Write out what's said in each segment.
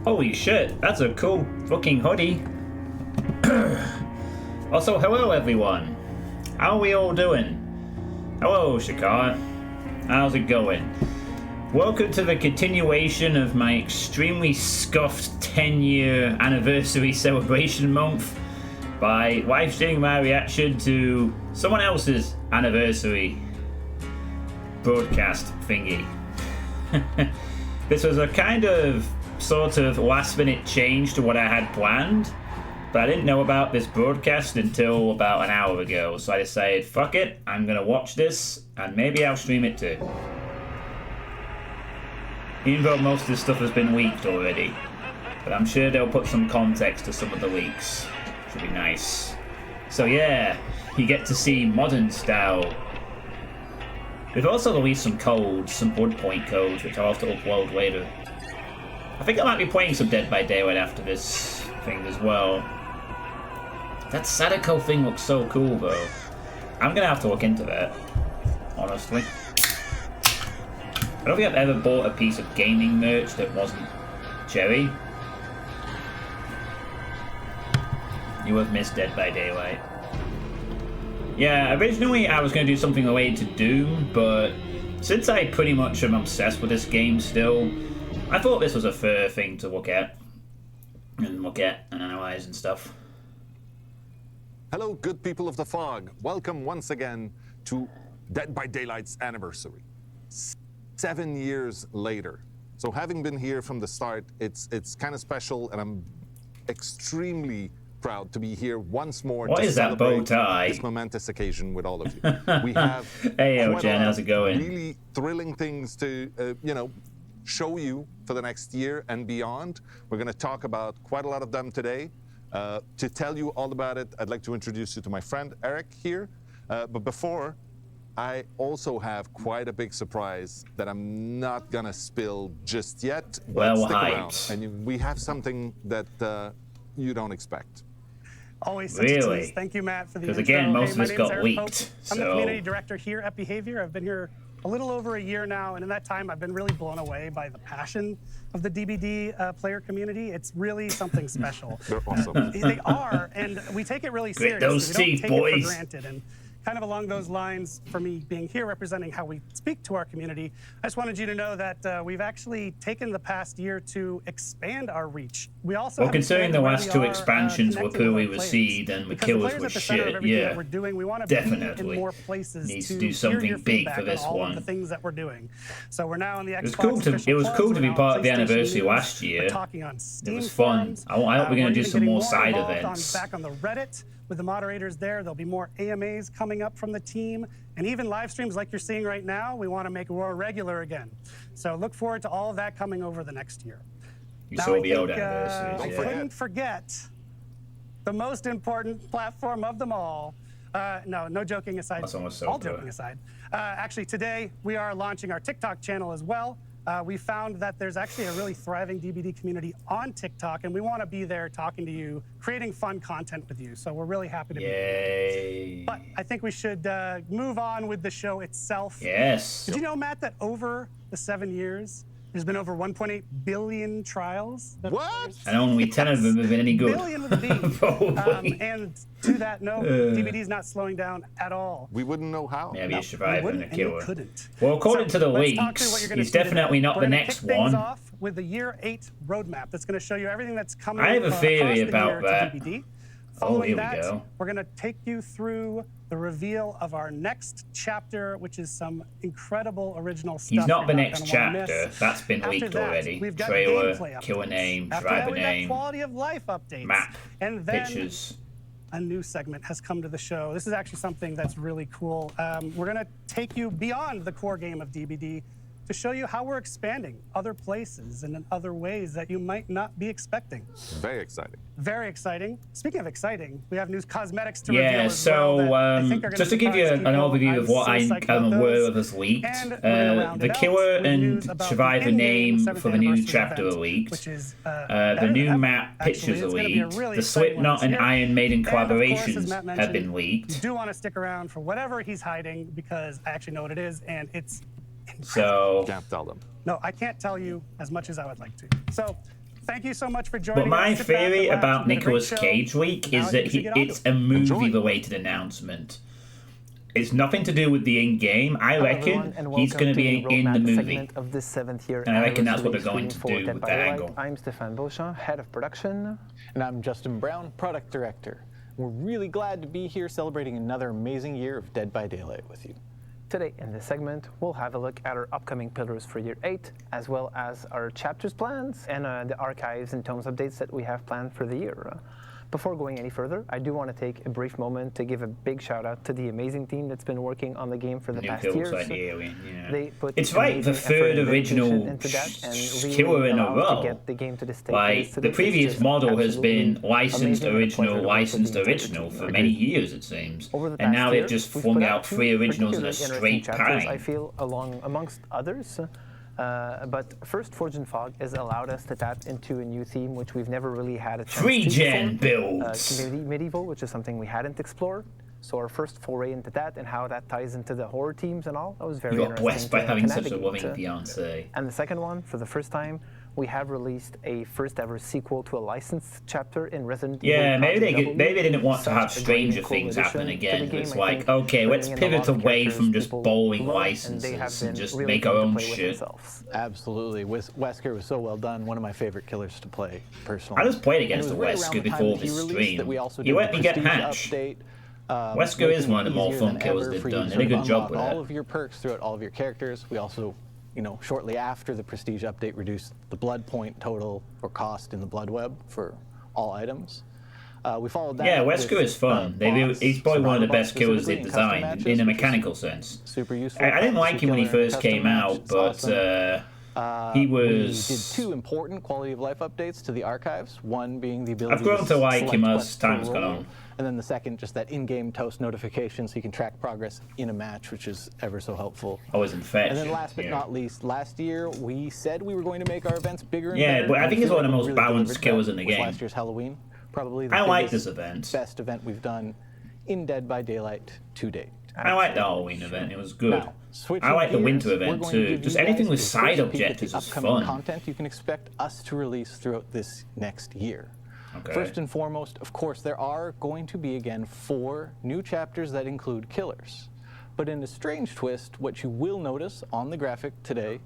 Holy shit, that's a cool fucking hoodie. Also, hello everyone. How are we all doing? Hello, Shakar. How's it going? Welcome to the continuation of my extremely scuffed 10-year anniversary celebration month by live streaming my reaction to someone else's anniversary broadcast thingy. This was a kind of sort of last minute change to what I had planned, but I didn't know about this broadcast until about an hour ago, so I decided, fuck it, I'm gonna watch this and maybe I'll stream it too. Even though most of this stuff has been leaked already, but I'm sure they'll put some context to some of the leaks. Should be nice. So yeah, you get to see modern style. We've also released some codes, some blood point codes, which I'll have to upload later. I think I might be playing some Dead by Daylight after this thing as well. That Sadako thing looks so cool though. I'm gonna have to look into that, honestly. I don't think I've ever bought a piece of gaming merch that wasn't cherry. You have missed Dead by Daylight. Yeah, originally I was going to do something related to Doom, but since I pretty much am obsessed with this game still, I thought this was a fair thing to look at and analyze and stuff. Hello, good people of the fog. Welcome once again to Dead by Daylight's anniversary. 7 years later. So having been here from the start, it's kind of special, and I'm extremely proud to be here once more what to is that bow tie? This momentous occasion with all of you. We have hey, Jen, how's it going? Really thrilling things to show you for the next year and beyond. We're going to talk about quite a lot of them today. To tell you all about it, I'd like to introduce you to my friend Eric here. But before, I also have quite a big surprise that I'm not gonna spill just yet. Well, stick around, hyped. and we have something that you don't expect. Always such a tease. Thank you, Matt, for the intro. Because again, most of this got leaked. I'm the community director here at Behavior. I've been here a little over a year now, and in that time, I've been really blown away by the passion of the DBD player community. It's really something special. They're awesome. They are, and we take it really seriously. Those teeth, we don't take boys. it for granted. And kind of along those lines, for me being here representing how we speak to our community, I just wanted you to know that we've actually taken the past year to expand our reach. We also well, considering the last two expansions were poorly received and the killers were shit, yeah, we're doing, we want to definitely be in more places needs to do something your big for this all one. of the things that we're doing. So we're now on the Xbox. It was cool to be part of the anniversary last year. It was fun. I hope we're going to do some more side events. Back on the Reddit with the moderators there. There'll be more AMAs coming up from the team, and even live streams like you're seeing right now, we want to make more regular again. So look forward to all of that coming over the next year. You saw the old anniversaries, I couldn't forget the most important platform of them all. No joking aside. All joking aside. Actually, today we are launching our TikTok channel as well. We found that there's actually a really thriving DBD community on TikTok, and we want to be there talking to you, creating fun content with you. So we're really happy to be here. But I think we should move on with the show itself. Yes. Did you know, Matt, that over the 7 years, there's been over 1.8 billion trials? What? And only 10 of them have been any good. Billion with a B. And to that note, DBD's not slowing down at all. We wouldn't know how. Maybe a survivor and a killer. Couldn't. Well, according to the leaks, he's definitely not the next one. Things off with the year 8 roadmap that's going to show you everything that's coming. I have a theory about that. Following here that, we go. We're going to take you through the reveal of our next chapter, which is some incredible original stuff. He's not the next chapter. That's been leaked already. We've got Trailer, killer name, driver name, quality of life updates, map, and then pictures. A new segment has come to the show. This is actually something that's really cool. We're going to take you beyond the core game of DBD to show you how we're expanding other places and in other ways that you might not be expecting. Very exciting. Very exciting. Speaking of exciting, we have new cosmetics to reveal as so well just to give you an overview of what I'm aware of as leaked, the killer and survivor name for the new chapter are leaked. The new map pictures are leaked. The Slipknot and Iron Maiden collaborations have been leaked. You do want to stick around for whatever he's hiding, because I actually know what it is, and it's so can't tell them. No, I can't tell you as much as I would like to. So thank you so much for joining But my us. Sit back, theory relax, about you've got a great Nicolas show. Cage week Now is I that think we should get on to it's it. a Enjoy. movie-related announcement. It's nothing to do with the in-game. I reckon he's going to be in the movie. Of this 7th year And I reckon that's what they're anniversary going to stream for do Dead with by that Daylight. angle. I'm Stéphane Beauchamp, head of production. And I'm Justin Brown, product director. We're really glad to be here celebrating another amazing year of Dead by Daylight with you. Today in this segment, we'll have a look at our upcoming pillars for year 8, as well as our chapters plans and the archives and tomes updates that we have planned for the year. Before going any further, I do want to take a brief moment to give a big shout out to the amazing team that's been working on the game for the past years. They put It's like the third original into that and really killer in a allowed to row. get the game to this state. Like, the previous model has been licensed original for many years, it seems. And now they've just flung out 3 originals in a straight pang. I feel amongst others. But first, Forge and Fog has allowed us to tap into a new theme which we've never really had a chance to Pre-gen before. builds! Community Medieval, which is something we hadn't explored. So our first foray into that and how that ties into the horror teams and all, that was very You got interesting. blessed by having such a navigate. loving fiancé. And the second one, for the first time, we have released a first ever sequel to a licensed chapter in Resident Evil. Yeah, maybe Project W. they didn't want to have Such a Stranger cool Things addition happen to the again. game, It's I like, think, okay, let's bringing in a lot pivot of away characters from just people bowling love, and they have licenses and been just really make our fun to own play with shit. themselves. Absolutely. Wesker was so well done. One of my favorite killers to play, personally. I just played against And the it was right Wesker around the time before that he this released stream. that we also You did let the me get Prestige hatched. update, Wesker is making one of the it more easier fun than killers ever they've for you done. to Did a sort of good job unlock with all that. of your perks throughout all of your characters. We also, shortly after the Prestige update, reduced the blood point total or cost in the blood web for all items. We followed that. Yeah, up Wesker with, is fun. bots, He's probably one of the survivor best bots killers they've specifically, custom designed matches, in a which is mechanical sense. super useful. I didn't like him when he Killer first custom came match, out, it's but awesome. he We did was. 2 important quality of life updates to the archives. One being the ability I've grown to like select him as quests per time's gone role, on. and then the second, just that in-game toast notification so you can track progress in a match, which is ever so helpful. I was in fetch. And then last but yeah. not least, last year we said we were going to make our events bigger and Yeah, better. but I and think it's feel one of the like most we really balanced delivered killers that in the with game. Last year's Halloween, probably the I like biggest, this event. best event we've done in Dead by Daylight to date. I like the Halloween event. It was good. Now, switching I like the gears, winter we're event going to too. give Just you anything guys with a side first peek at objectives the is upcoming fun. content you can expect us to release throughout this next year. Okay. First and foremost, of course, there are going to be again 4 new chapters that include killers. But in a strange twist, what you will notice on the graphic today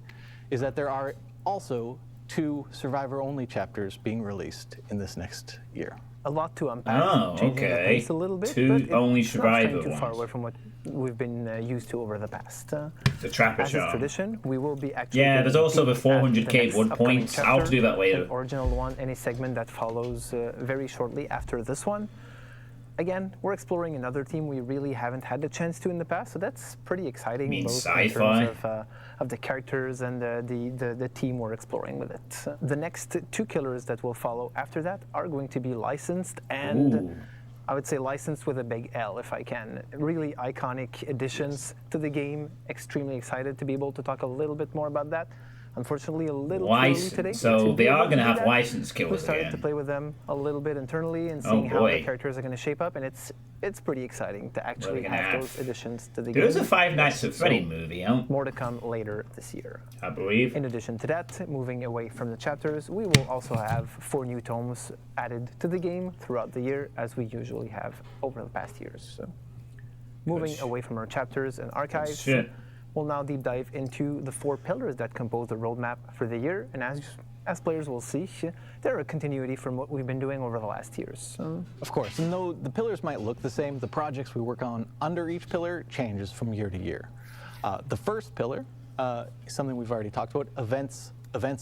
is that there are also 2 survivor-only chapters being released in this next year. A lot to unpack. Oh, changing the okay. pace a little bit, 2 but it's only not straying survivor too far ones. away from what we've been used to over the past. The Trapper As is Show. tradition, we will be actually. Yeah, there's getting also the deep at 400k next wood upcoming points. I'll have to do that later. An original one, any segment that follows very shortly after this one. Again, we're exploring another theme we really haven't had the chance to in the past, so that's pretty exciting. mean both sci-fi? in terms of the characters and the team we're exploring with it. The next 2 killers that will follow after that are going to be licensed and. Ooh. I would say licensed with a big L if I can. Really iconic additions to the game. Extremely excited to be able to talk a little bit more about that. Unfortunately, a little too early today. So to be they are able going to do have that. licensed We killers started to again. play with them a little bit internally and Oh, seeing how the boy. characters are going to shape up, and it's pretty exciting to actually gonna have have- those additions to the There game. was a Five Nights at So, Freddy movie out, more to come later this year. I believe. In addition to that, moving away from the chapters, we will also have 4 new tomes added to the game throughout the year, as we usually have over the past years. So, moving sh- away from our chapters and archives, shit. we'll now deep dive into the 4 pillars that compose the roadmap for the year. And as players will see, they're a continuity from what we've been doing over the last years. Of course, and though the pillars might look the same, the projects we work on under each pillar changes from year to year. The first pillar is something we've already talked about, events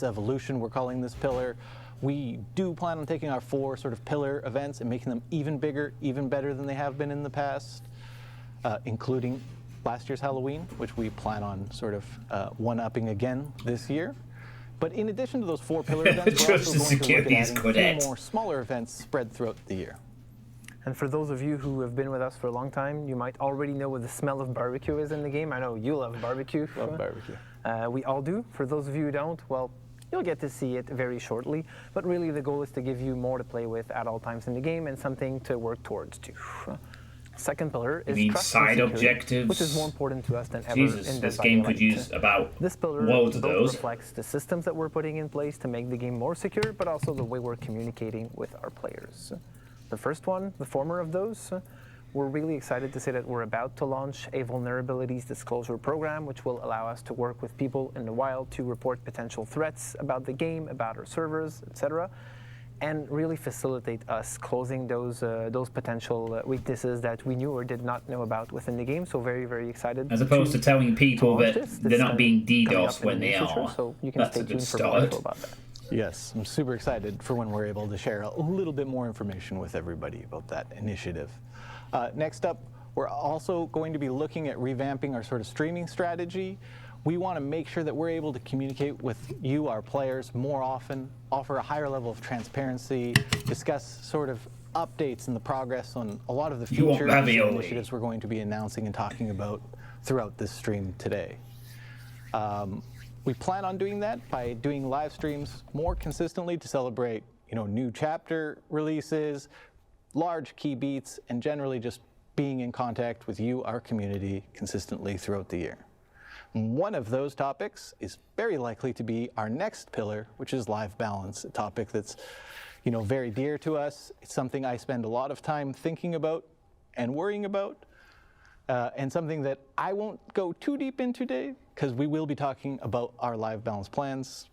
evolution, we're calling this pillar. We do plan on taking our 4 sort of pillar events and making them even bigger, even better than they have been in the past, including last year's Halloween, which we plan on sort of one-upping again this year. But in addition to those 4 pillar events, we're Just also the going to look securities at good adding at. 2 more smaller events spread throughout the year. And for those of you who have been with us for a long time, you might already know what the smell of barbecue is in the game. I know you love barbecue. Love barbecue. We all do. For those of you who don't, well, you'll get to see it very shortly. But really the goal is to give you more to play with at all times in the game and something to work towards too. Second pillar is mean trust side and security, objectives? which is more important to us than ever Jesus, in this Dead by game could Daylight. use about This pillar loads of both those. reflects the systems that we're putting in place to make the game more secure, but also the way we're communicating with our players. The first one, the former of those, we're really excited to say that we're about to launch a vulnerabilities disclosure program, which will allow us to work with people in the wild to report potential threats about the game, about our servers, etc., and really facilitate us closing those potential weaknesses that we knew or did not know about within the game. So very, very excited. As opposed to telling people that they're not being coming DDoS up in when the they near future, are. so you can That's stay a good tuned for more info start. about that. Yes, I'm super excited for when we're able to share a little bit more information with everybody about that initiative. Next up, we're also going to be looking at revamping our sort of streaming strategy. We want to make sure that we're able to communicate with you, our players, more often, offer a higher level of transparency, discuss sort of updates and the progress on a lot of the features and initiatives we're going to be announcing and talking about throughout this stream today. We plan on doing that by doing live streams more consistently to celebrate, new chapter releases, large key beats, and generally just being in contact with you, our community, consistently throughout the year. One of those topics is very likely to be our next pillar, which is life balance, a topic that's, very dear to us. It's something I spend a lot of time thinking about and worrying about, and something that I won't go too deep into today, because we will be talking about our life balance plans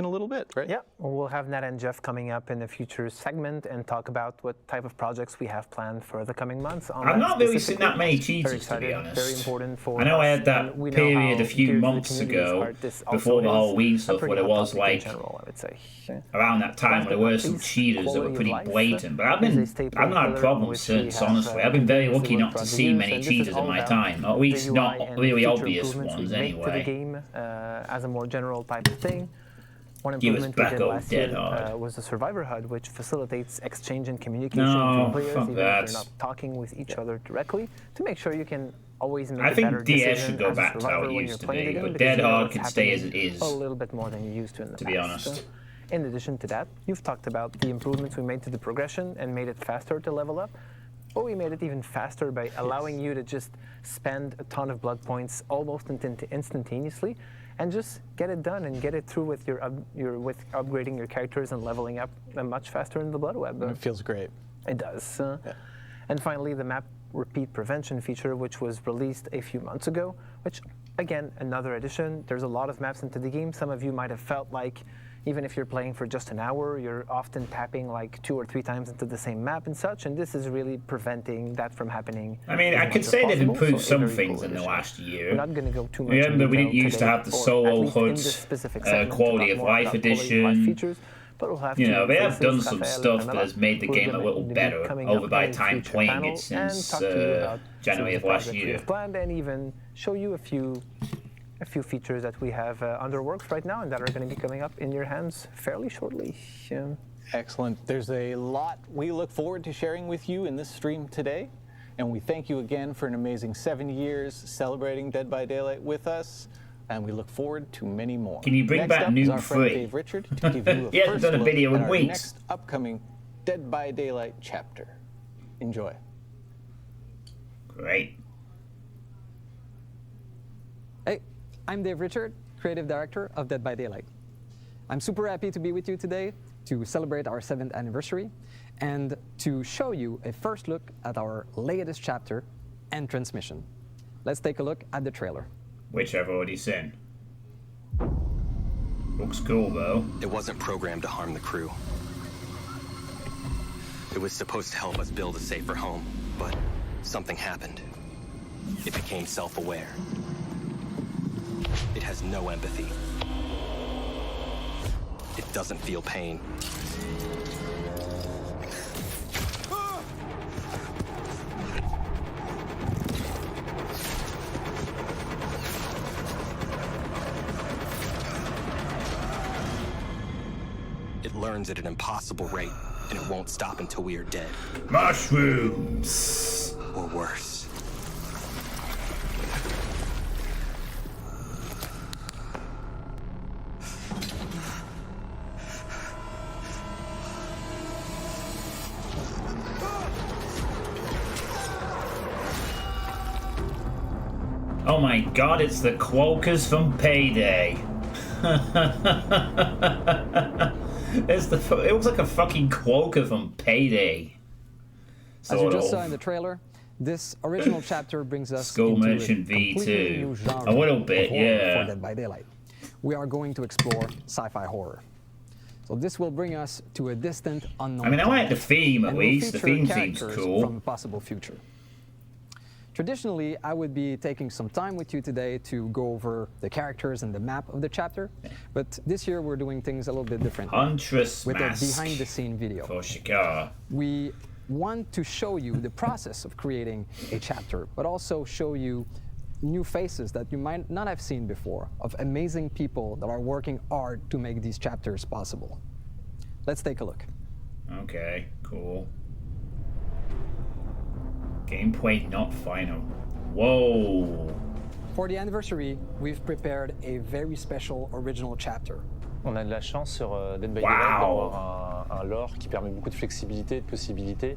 in a little bit, right? Yeah, we'll have Nat and Jeff coming up in a future segment and talk about what type of projects we have planned for the coming months. I've not really seen that many cheaters, to be honest. Very important for I know I had us, that period a few months ago, before the whole Wii stuff, where there was like, around that time, where there were some cheaters that were pretty blatant. But I've not had problems since, honestly. I've been very lucky not to see many cheaters in my time, or at least not really obvious ones anyway. As a more general type of thing. One improvement we did last year was the Survivor HUD, which facilitates exchange and communication between players, even if they're not talking with each other directly, to make sure you can always make a better decision. I think DS should go back to how it used to be, but Dead Hard can stay as it is. A little bit more than you used to in the past. To be honest. In addition to that, you've talked about the improvements we made to the progression and made it faster to level up. But we made it even faster by allowing you to just spend a ton of blood points almost instantaneously, and just get it done and get it through with with upgrading your characters and leveling up much faster in the Blood Web. It feels great. It does. And finally, the map repeat prevention feature, which was released a few months ago, which, again, another addition. There's a lot of maps into the game. Some of you might have felt like, even if you're playing for just an hour, you're often tapping like 2 or 3 times into the same map and such, and this is really preventing that from happening. I mean, I could say they've improved some things in the last year. We're not going to go too much. Remember, we didn't used to have the solo HUDs, quality of life edition. Features, but we'll have they have done some stuff that has made the game a little better over by time playing it since January of last year. Planned, and even show you a few features that we have under works right now and that are going to be coming up in your hands fairly shortly. Excellent. There's a lot we look forward to sharing with you in this stream today, and we thank you again for an amazing 7 years celebrating Dead by Daylight with us, and we look forward to many more. Can you bring back Noob Free? Dave Richard to give you a first look at our next upcoming Dead by Daylight chapter. Enjoy. Great. Hey, I'm Dave Richard, Creative Director of Dead by Daylight. I'm super happy to be with you today to celebrate our 7th anniversary and to show you a first look at our latest chapter and transmission. Let's take a look at the trailer. Which I've already seen. Looks cool, though. It wasn't programmed to harm the crew. It was supposed to help us build a safer home, but something happened. It became self-aware. It has no empathy. It doesn't feel pain. It learns at an impossible rate, and it won't stop until we are dead. Mushrooms! Or worse. Oh my god, it's the Quokers from Payday. It looks like a fucking Quoker from Payday. As you just saw in the trailer, this original chapter brings us Skull into Merchant a completely new V2. genre A little bit, of horror yeah. for Dead by Daylight. We are going to explore sci-fi horror. So this will bring us to a distant, unknown I mean, I like the planet, theme at and will least. The feature theme seems characters cool. from a possible future. Traditionally, I would be taking some time with you today to go over the characters and the map of the chapter, but this year we're doing things a little bit different. Huntress with Mask a behind-the-scene video. for Shikar. We want to show you the process of creating a chapter, but also show you new faces that you might not have seen before, of amazing people that are working hard to make these chapters possible. Let's take a look. Okay, cool. Gameplay not final. Whoa. For the anniversary, we've prepared a very special original chapter. On a de la chance sur Dead by Wow. Daylight d'avoir un lore qui permet beaucoup de flexibilité et de possibilités.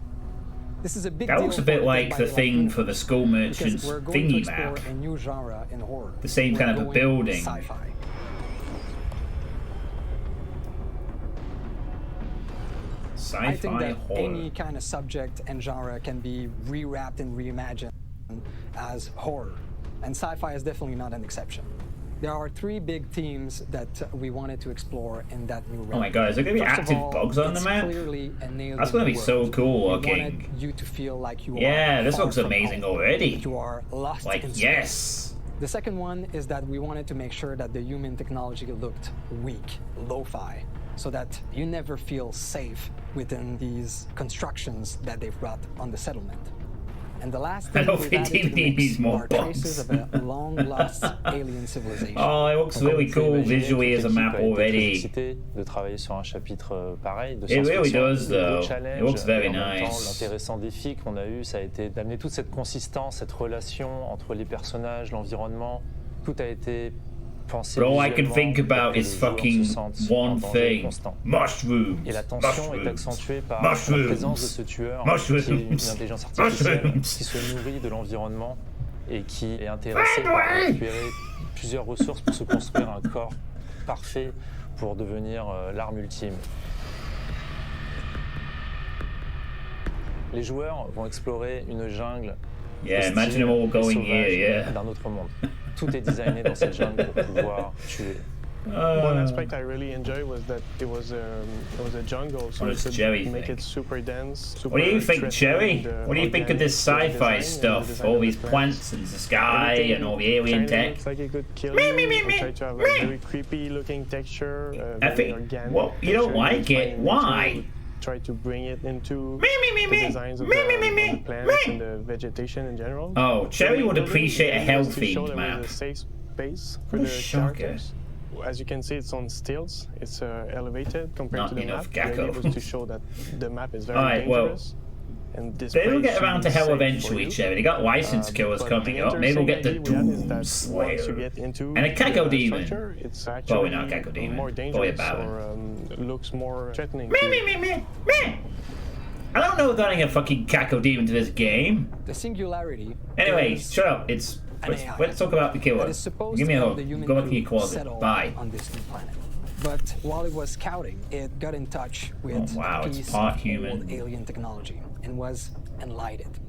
This is a big That deal looks a for bit Dead like by the Daylight thing universe, for the Skull Merchant's because we're going to thingy explore map. a new genre in horror. The same We're kind of a going building. Sci-fi. I think Sci-fi that horror. any kind of subject and genre can be rewrapped and reimagined as horror, and sci-fi is definitely not an exception. There are three big themes that we wanted to explore in that new realm. Oh my god, is there going to be First of active all, bugs on the it's map? clearly an alien That's going to be so world. cool We looking. wanted you to feel like you Yeah, are this far looks from amazing home, already. that you are lost Like, in space. yes. The second one is that we wanted to make sure that the human technology looked weak, lo-fi, so that you never feel safe within these constructions that they've brought on the settlement. And the last thing I don't we've think added he to the mix needs more are traces bugs. of a long-lost alien civilization. Oh, it looks Comme really vous pouvez cool imaginer, visually toute as a l'équipe map a été très already. excitée de travailler sur un chapitre pareil, de It really science-fiction. does, Le gros though. challenge, It looks very et en même temps, nice. l'intéressant défi qu'on a eu, ça a été d'amener toute cette consistance, cette relation entre les personnages, l'environnement. Tout a été pensé But all I can visuellement think pour about que is le joueur fucking se sente en one danger thing. constant. Mushrooms. Et la tension est Mushrooms. accentuée par la Mushrooms. présence de ce tueur Mushrooms. qui est une intelligence artificielle Mushrooms. qui se nourrit de l'environnement et qui est intéressé par récupérer plusieurs ressources pour se construire un corps parfait pour devenir l'arme ultime. Les joueurs vont explorer une jungle Yeah, hostile imagine them all et going sauvage here, yeah. d'un autre monde. Tout est designé dans cette jungle pour pouvoir tuer. One aspect I really enjoyed was that it was a jungle, so What you does could Jerry make think? it super dense. Super What do you think, interesting, Cherry? and, What do you think of this organic sci-fi design and the stuff? design All of the these plants and the sky Everything and all the alien kinda tech. looks like it could kill you. We try to have a very creepy looking texture, I very think- organic. well, you don't texture. like it. Find Why? nature, we try to bring it into Me, me, me, the me. designs of Me, the, me, me, of me. the plants Me. and the vegetation in general. Oh, Cherry would Building appreciate a was to show health-themed there map. was a safe space for What a the shocker. characters. As you can see, it's on stilts. It's elevated compared Not to the enough map. gecko. The idea was to show that the map is very Alright, well, dangerous. And this They will place get around to should be hell safe eventually, for you. Cherry. They got license killers But coming the up. Maybe we'll get the interesting idea we Doom had is that once you Slayer. get into And a Cacao the Demon. structure, it's Probably actually not Cacao Demon. more Probably a dangerous Baron. or looks more threatening. Me, to me, you. me, me, me. I don't know if adding a fucking Cacao Demon to this game. The singularity. Anyways, is shut up. Let's talk about the killer. that is supposed Give me to a help hug. the human Go back to crew your closet. settle Bye. on this new planet. But while it was scouting, it got in touch with Oh, wow, a it's piece part of human. old alien technology and was enlightened.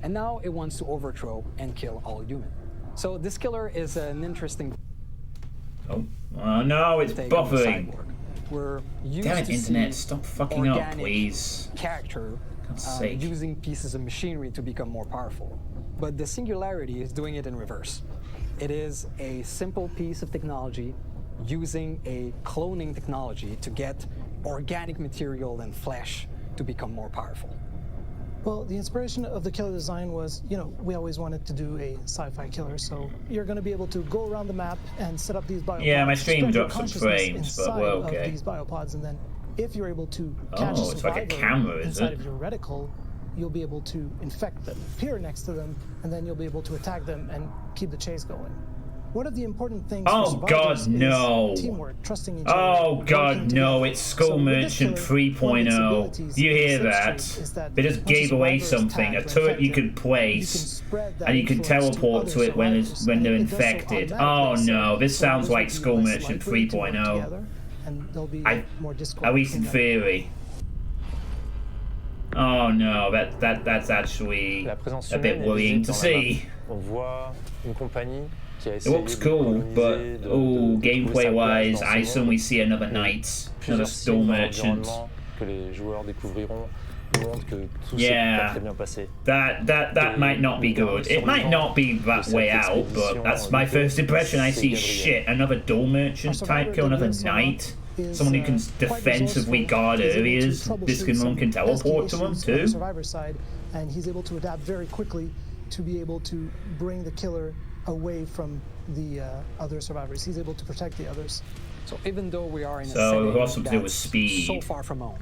And now it wants to overthrow and kill all human. So this killer is an interesting Oh no, it's take on the buffering. cyborg. We're used Damn it, to internet, see stop fucking up, organic please. character God's sake. using pieces of machinery to become more powerful. But the singularity is doing it in reverse. It is a simple piece of technology using a cloning technology to get organic material and flesh to become more powerful. Well, the inspiration of the killer design was, we always wanted to do a sci-fi killer, so you're going to be able to go around the map and set up these biopods. Yeah, my stream spread your dropped some consciousness frames, but inside we're of okay. these biopods, and then if you're able to catch a Oh, it's like a survivor camera, is inside it? of your reticle, you'll be able to infect them, appear next to them, and then you'll be able to attack them and keep the chase going. One of the important things Oh for survivors God, no! is teamwork, trusting each other. Oh God, working no! together. It's Skull So with this Merchant killer, one of its 3.0. abilities You in hear Slip that? Street is that They just once a gave away survivor is something. A tagged or turret you infected, could you can place, spread that and you can influence to teleport other to it when survivors, they're and it does so infected. Oh automatically. no! This So sounds survivors like will be Skull less Merchant likely to work 3.0. together, and there'll be more discord At least in between them. theory. Oh no, that's actually La présence a bit humaine est worrying visible to dans la map. see. On voit une compagnie qui a It essayé looks de cool, but coloniser, de trouver gameplay sa place wise, dans I ce suddenly monde. see another Et knight, another plusieurs Skull signes dans Merchant. l'environnement que les joueurs découvriront montrent que tout s'est Yeah. pas très bien passé. That might not be good. It might not be that way out, but that's my first impression. I see shit, another Duel Merchant type kill, another knight. Someone who can defensively guard areas. This one can teleport to them too. Survivor side, and he's able to adapt very quickly to be able to bring the killer away from the other survivors. He's able to protect the others. So even though we are in a So setting it also to do with that's speed. so far from home,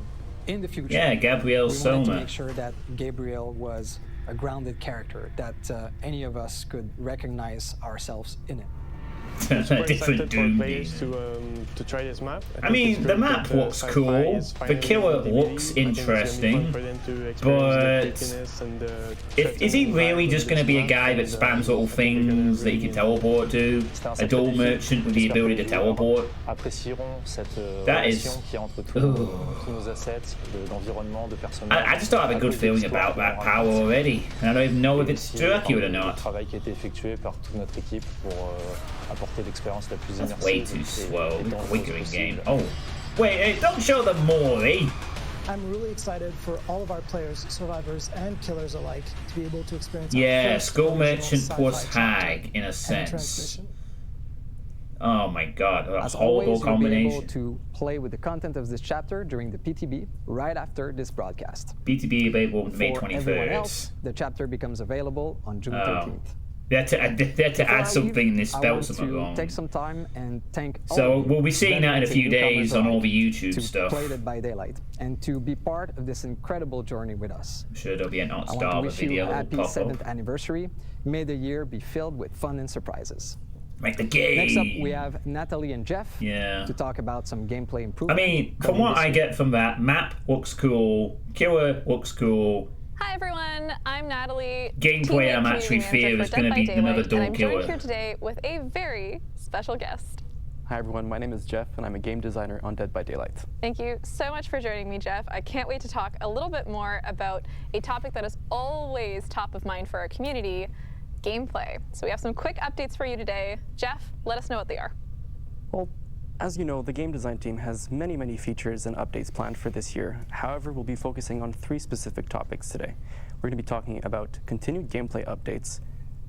in the future, Yeah, Gabriel we wanted to Soma. make sure that Gabriel was a grounded character, that any of us could recognize ourselves in it. Super Different excited for Doom players game. to try this map. I think mean, it's the great map that, looks Sci-Fi cool. is The finally killer on DVD. looks I think it's gonna be interesting, fun for them to experience but the creepiness and the is he threatening really vibe just of going to this be a map, guy that and, spams little I think they're gonna things that you really can teleport to? A Duel Merchant with the ability to teleport? Apprécieront cette That is- relation qui est entre tous nos assets, l'environnement, de personnages. I just don't have a good feeling about that power already, and I don't even know if it's accurate or Le not. travail qui a été effectué par toute notre équipe pour apporter l'expérience la plus That's immersive. way too et slow. dangereuse Quicker in game. possible. Oh, wait, hey, don't show the Mori. I'm really excited for all of our players, survivors and killers alike, to be able to experience our Yeah, first Skull original Merchant sci-fi plus chapter Hag in a and sense. transmission. Oh my god, a As horrible always, you'll be able combination. to play with the content of this chapter during the PTB right after this broadcast. BTB available May For everyone 23rd. else, the chapter becomes available on June Oh. 13th. They had to add Before I something and they leave, I spelled want something to wrong. take some time and thank all So of you, we'll be seeing that in a veterans few and newcomers days on all the alike, YouTube to stuff. play Dead by Daylight and to be part of this incredible journey with us. I'm sure there'll be an Not I want to Star wish you video a that happy will pop 7th up. anniversary. May the year be filled with fun and surprises. Make the game. Next up, we have Natalie and Jeff Yeah. to talk about some gameplay I improvement. mean, from coming what this I year. get from that, map looks cool, killer looks cool. Hi everyone, I'm Natalie. Gameplay, teammate I'm community actually manager fear for is Dead gonna by be Daylight, another and dual I'm killer. joined here today with a very special guest. Hi everyone, my name is Jeff and I'm a game designer on Dead by Daylight. Thank you so much for joining me, Jeff. I can't wait to talk a little bit more about a topic that is always top of mind for our community, gameplay. So we have some quick updates for you today. Jeff, let us know what they are. Well, as you know, the game design team has many features and updates planned for this year. However, we'll be focusing on 3 specific topics today. We're going to be talking about continued gameplay updates,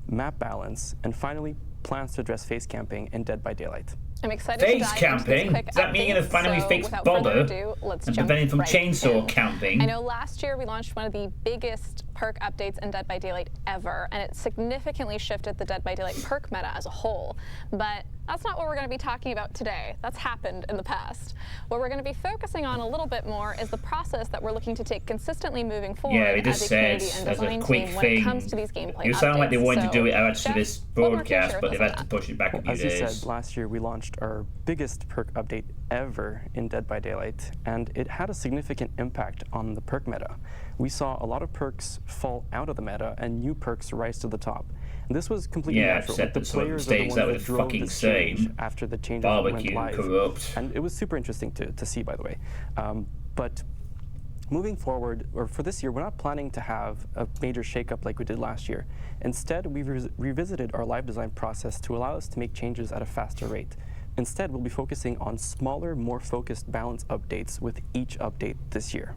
map balance, and finally, plans to address face camping in Dead by Daylight. I'm excited Face to dive camping? into this quick Does that mean you're update, gonna finally so fix without Bobber further ado, let's and jump prevent him from right chainsaw in. camping? I know last year we launched one of the biggest perk updates in Dead by Daylight ever, and it significantly shifted the Dead by Daylight perk meta as a whole. But that's not what we're going to be talking about today. That's happened in the past. What we're going to be focusing on a little bit more is the process that we're looking to take consistently moving forward Yeah, they just as a said community and as a design quick team when it thing. comes to these gameplay You sound like they updates. wanted to So, do it out to Jeff, this what more can you share broadcast, with but us they've on had to that? push it back a few As you days. said, last year we launched our biggest perk update ever in Dead by Daylight, and it had a significant impact on the perk meta. We saw a lot of perks fall out of the meta and new perks rise to the top. And this was completely Yeah, natural. except The that some of the players are the mistakes ones that were that drove fucking this change same. after the changes Barbecue, went live. corrupt. And it was super interesting to see, by the way. But moving forward, or for this year, we're not planning to have a major shakeup like we did last year. Instead, we've revisited our live design process to allow us to make changes at a faster rate. Instead, we'll be focusing on smaller, more focused balance updates with each update this year.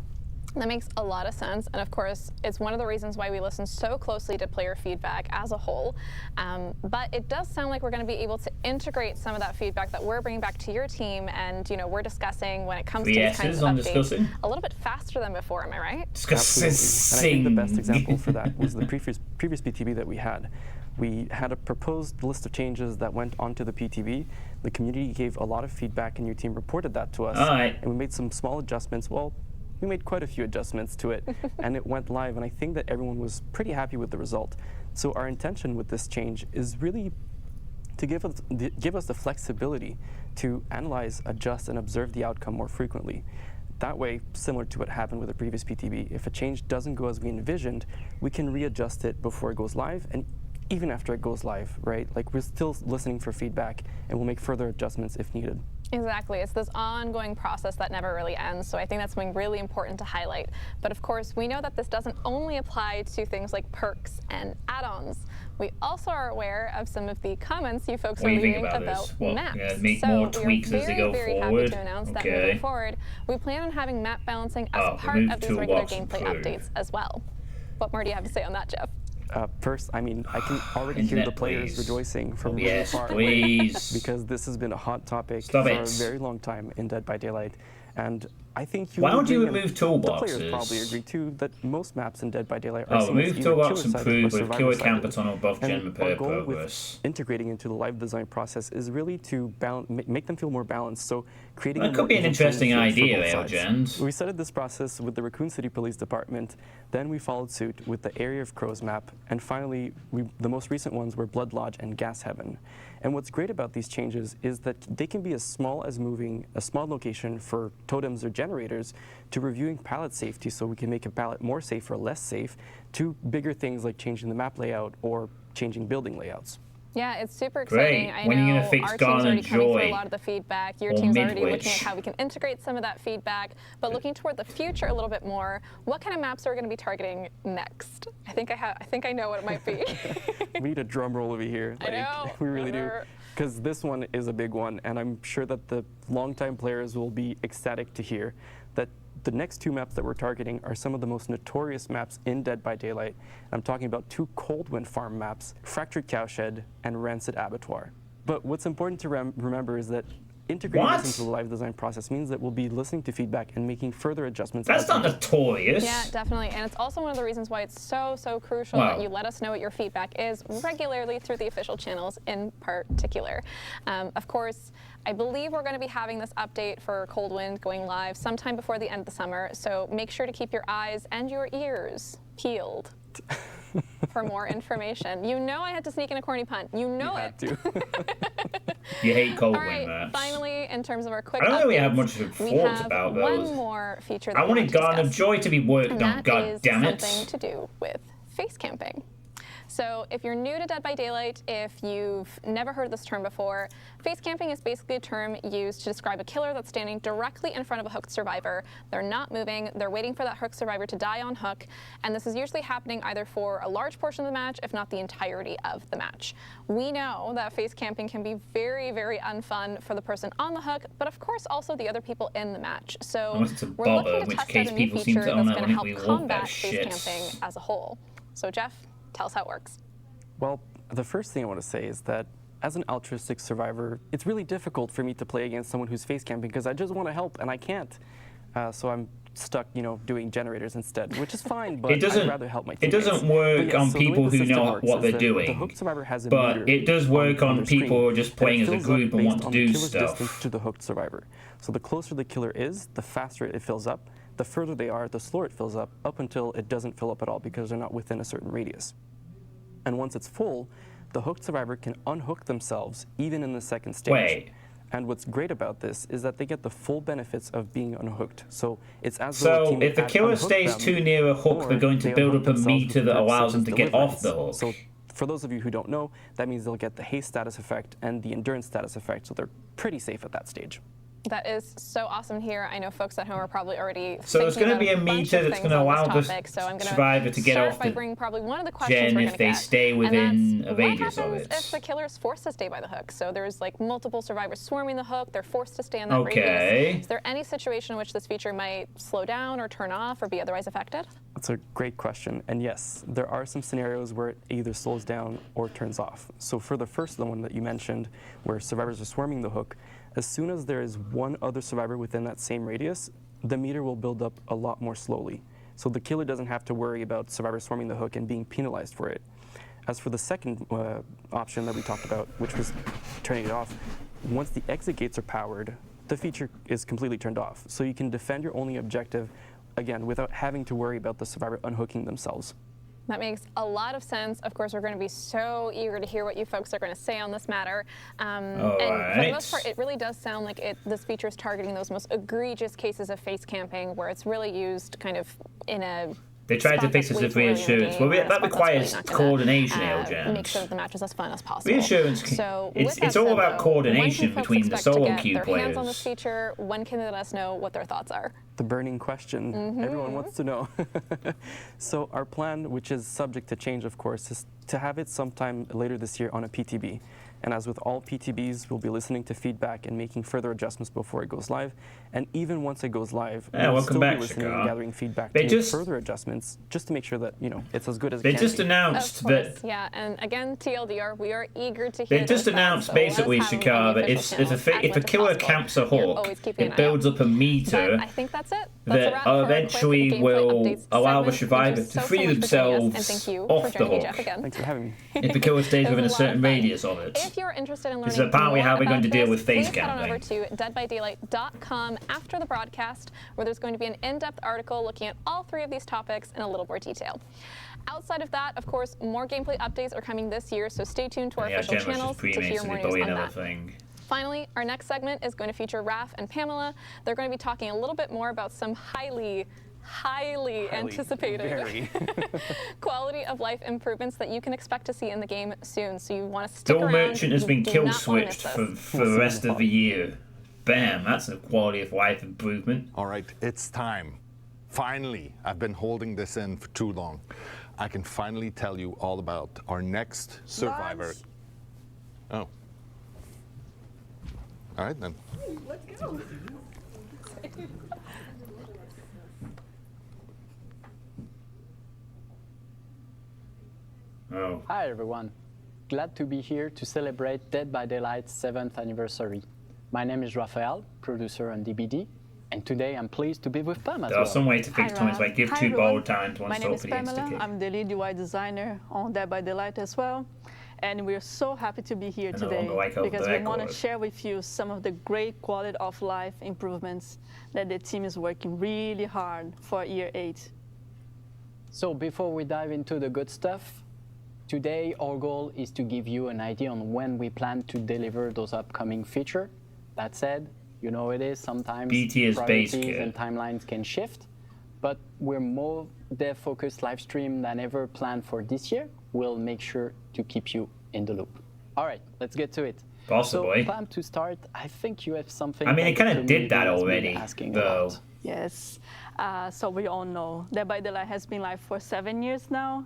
That makes a lot of sense, and of course, it's one of the reasons why we listen so closely to player feedback as a whole. But it does sound like we're going to be able to integrate some of that feedback that we're bringing back to your team, and we're discussing when it comes to these kinds of updates a little bit faster than before. Am I right? Absolutely. And I think the best example for that was the previous PTB that we had. We had a proposed list of changes that went onto the PTB. The community gave a lot of feedback, and your team reported that to us. All right. And we made some small adjustments. Well, we made quite a few adjustments to it, and it went live, and I think that everyone was pretty happy with the result. So our intention with this change is really to give us the flexibility to analyze, adjust, and observe the outcome more frequently. That way, similar to what happened with the previous PTB, if a change doesn't go as we envisioned, we can readjust it before it goes live and even after it goes live, right? Like, we're still listening for feedback and we'll make further adjustments if needed. Exactly. It's this ongoing process that never really ends. So I think that's something really important to highlight. But of course, we know that this doesn't only apply to things like perks and add-ons. We also are aware of some of the comments you folks are leaving about maps. Yeah, make so more tweaks as they go very forward. Happy to announce that moving forward, we plan on having map balancing as part of these regular gameplay updates as well. What more do you have to say on that, Jeff? First, I mean, I can already hear the players rejoicing from really far away because this has been a hot topic for a very long time in Dead by Daylight. And I think you Why don't you agree, remove and toolboxes? The players probably agree too that most maps in Dead by Daylight are Oh, remove toolbox and prove with killer camper camperton or buff gen repair progress. Integrating into the live design process is really to make them feel more balanced. So creating that could be an interesting idea, Elgens. We started this process with the Raccoon City Police Department, then we followed suit with the Area of Crows map, and finally, the most recent ones were Blood Lodge and Gas Heaven. And what's great about these changes is that they can be as small as moving a small location for totems or generators to reviewing pallet safety so we can make a pallet more safe or less safe, to bigger things like changing the map layout or changing building layouts. Yeah, it's super exciting. Great. I When know are you gonna fix our team's already coming Joy? through a lot of the feedback. Your Or team's already looking at Midwich? how we can integrate some of that feedback. But looking toward the future a little bit more, what kind of maps are we going to be targeting next? I think I know what it might be. We need a drum roll over here. I know. We really do. Because this one is a big one, and I'm sure that the longtime players will be ecstatic to hear that the next two maps that we're targeting are some of the most notorious maps in Dead by Daylight. I'm talking about two Coldwind Farm maps, Fractured Cowshed and Rancid Abattoir. But what's important to remember is that integrating this into the live design process means that we'll be listening to feedback and making further adjustments. That's not notorious. Yeah, definitely. And it's also one of the reasons why it's so crucial that you let us know what your feedback is regularly through the official channels in particular. Of course, I believe we're going to be having this update for Coldwind going live sometime before the end of the summer, so make sure to keep your eyes and your ears peeled for more information. You know I had to sneak in a corny pun. You know it. You had to. You hate Coldwind All right, maps. finally, in terms of our quick I don't updates, really have much thoughts about those. one more feature that I we wanted want to Garden of discuss, Joy to be worked and on, that god is damn it. something to do with face camping. So if you're new to Dead by Daylight, if you've never heard this term before, face camping is basically a term used to describe a killer that's standing directly in front of a hooked survivor. They're not moving, they're waiting for that hooked survivor to die on hook, and this is usually happening either for a large portion of the match, if not the entirety of the match. We know that face camping can be very unfun for the person on the hook, but of course also the other people in the match. So we're looking to test out a new feature that's going to help combat face camping as a whole. So Jeff, tell us how it works. Well, the first thing I want to say is that as an altruistic survivor, it's really difficult for me to play against someone who's face camping because I just want to help and I can't. So I'm stuck, doing generators instead, which is fine, but I'd rather help my teammates. It doesn't work on people who know what they're doing. The hooked survivor has a but meter it does work on people who are just playing as a group and want to do stuff. To the hooked survivor. So the closer the killer is, the faster it fills up. The further they are, the slower it fills up until it doesn't fill up at all because they're not within a certain radius. And once it's full, the hooked survivor can unhook themselves even in the second stage. Wait. And what's great about this is that they get the full benefits of being unhooked. So it's as though So if the killer stays too near a hook, they're going to build up a meter that allows them to get off the hook. So for those of you who don't know, that means they'll get the haste status effect and the endurance status effect, so they're pretty safe at that stage. That is so awesome here. I know folks at home are probably already So it's going to be a meter that's going to allow the survivor to get off the probably one of the questions gen if they stay within a radius of it. What happens if the killer is forced to stay by the hook? So there's like multiple survivors swarming the hook. They're forced to stay on that radius. Is there any situation in which this feature might slow down or turn off or be otherwise affected? That's a great question. And yes, there are some scenarios where it either slows down or turns off. So for the first one that you mentioned, where survivors are swarming the hook, as soon as there is one other survivor within that same radius, the meter will build up a lot more slowly. So the killer doesn't have to worry about survivors swarming the hook and being penalized for it. As for the second option that we talked about, which was turning it off, once the exit gates are powered, the feature is completely turned off. So you can defend your only objective, again, without having to worry about the survivor unhooking themselves. That makes a lot of sense. Of course, we're going to be so eager to hear what you folks are going to say on this matter. And for the most part, it really does sound like this feature is targeting those most egregious cases of face camping, where it's really used kind of in a They tried to fix this with reassurance. Well, that requires coordination, Eljan. Make sure that the match is as fun as possible. Reassurance. So it's all about coordination between the solo queue players. Hands on this feature. When can they let us know what their thoughts are? The burning question. Everyone wants to know. So our plan, which is subject to change, of course, is to have it sometime later this year on a PTB. And as with all PTBs, we'll be listening to feedback and making further adjustments before it goes live. And even once it goes live, we'll still be listening and gathering feedback to make further adjustments, just to make sure that, you know, it's as good as it can be. They just announced that... Yeah, and again, TLDR, we are eager to hear They just announced basically, Shakar, that if a killer camps a hawk, it builds up a meter I think that's it. that eventually will allow the survivor to free themselves off the hawk. Thanks for having me. If the killer stays within a certain radius of it. If you're interested in learning This is apparently how we're going to deal with face please head on camping. over to deadbydaylight.com after the broadcast, where there's going to be an in-depth article looking at all three of these topics in a little more detail. Outside of that, of course, more gameplay updates are coming this year, so stay tuned to our official channels to hear more news on that. Finally, our next segment is going to feature Raph and Pamela. They're going to be talking a little bit more about some highly anticipated quality of life improvements that you can expect to see in the game soon. So you want to stick around. Dual Merchant has been kill switched for the rest of the year. Bam, that's a quality of life improvement. All right, it's time. Finally, I've been holding this in for too long. I can finally tell you all about our next survivor. Oh. All right, then. Let's go. Oh. Hi everyone. Glad to be here to celebrate Dead by Daylight's 7th anniversary. My name is Raphael, producer on DBD, and today I'm pleased to be with Pam as well. There are some ways to fix comments like give two bold times, one My name is soap for the Pamela. insta-kick. I'm the lead UI designer on Dead by Daylight as well. And we're so happy to be here today because we want to share with you some of the great quality of life improvements that the team is working really hard for year 8. So before we dive into the good stuff, today our goal is to give you an idea on when we plan to deliver those upcoming features. That said, you know it is, sometimes priorities and timelines can shift, but we're more dev-focused live stream than ever planned for this year. We'll make sure to keep you in the loop. All right, let's get to it. Possibly. So, Pam, to start, I think you have something. I mean, it kind of did that already, though. Yes, so we all know Dead by Daylight has been live for 7 years now,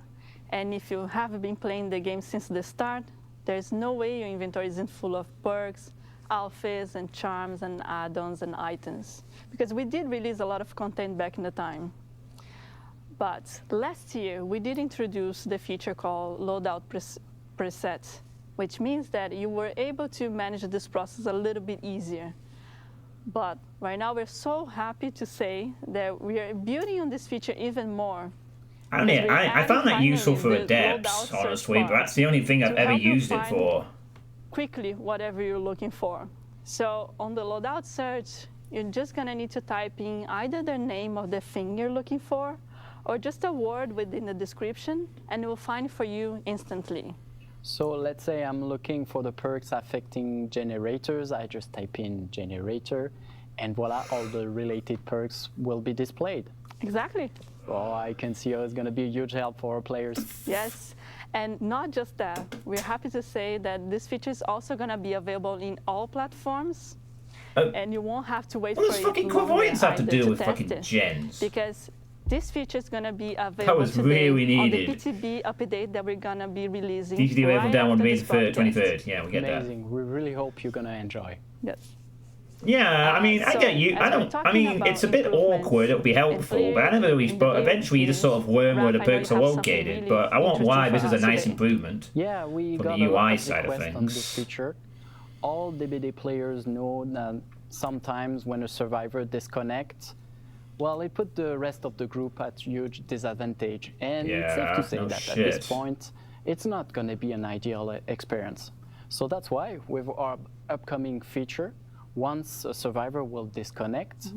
and if you have been playing the game since the start, there's no way your inventory isn't full of perks, outfits, and charms, and add-ons, and items, because we did release a lot of content back in the time. But last year, we did introduce the feature called Loadout Preset, which means that you were able to manage this process a little bit easier. But right now, we're so happy to say that we are building on this feature even more. I found that useful for adepts, honestly, but that's the only thing I've ever used it for. Quickly, whatever you're looking for. So on the loadout search, you're just gonna need to type in either the name of the thing you're looking for, or just a word within the description, and it will find for you instantly. So let's say I'm looking for the perks affecting generators. I just type in generator, and voila, all the related perks will be displayed. Exactly. Oh, I can see how it's going to be a huge help for our players. Yes, and not just that. We're happy to say that this feature is also going to be available in all platforms, and you won't have to wait for it. What does fucking clairvoyance have to do with fucking gens? Because this feature is going to be available today on the PTB update that we're going to be releasing. PTB available down on May 23rd. Yeah, we get that. Amazing. We really hope you're going to enjoy. Yes. Yeah, I mean, I get you. It's a bit awkward. It'll be helpful, but I never really. But eventually, you just sort of learn where the perks are located. But I won't lie, this is a nice improvement. Yeah, we got the a lot UI of side of requests on this feature. All DBD players know that sometimes when a survivor disconnects, well, it put the rest of the group at huge disadvantage. And it's safe to say that at this point, it's not going to be an ideal experience. So that's why with our upcoming feature, once a survivor will disconnect,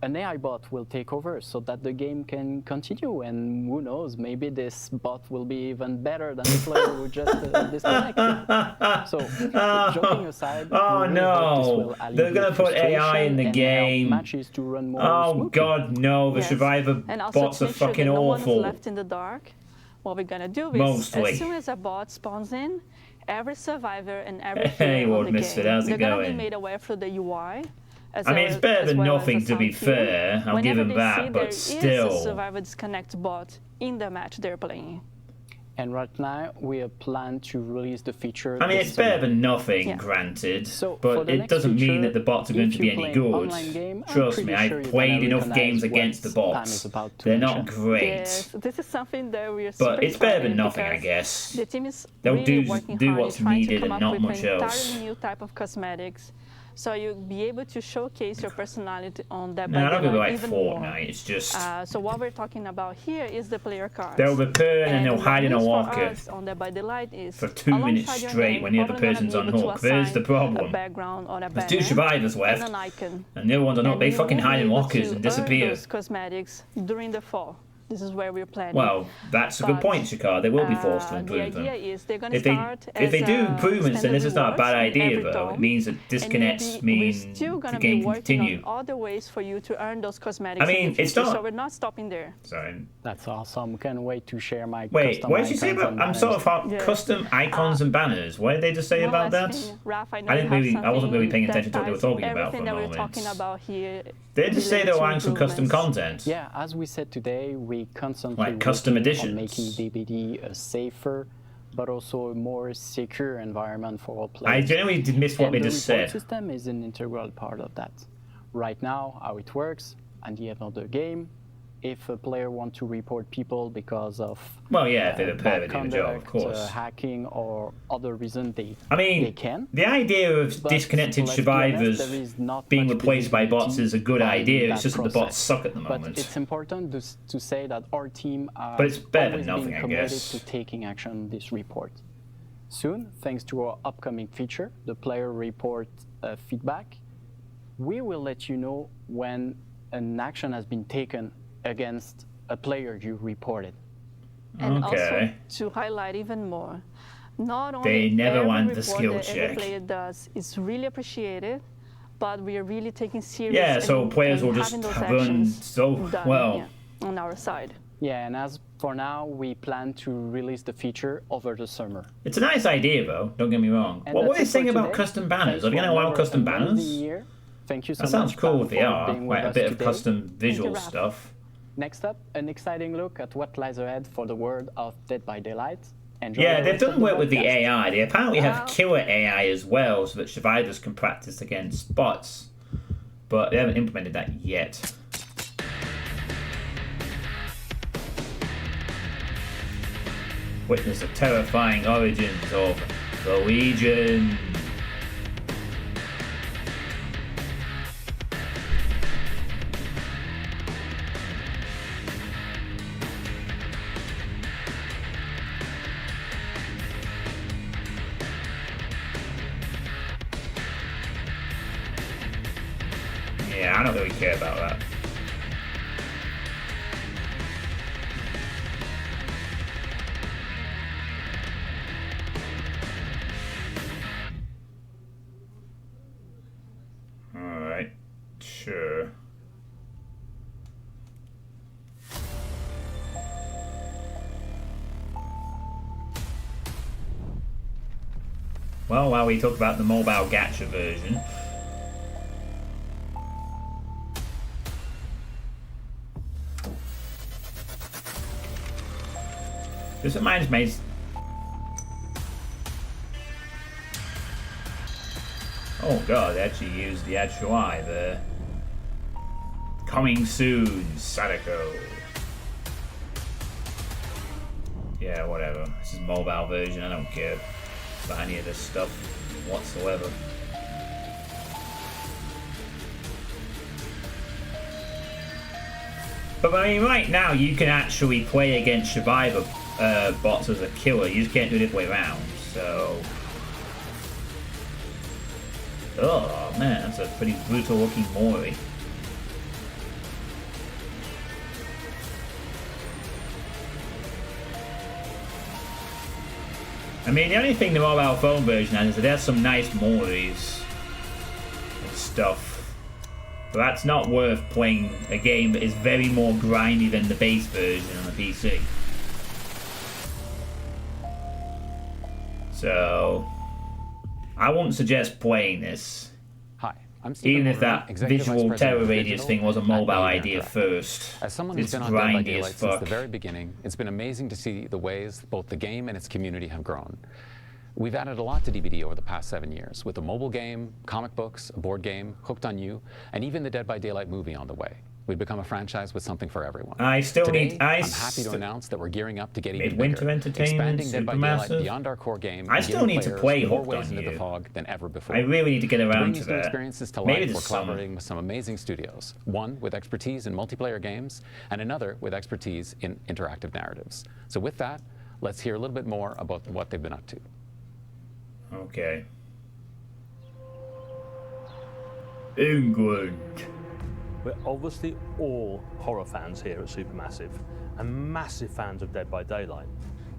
an AI bot will take over so that the game can continue. And who knows, maybe this bot will be even better than the player who just disconnected. So, joking aside, oh no, they're going to put AI in the game. Matches to run more oh smoothly. God, no, the Survivor bots are fucking awful. No one is left in the dark. What we're going to do is, as soon as a bot spawns in, every survivor and every player on the game, they're going to be made aware through the UI. I mean, it's better than nothing, to be fair. I'll give them that, but still. There is a Survivor Disconnect bot in the match they're playing. And right now, we plan to release the feature. I mean, it's better than nothing, granted, but it doesn't mean that the bots are going to be any good. Trust me, I've played enough games against the bots. They're not great. Yes, this is something that we are but it's better than nothing, I guess. The team is They'll really do what's needed and not much else. Entirely new type of cosmetics. So you'll be able to showcase your personality on that. No, I don't go like Fortnite. It's just. So what we're talking about here is the player cards. They'll return and they'll hide in a locker on Dead by Daylight is for 2 minutes straight when the other person's on hook. There's the problem. There's 2 survivors left, and the other ones are not. They fucking hide in lockers and disappear. Those cosmetics during the fall. This is where we're planning. Well, that's a good point, Shakar. They will be forced to improve them. The idea is they're going to start if they do improvements, then this is not a bad idea, though. It means that disconnects mean the game can continue. On other ways for you to earn those cosmetics. I mean, it's not. So we're not stopping there. Sorry. That's awesome. Can't wait to share my. Wait, what did you say about? I'm sort of custom icons and banners. What did they just say about that? Raph, I wasn't really paying attention to what they were talking about for a moment. Everything that we're talking about here. They just say they're adding some custom content. Yeah, as we said today, we constantly like custom editions on making DBD a safer, but also a more secure environment for all players. I generally did miss what they just said. The system is an integral part of that. Right now, how it works, at the end of the game, if a player wants to report people because of if they're the job, of course, hacking or other reason, they can. The idea of disconnected survivors being replaced by bots is a good idea. It's just that the bots suck at the moment. But it's important to say that our team but it's better than always nothing, been committed I guess. to taking action on this report. Soon, thanks to our upcoming feature, the player report feedback, we will let you know when an action has been taken against a player you reported. And also to highlight even more, not only they never every want report the skill that check. every player does is really appreciated, but we are really taking serious. Yeah, so players will just run so well on our side. Yeah, and as for now, we plan to release the feature over the summer. It's a nice idea, though. Don't get me wrong. What were they saying about custom banners? Are they going to allow custom banners? Thank you so much. That sounds cool if they are. Like a bit of today. custom visual stuff. Next up, an exciting look at what lies ahead for the world of Dead by Daylight. Yeah, they've done work with the AI. They apparently have killer AI as well, so that survivors can practice against bots. But they haven't implemented that yet. Witness the terrifying origins of the Legion. Yeah, I don't really care about that. Alright, sure. Well, while we talk about the mobile gacha version, this reminds me. Oh god, they actually used the actual eye there. Coming soon, Sadako. Yeah, whatever. This is mobile version, I don't care about any of this stuff whatsoever. But I mean, right now you can actually play against survivor bots as a killer. You just can't do it the other way around. So, oh man, that's a pretty brutal looking Mori. I mean, the only thing the mobile phone version has is that there's some nice memories and stuff. But that's not worth playing a game that is very more grindy than the base version on the PC. So, I wouldn't suggest playing this. Hi, I'm even if that visual terror radius thing was a mobile idea first. As someone who's It's been on Dead by grindy Daylight as since the fuck. very beginning, it's been amazing to see the ways both the game and its community have grown. We've added a lot to DBD over the past 7 years, with a mobile game, comic books, a board game, Hooked on You, and even the Dead by Daylight movie on the way. We've become a franchise with something for everyone. I still Today, need- I'm happy to announce that we're gearing up to get even Midwinter bigger, Entertainment, expanding Dead by Daylight Supermassive. beyond our core game. I and still giving need to players play more Hooked ways on into the You. fog than ever before. I really need to get around bring to these new that. experiences to Maybe life, this we're summer. collaborating with some amazing studios. One with expertise in multiplayer games, and another with expertise in interactive narratives. So with that, let's hear a little bit more about what they've been up to. Okay. England. We're obviously all horror fans here at Supermassive and massive fans of Dead by Daylight.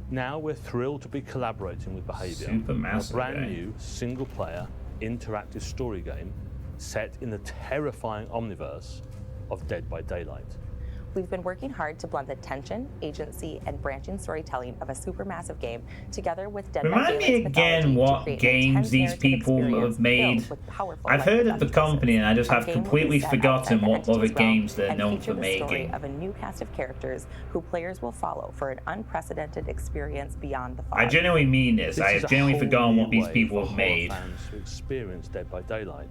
Now we're thrilled to be collaborating with Behaviour on Supermassive, a brand eh? new single-player interactive story game set in the terrifying omniverse of Dead by Daylight. We've been working hard to blend the tension, agency, and branching storytelling of a supermassive game together with Dead by Remind me Daylight's again mythology to what create an games intense these narrative people experience have made. filled with powerful I've life heard and of the death company and I just Our have game will be completely set forgotten outside the what other entity's realm games they're and known feature for the story making. of a new cast of characters who players will follow for an unprecedented experience beyond the fog. I genuinely mean this. I is have a genuinely whole forgotten new what these way people for have horror made. fans to experience Dead by Daylight,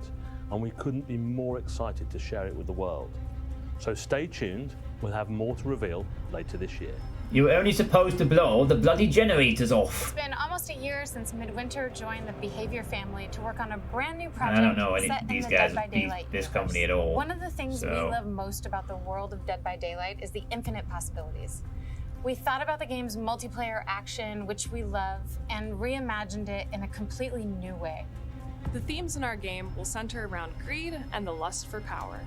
and we couldn't be more excited to share it with the world. So stay tuned. We'll have more to reveal later this year. You were only supposed to blow the bloody generators off. It's been almost a year since Midwinter joined the Behavior family to work on a brand new And project I don't know any set in these the guys, Dead by Daylight this universe. company at all. One of the things we so. love most about the world of Dead by Daylight is the infinite possibilities. We thought about the game's multiplayer action, which we love, and reimagined it in a completely new way. The themes in our game will center around greed and the lust for power.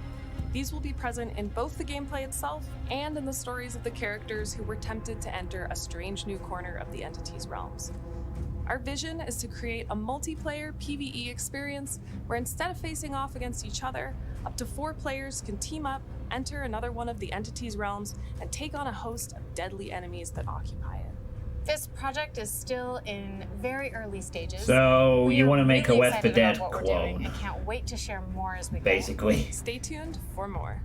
These will be present in both the gameplay itself and in the stories of the characters who were tempted to enter a strange new corner of the entity's realms. Our vision is to create a multiplayer PvE experience where instead of facing off against each other, up to 4 players can team up, enter another one of the entity's realms, and take on a host of deadly enemies that occupy it. This project is still in very early stages. So We you are want to make really a Left 4 excited Dead about what we're doing clone, and can't wait to share more as we go. basically. Stay tuned for more.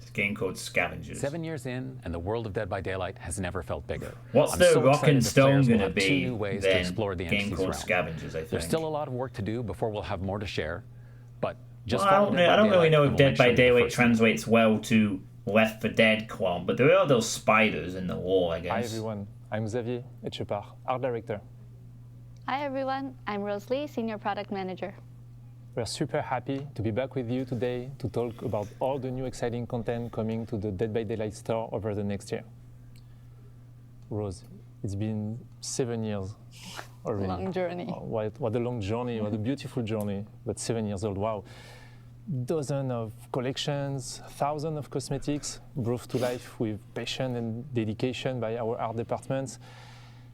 This game called Scavengers. 7 years in, and the world of Dead by Daylight has never felt bigger. What's I'm the so Rock excited and that Stone players will gonna have be 2 new ways to then? explore the Game entity's called realm. Scavengers, I There's think. still a lot of work to do before we'll have more to share, but just Well, I follow don't, Dead by I don't really Daylight know and if we'll Dead make by sure you're the Daylight first to know. translates well to Left 4 Dead clone, but there are those spiders in the wall, I Hi guess. everyone, I'm Xavier Etchepart, Art Director. Hi everyone, I'm Rose Lee, Senior Product Manager. We're super happy to be back with you today to talk about all the new exciting content coming to the Dead by Daylight store over the next year. Rose, it's been 7 years already. Long journey. Oh, what a long journey, what a beautiful journey, but 7 years old, wow. Dozens of collections, thousands of cosmetics brought to life with passion and dedication by our art departments.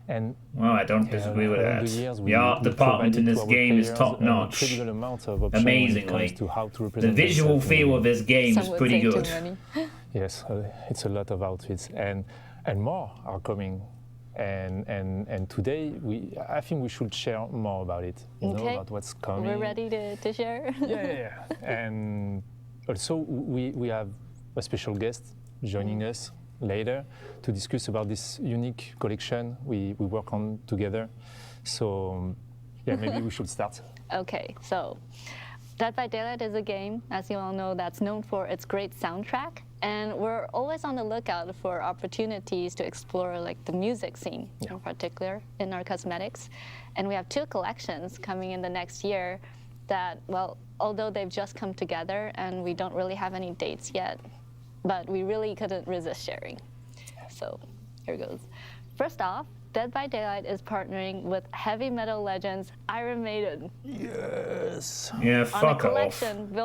And well, I don't disagree with along that. the years, The art department in provided this to our game is players top-notch. an incredible amount of options when it Amazingly. comes to how to The represent visual themselves in feel the of this game is pretty good. Yes, it's a lot of outfits, and more are coming. And today, I think we should share more about it, you know, about what's coming. We're ready to share. Yeah. And also, we have a special guest joining us later to discuss about this unique collection we work on together. So, yeah, maybe we should start. Okay, so Dead by Daylight is a game, as you all know, that's known for its great soundtrack. And we're always on the lookout for opportunities to explore like the music scene in particular in our cosmetics. And we have 2 collections coming in the next year that, well, although they've just come together and we don't really have any dates yet, but we really couldn't resist sharing. So here goes. First off, Dead by Daylight is partnering with heavy metal legends Iron Maiden. Yes. Yeah, fuck off.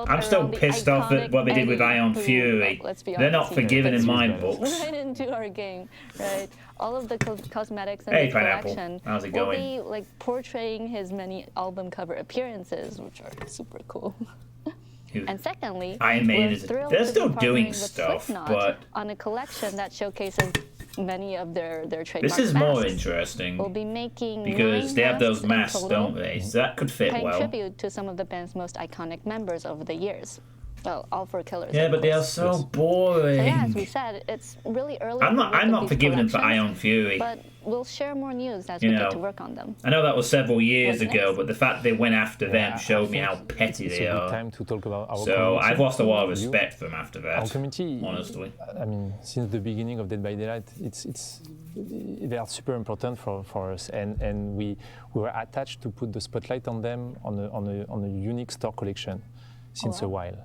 I'm still pissed off at what they did with Ion Fury. They're not forgiven in my books. Right into our game, right? All of the cosmetics in Hey, this Pineapple. collection How's it will going? be like portraying his many album cover appearances, which are super cool. And secondly, Iron Maiden we're is thrilled they're to still be doing partnering with stuff, Slipknot but on a collection that showcases many of their trademark this is more masks. interesting We'll be making because 9 they have those in masks, total, don't they? So that could fit paying well. tribute to some of the band's most iconic members over the years. Well, all 4 killers. Yeah, of but they are course. so boring. So yeah, as we said, it's really early. I'm to not. look I'm at not these forgiving them for collections, Ion Fury. But we'll share more news as You we know, get to work on them. I know that was several years What's ago, next? but the fact they went after them showed me how petty it's they a good are. time to talk about our So community. I've lost a lot of You- respect for them after that. Our community, honestly. I mean, since the beginning of Dead by Daylight, they are super important for us, and we were attached to put the spotlight on them on a unique store collection since a while,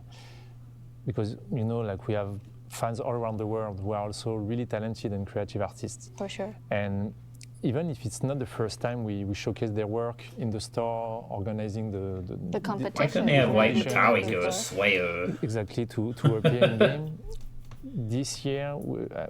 because like we have fans all around the world who are also really talented and creative artists. For sure. And even if it's not the first time we showcase their work in the store, organizing the competition. Why couldn't they have like competition. Metallica or Slayer? Exactly, to appear in game. This year,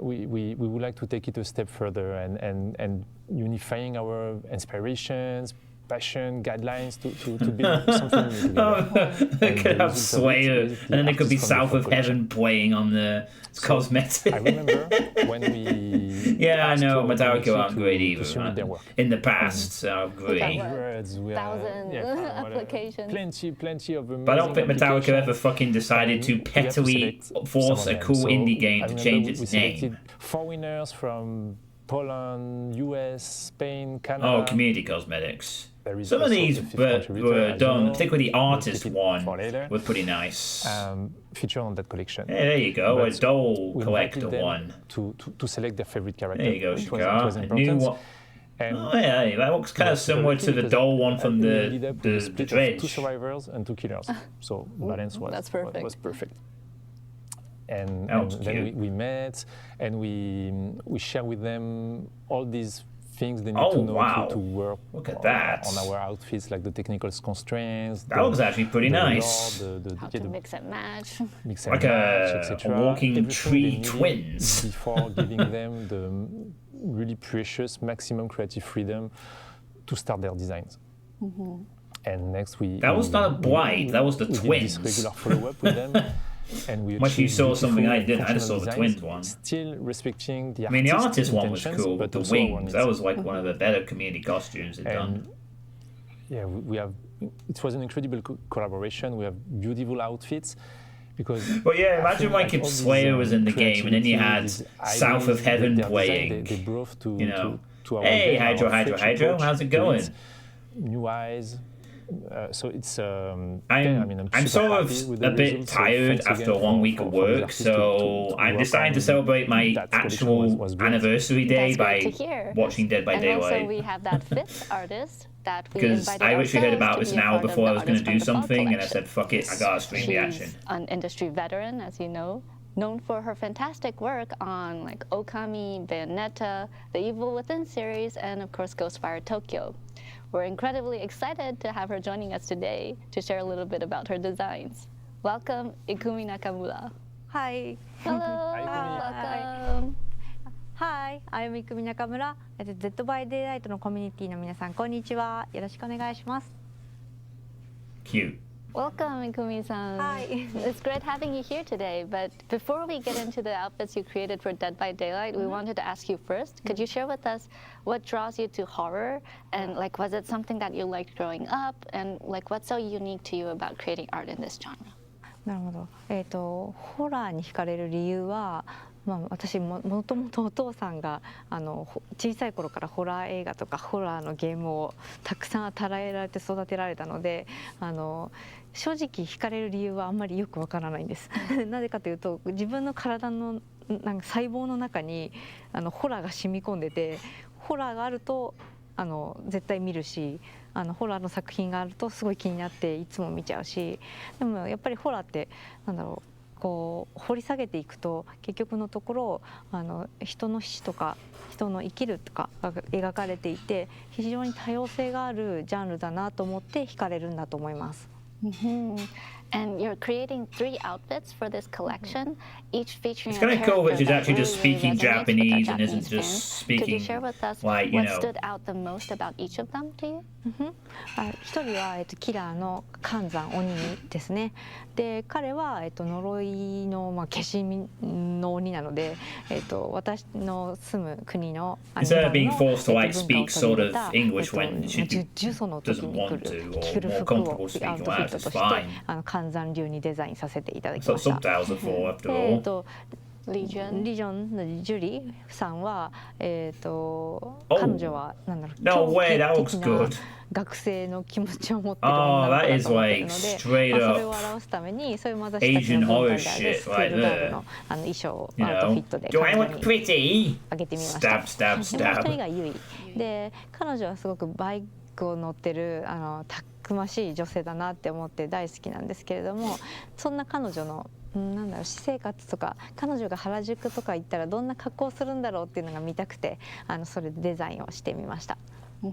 we would like to take it a step further and unifying our inspirations, passion, guidelines to build something new together. They could have Slayer, and then it could be South of Heaven playing on the cosmetic. I remember when we. Yeah, I know asked Metallica aren't to great to either. submit their work. In the past, so great. Thousand applications. Plenty of amazing But I don't think Metallica applications. ever fucking decided to We have to pettily select force some a of them. cool So indie game I to remember change we its selected name. 4 winners from Poland, US, Spain, Canada. Oh, community cosmetics. There is Some of also these a fifth were contributor, as you done, know. particularly the We'll artist keep it one, for later. was pretty nice. Featured on that collection. Hey, there you go, a But doll we collector invited them one. To select their favorite character. There you go, which Shikar. was A important. new one. And Oh yeah, that looks kind of similar to the doll one from we the ended up with a the split of Dredge. 2 survivors and 2 killers. So balance was That's perfect. was perfect. And, That was then cute. we met and we share with them all these things they need Oh, to know wow. to work Look at that. on our outfits, like the technical constraints. That looks actually pretty the nice. lore, the How to mix and match. mix and Like match, a etc. walking Everything tree they needed twins. before giving them the really precious maximum creative freedom to start their designs. And next That was not a blight, that was the we twins. did this regular follow-up with them. And we Much you achieved saw something I beautiful didn't, I just saw the functional twins designs, one. Still respecting the I mean, the artistic artist one was intentions, cool, but the also our wings, that needs. was like one of the better community costumes they've done. Yeah, we have. It was an incredible collaboration. We have beautiful outfits. Because Well, yeah, I imagine feel like if all these, Slayer was in the game and then you had creativity, these South of ideas, Heaven their design, playing. they brought to, You know, to our hey, game, Hydro, our Hydro, fresh Hydro, approach how's it to going? New eyes. So it's. I'm super sort happy of with the a bit results, so tired thanks after again a long week for of the work, artists so I'm work deciding to on celebrate my that collection actual was great. anniversary day That's great to by hear. watching Dead by and Daylight. also we have that 5th artist that we Because invited I literally heard ourselves about to this be a an hour part of before the I was going to Artist do from the Fall something, and I collection. said, fuck it, I gotta stream the action. She's an industry veteran, as you know, known for her fantastic work on like Okami, Bayonetta, the Evil Within series, and of course Ghostfire Tokyo. We're incredibly excited to have her joining us today to share a little bit about her designs. Welcome, Ikumi Nakamura. Hi. Hello. Welcome. Hi, I'm Ikumi Nakamura. Dead by Daylight のコミュニティの皆さん、こんにちは。よろしくお願いします。 Cute. Welcome, Ikumi-san. Hi. It's great having you here today, but before we get into the outfits you created for Dead by Daylight, we wanted to ask you first, could you share with us what draws you to horror? And like, was it something that you liked growing up? And like, what's so unique to you about creating art in this genre? なるほど。ホラーに惹かれる理由は、私もともとお父さんが小さい頃からホラー映画とかホラーのゲームをたくさん与えられて育てられたので、正直惹かれる理由はあんまりよくわからないんです。なぜかというと、自分の体のなんか細胞の中にホラーが染み込んでて、ホラーがあると絶対見るし、ホラーの作品があるとすごい気になっていつも見ちゃうし、でもやっぱりホラーってなんだろう、こう掘り下げていくと結局のところ人の死とか人の生きるとかが描かれていて非常に多様性があるジャンルだなと思って惹かれるんだと思います。And you're creating 3 outfits for this collection, each featuring It's kind of cool that she's actually just really speaking resonates with our Japanese and isn't Japanese just fans. speaking Could you share with us like, you what know. stood out the most about each of them to you? 一人は、キラーの寒山鬼ですね。で彼は、呪いの、消しの鬼なので、私の住む国の Instead of being forced to like speak sort of English when she 呪詛の時 doesn't に want 来る to, 着 or る more 服を comfortable アウ speaking トフィ like ット it's として fine. 寒山流にデザインさせていただき So ました。 subtitles are for after all. リジョンのジュリさんは、彼女はなんだろう、 No way, that 狂 looks 気的 good. な学生の気持ちを持ってる Oh, 女の子 that だ is と思ってる like ので、straight それを up 表すためにそういうまざしたち Asian の文 horror 化であるス shit クー right ルガール there. の衣装を You アウトフィッ know, トで do I 彼女 look に pretty? あげてみました。 Stab, stab, でもう一人 stab. がユイで、彼女はすごくバイクを乗ってるたくましい女性だなって思って大好きなんですけれども、そんな彼女のなんだろう、私生活とか彼女が原宿とか行ったらどんな格好をするんだろうっていうのが見たくて、それでデザインをしてみました。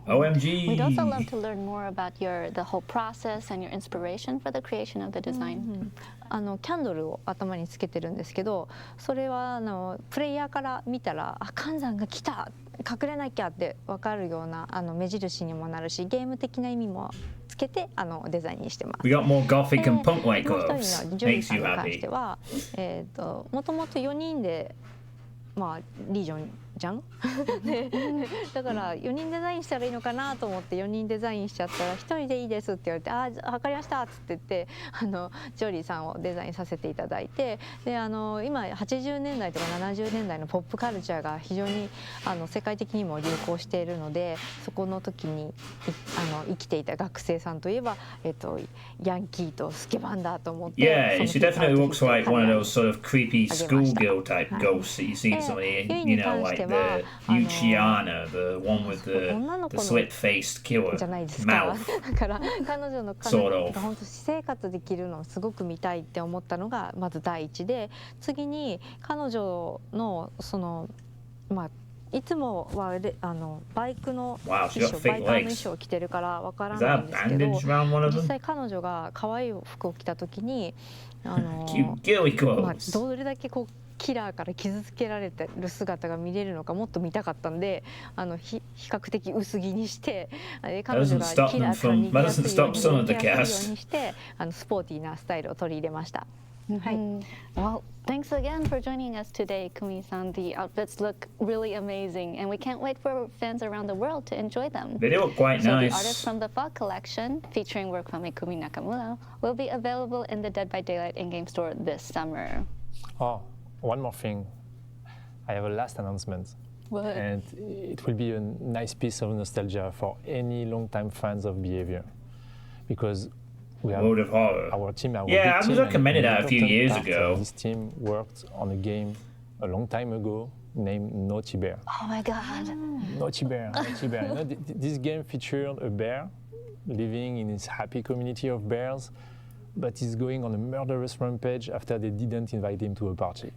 OMG! We'd also love to learn more about the whole process and your inspiration for the creation of the design. キャンドルを頭につけてるんですけど、それはプレイヤーから見たら寒山が来た、隠れなきゃって分かるような目印にもなるし、ゲーム的な意味もつけてデザインにしてます。 We got more gothic and punk like もう一 gloves. 人のジュリー Makes さん you に関し happy. ては、もともと4人でリージョンじゃんでだから4人デザインしたらいいのかなと思って4人デザインしちゃったら1人でいいですって言われて、ああ分かりましたっつって言ってジョリーさんをデザインさせていただいて、で今80年代とか70年代のポップカルチャーが非常に世界的にも流行しているので、そこの時に生きていた学生さんといえば、ヤンキーとスケバンだと思って。 Yeah, she definitely looks like one of those sort of creepy schoolgirl type ghosts that you see in some of the, you know, like the Luciana, the one with the slit-faced killer じゃないですか。 mouth. だから彼女の Sort of. 本当私生活できるのをすごく見たいって思ったのがまず第一で、次に彼女のいつもはバイクの衣装、バイカーの衣装を着てるからわからないんですけど、実際彼女が可愛い服を着た時にどれだけキラーから傷つけられてる姿が見れるのかもっと見たかったんで、比較的薄着にして彼女がキラーから逃げやすいようにしてスポーティーなスタイルを取り入れました。はい。 Well, thanks again for joining us today, Kumi-san. The outfits look really amazing, and we can't wait for fans around the world to enjoy them. They look quite so nice. The artists from the Fog Collection, featuring work from Ikumi Nakamura, will be available in the Dead by Daylight in-game store this summer. Oh, one more thing. I have a last announcement. What? And it will be a nice piece of nostalgia for any long-time fans of Behavior. Because we have World of Horror. Our team, yeah, I was recommended that a few years ago. This team worked on a game a long time ago named Naughty Bear. Oh my god. Naughty Bear, Naughty Bear. You know, this game featured a bear living in his happy community of bears, but he's going on a murderous rampage after they didn't invite him to a party.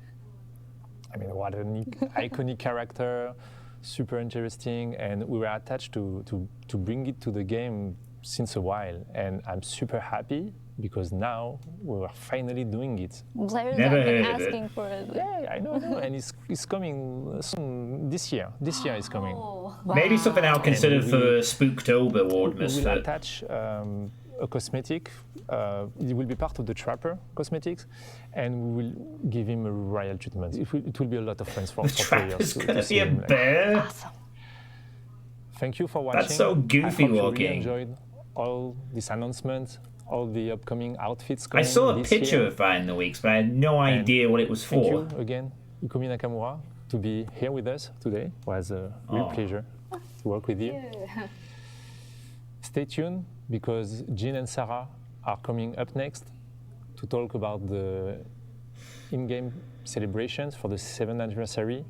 I mean, what an iconic character, super interesting, and we were attached to bring it to the game since a while, and I'm super happy because now we are finally doing it. Players have been asking for it. Yeah, I know, and it's coming soon this year. This year is coming. Wow. Maybe something I'll consider for Spooktober, Wardmas. We will attach a cosmetic. It will be part of the Trapper cosmetics, and we will give him a royal treatment. It will be a lot of fun for players. It's gonna be a bear. Awesome. Thank you for watching. That's so goofy I hope looking. You really enjoyed all this announcement, all the upcoming outfits coming I saw a this picture year. of that in the weeks, but I had no idea what it was Thank for. you again, Ikumi Nakamura, to be here with us today. It was a real pleasure to work with you. Stay tuned because Jean and Sarah are coming up next to talk about the in-game celebrations for the 7th anniversary.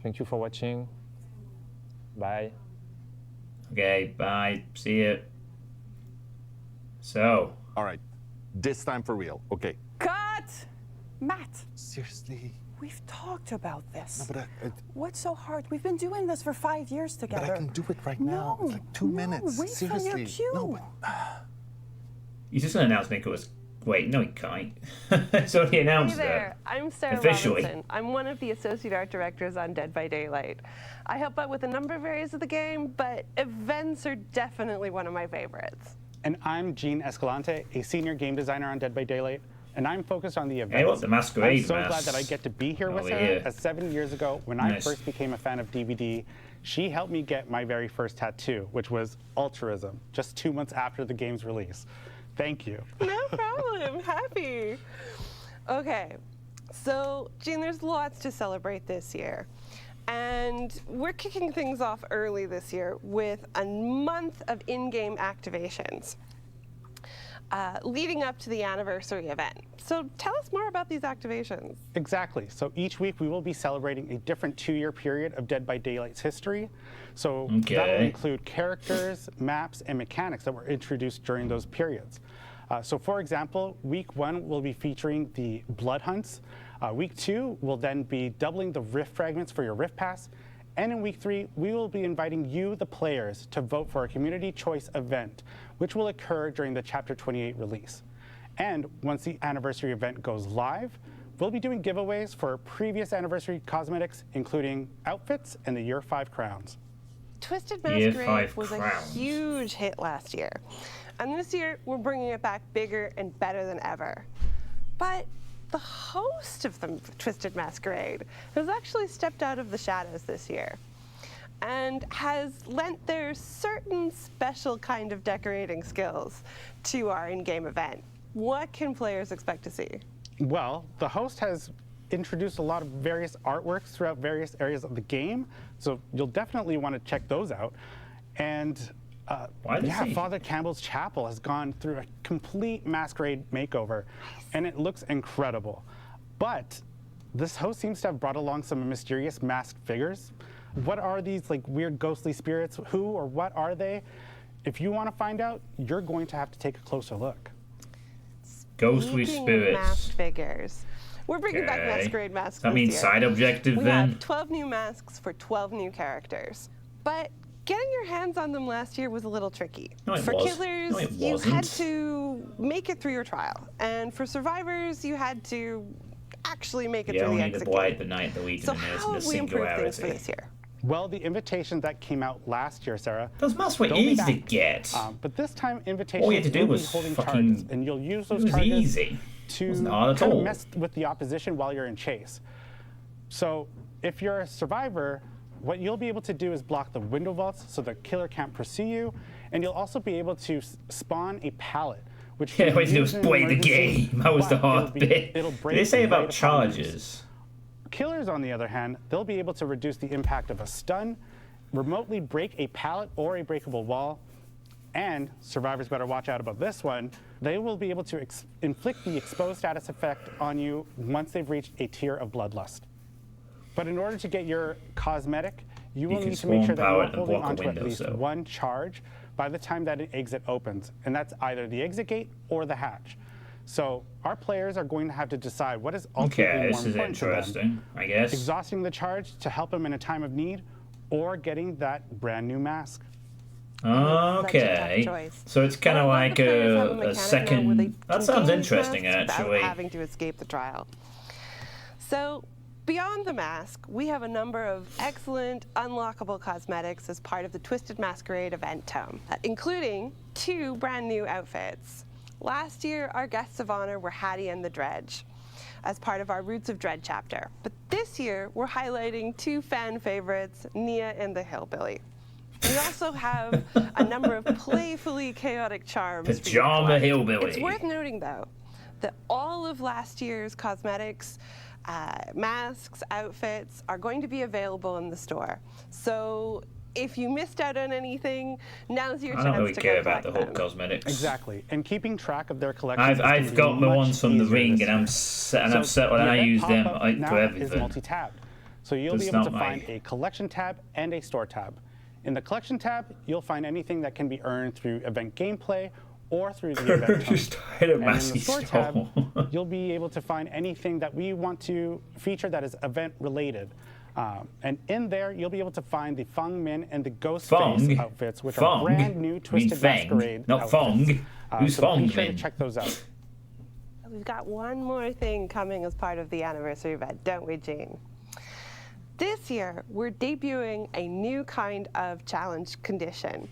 Thank you for watching. Bye. Okay, bye. See you. So. All right. This time for real. Okay. Cut! Matt, Seriously. we've talked about this. No, but What's so hard? We've been doing this for 5 years together. But I can do it right now. It's like 2 minutes. Wait Seriously. for your cue. No, but He's just going to announce Nicholas. Wait, no, he can't. It's already announced Hey there, I'm Sarah officially. Robinson. I'm one of the associate art directors on Dead by Daylight. I help out with a number of areas of the game, but events are definitely one of my favorites. And I'm Gene Escalante, a senior game designer on Dead by Daylight, and I'm focused on the events. Hey, look, the masquerade I'm so mask glad that I get to be here with over her, here. as 7 years ago, when I Nice. first became a fan of DVD, she helped me get my very first tattoo, which was altruism, just 2 months after the game's release. Thank you. No problem, happy. Okay, so Gene, there's lots to celebrate this year. And we're kicking things off early this year with a month of in-game activations leading up to the anniversary event. So tell us more about these activations. Exactly. So each week we will be celebrating a different 2-year period of Dead by Daylight's history. So that will Okay. include characters, maps, and mechanics that were introduced during those periods. So for example, week 1 will be featuring the Blood Hunts. Week 2 will then be doubling the Rift fragments for your Rift Pass. And in week 3, we will be inviting you, the players, to vote for a community choice event, which will occur during the Chapter 28 release. And once the anniversary event goes live, we'll be doing giveaways for previous anniversary cosmetics, including outfits and the Year 5 crowns. Twisted Year Masquerade 5 was a crowns. huge hit last year. And this year, we're bringing it back bigger and better than ever. But the host of the Twisted Masquerade has actually stepped out of the shadows this year and has lent their certain special kind of decorating skills to our in-game event. What can players expect to see? Well, the host has introduced a lot of various artworks throughout various areas of the game, so you'll definitely want to check those out. And Why does he- Father Campbell's chapel has gone through a complete masquerade makeover, and it looks incredible. But this host seems to have brought along some mysterious masked figures. What are these like weird ghostly spirits? Who or what are they? If you want to find out, you're going to have to take a closer look. Ghostly Speaking of spirits. masked figures, we're bringing back Okay. masquerade masks. That this means year. side objective we then? have 12 new masks for 12 new characters. But getting your hands on them last year was a little tricky. No, it for was. killers, No, it you had wasn't. to make it through your trial. And for survivors, you had to actually make it You through the only the exit blight, gate. the night, the week, So and the nurse, how and have the we improved things for singularity. this year? Well, the invitation that came out last year, Sarah. Those masks were they'll be easy to back. get. But this time, invitations All you had to do will be was holding fucking- charges, and you'll use it those was charges easy. to It wasn't hard at kind all. of mess with the opposition while you're in chase. So if you're a survivor, what you'll be able to do is block the window vaults so the killer can't pursue you, and you'll also be able to spawn a pallet. Which Yeah, can what you do use is in play the emergency, game. That was the but hard it'll be- bit. it'll What did break they say right about upon use. charges? Killers, on the other hand, they'll be able to reduce the impact of a stun, remotely break a pallet or a breakable wall, and survivors better watch out about this one, they will be able to inflict the exposed status effect on you once they've reached a tier of bloodlust. But in order to get your cosmetic, you will can need to make spawn sure that power you're and holding block a onto window, at least so- one charge by the time that an exit opens, and that's either the exit gate or the hatch. So our players are going to have to decide what is ultimately Okay, more this is important to them. interesting, I guess. Exhausting the charge to help them in a time of need, or getting that brand new mask. Okay. So it's kind of like a second. That sounds interesting, Without actually. having to escape the trial. So, beyond the mask, we have a number of excellent unlockable cosmetics as part of the Twisted Masquerade event tome, including 2 brand new outfits. Last year, our guests of honor were Hattie and the Dredge, as part of our Roots of Dread chapter. But this year, we're highlighting 2 fan favorites, Nia and the Hillbilly. We also have a number of playfully chaotic charms. for you to Pajama collect. Hillbilly. It's worth noting, though, that all of last year's cosmetics, masks, outfits are going to be available in the store. So if you missed out on anything, now's your I chance don't really to care go about the collect Hulk them. cosmetics. Exactly, and keeping track of their collection. I've got the ones from the ring, and I'm set when I use them now for is everything. multi-tabbed, so you'll It's be able not to my- find a collection tab and a store tab. In the collection tab, you'll find anything that can be earned through event gameplay or through the event hub. Just hit a And in the massive store storm. tab, you'll be able to find anything that we want to feature that is event related. And in there, you'll be able to find the Feng Min and the Ghostface Feng? outfits, which Feng? are brand new Twisted Feng, Masquerade not outfits. Fong. Who's so Feng be sure Min? to check those out. We've got one more thing coming as part of the anniversary event, don't we, Jean? This year, we're debuting a new kind of challenge condition,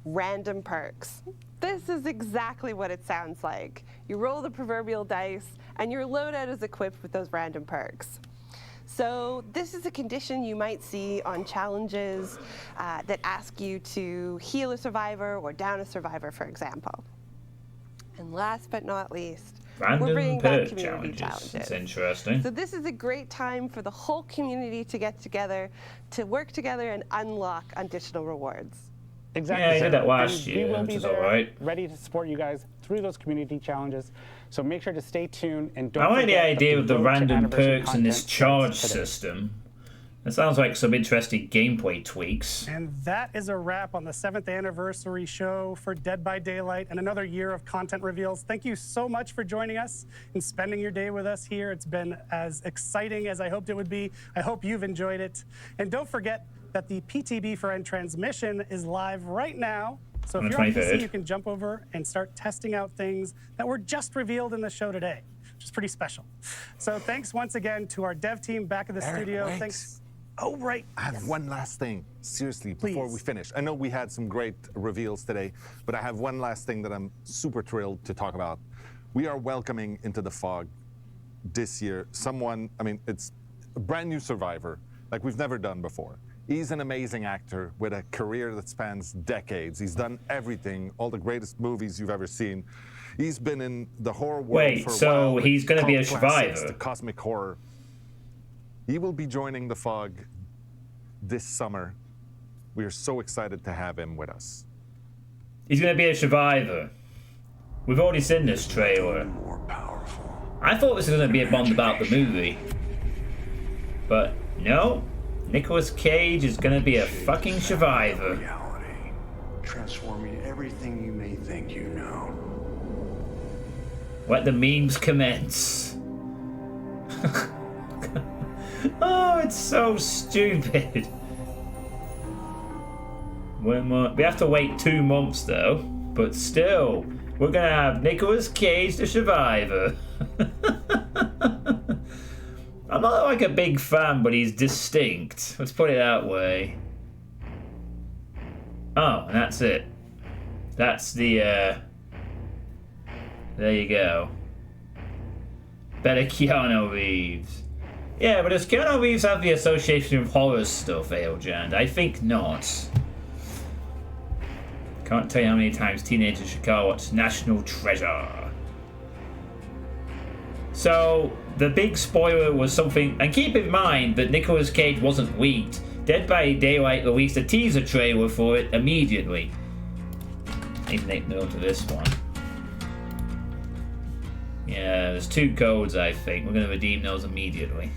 random perks. This is exactly what it sounds like. You roll the proverbial dice, and your loadout is equipped with those random perks. So this is a condition you might see on challenges that ask you to heal a survivor or down a survivor, for example. And last but not least, we're bringing Random back perk community challenges. challenges. That's interesting. So this is a great time for the whole community to get together, to work together and unlock additional rewards. Exactly. Yeah, I did that And last we year, will which be is there, all right. ready to support you guys through those community challenges. So make sure to stay tuned and don't I like the forget that idea of the road to random anniversary perks and this content charge starts today. system. It sounds like some interesting gameplay tweaks. And that is a wrap on the 7th anniversary show for Dead by Daylight and another year of content reveals. Thank you so much for joining us and spending your day with us here. It's been as exciting as I hoped it would be. I hope you've enjoyed it. And don't forget that the PTB for End transmission is live right now. So On if the you're on 23rd. PC, you can jump over and start testing out things that were just revealed in the show today, which is pretty special. So thanks once again to our dev team back at the Eric, studio. wait. Thanks. Oh, right. I have one last thing, seriously, before we finish. I know we had some great reveals today, but I have one last thing that I'm super thrilled to talk about. We are welcoming into the fog this year someone, I mean, it's a brand new survivor, like we've never done before. He's an amazing actor with a career that spans decades. He's done everything, all the greatest movies you've ever seen. He's been in the horror world Wait, for a so while. he's gonna be a cult classics, survivor? The cosmic horror. He will be joining the fog this summer. We are so excited to have him with us. He's gonna be a survivor. We've already seen this trailer. I thought this was gonna be a Bond about the movie. But no, Nicolas Cage is gonna be a fucking survivor. Transforming everything you may think you know. Let the memes commence. Oh, it's so stupid. We have to wait 2 months though, but still, we're gonna have Nicolas Cage the survivor. I'm not like a big fan, but he's distinct. Let's put it that way. Oh, and that's it. That's the, there you go. Better Keanu Reeves. Yeah, but does Keanu Reeves have the association of horror stuff, Aeljand? I think not. Can't tell you how many times teenagers should go watch National Treasure. So, the big spoiler was something, and keep in mind that Nicolas Cage wasn't leaked. Dead by Daylight released a teaser trailer for it immediately. Need to make note of this one. Yeah, there's 2 codes, I think. We're going to redeem those immediately.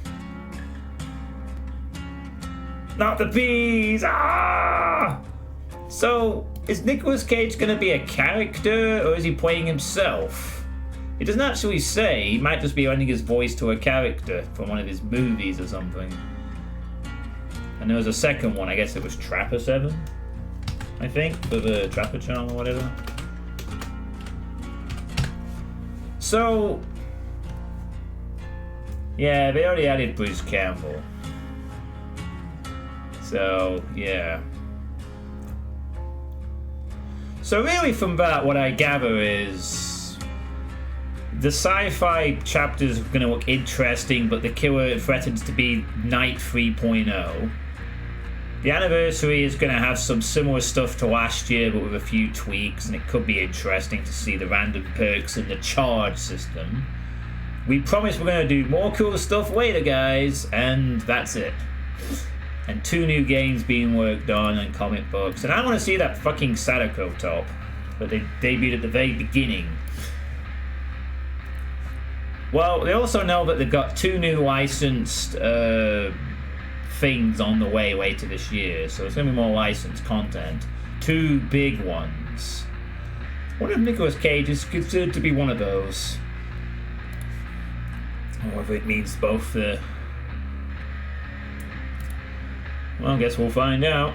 Not the peas! Ah! So, is Nicolas Cage going to be a character, or is he playing himself? It doesn't actually say. He might just be lending his voice to a character from one of his movies or something. And there was a second one, I guess it was Trapper 7, I think, for the Trapper channel or whatever. So, yeah, they already added Bruce Campbell. So, yeah. So really from that, what I gather is the sci-fi chapters are going to look interesting, but the killer threatens to be Night 3.0. The anniversary is going to have some similar stuff to last year, but with a few tweaks, and it could be interesting to see the random perks and the charge system. We promise we're going to do more cool stuff later, guys, and that's it. And 2 new games being worked on, and comic books. And I want to see that fucking Sadako top that they debuted at the very beginning. Well, they also know that they've got 2 new licensed things on the way later this year, so there's going to be more licensed content. 2 big ones. What if Nicolas Cage is considered to be one of those? Or whether it means both the... Well, I guess we'll find out.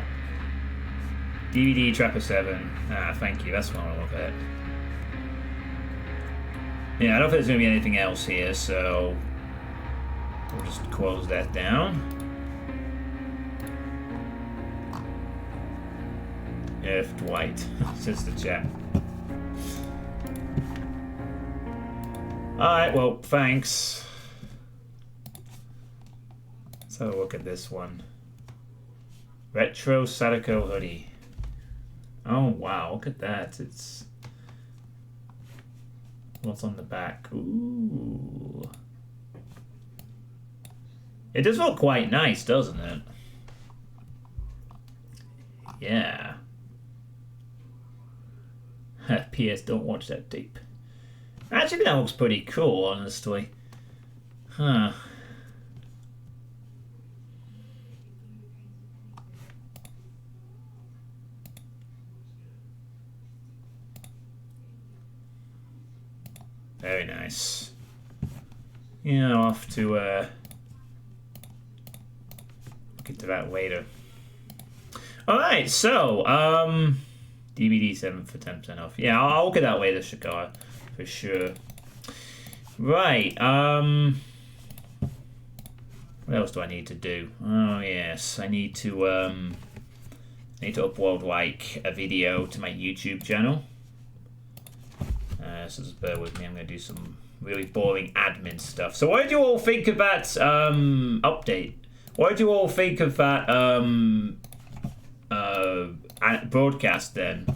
DVD Trapper 7. Ah, thank you. That's what I want to look at. Yeah, I don't think there's going to be anything else here, so... We'll just close that down. F. Dwight, says the chat. Alright, well, thanks. Let's have a look at this one. Retro Sadako hoodie. Oh, wow, look at that. It's... What's on the back? Ooh. It does look quite nice, doesn't it? Yeah. P.S. Don't watch that tape. Actually, that looks pretty cool, honestly. Huh. Very nice. Yeah, I'll have to look into that later. Alright, so, DVD 7 for 10% off. Yeah, I'll look at that later, Shakara, for sure. Right, what else do I need to do? Oh, yes, I need to upload, like, a video to my YouTube channel. So just bear with me, I'm going to do some really boring admin stuff. So what did you all think of that update? What did you all think of that broadcast then?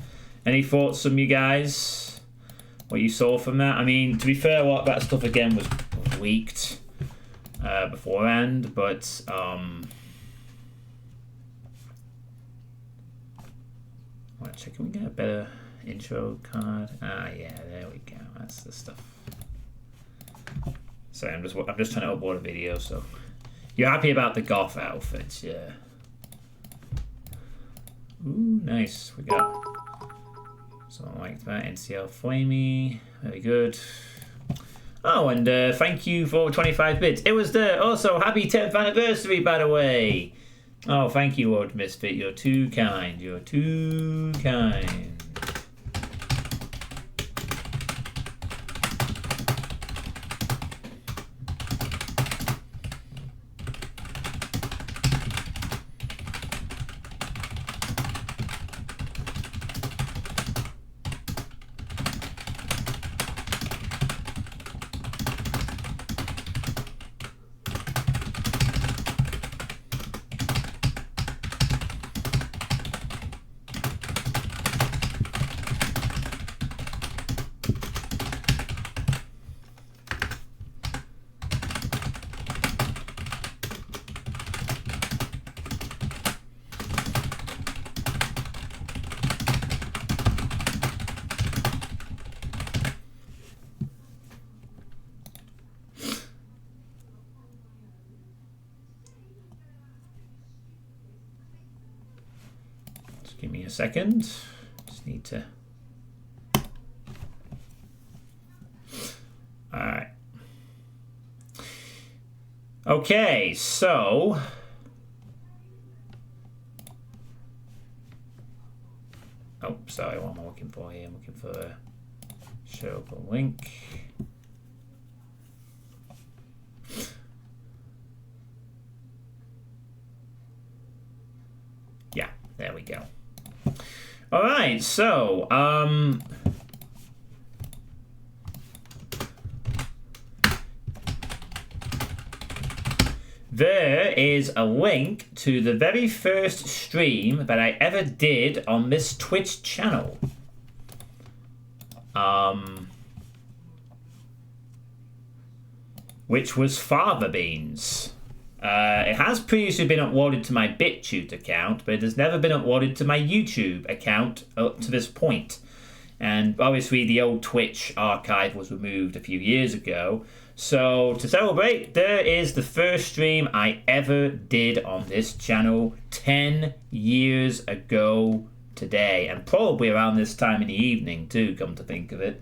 Any thoughts from you guys? What you saw from that? I mean, to be fair, a lot of that stuff again was leaked beforehand, but watch, can we get a better intro card? Ah, yeah, there we go. That's the stuff. Sorry, I'm just trying to upload a video. So, you're happy about the goth outfits, yeah? Ooh, nice. We got something like that. NCL Flamey, very good. Oh, and thank you for 25 bits. It was the also happy 10th anniversary, by the way. Oh, thank you, Lord Misfit. You're too kind. You're too kind. Give me a second. Just need to. All right. Okay, so. Oh, sorry. What am I looking for here? I'm looking for a show up a link. Yeah, there we go. All right, so there is a link to the very first stream that I ever did on this Twitch channel. Which was Father Beans. It has previously been uploaded to my BitChute account, but it has never been uploaded to my YouTube account up to this point. And obviously the old Twitch archive was removed a few years ago. So to celebrate, there is the first stream I ever did on this channel 10 years ago today, and probably around this time in the evening too, come to think of it.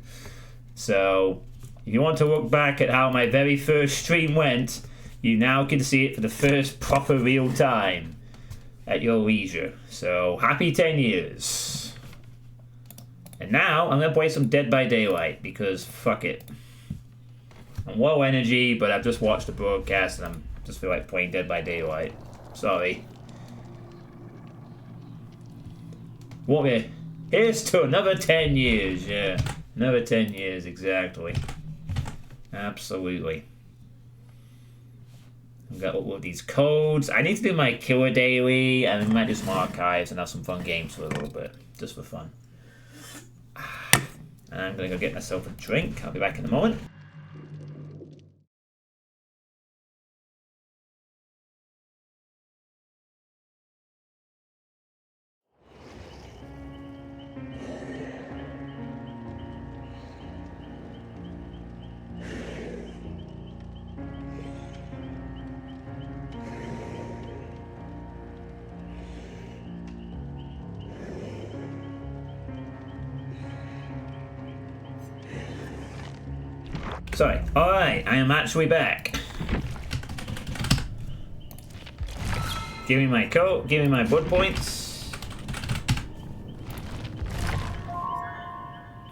So if you want to look back at how my very first stream went, you now can see it for the first proper real time at your leisure. So happy 10 years. And now I'm going to play some Dead by Daylight because fuck it. I'm low energy, but I've just watched the broadcast and I just feel like playing Dead by Daylight. Sorry. What? Here's to another 10 years, yeah. Another 10 years, exactly. Absolutely. I've got all of these codes. I need to do my killer daily, and we might do some archives and have some fun games for a little bit, just for fun. And I'm gonna go get myself a drink. I'll be back in a moment. Sorry. Alright, I am actually back. Give me my coat, give me my blood points.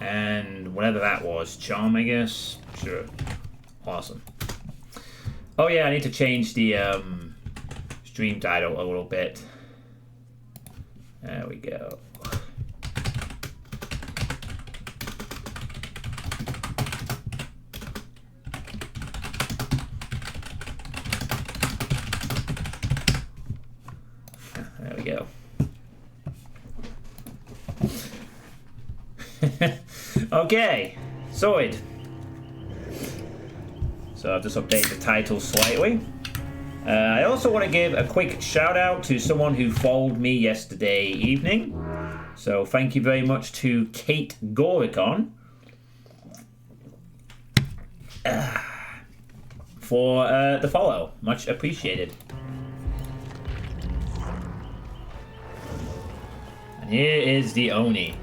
And whatever that was, charm, I guess. Sure. Awesome. Oh yeah, I need to change the stream title a little bit. There we go. There we go. Okay, sorted. So I've just updated the title slightly. I also want to give a quick shout out to someone who followed me yesterday evening. So thank you very much to Kate Goricon for the follow. Much appreciated. And here is the Oni.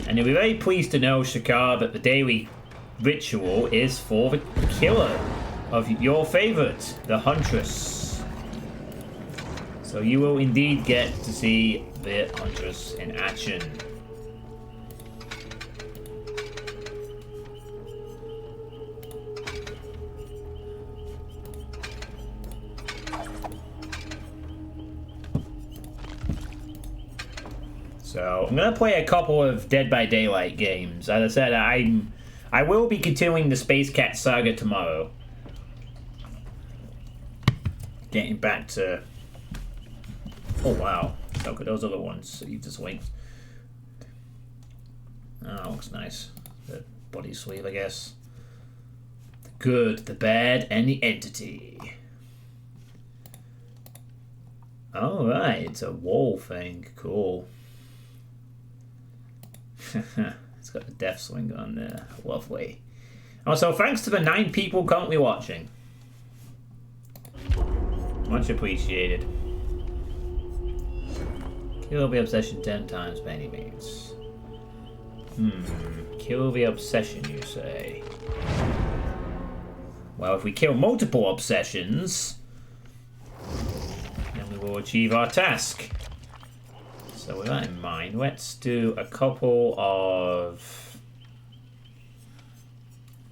And you'll be very pleased to know, Shakar, that the daily ritual is for the killer of your favorite, the Huntress. So you will indeed get to see the Huntress in action. So I'm gonna play a couple of Dead by Daylight games. As I said, I will be continuing the Space Cat saga tomorrow. Getting back to... Oh wow, so good. Those other ones that you just linked. Oh, that looks nice. The body sleeve, I guess. The good, the bad, and the entity. Alright, it's a wall thing. Cool. It's got the death swing on there. Lovely. Also, thanks to the 9 people currently watching. Much appreciated. Kill the obsession 10 times by any means. Kill the obsession, you say? Well, if we kill multiple obsessions, then we will achieve our task. So with that in mind, let's do a couple of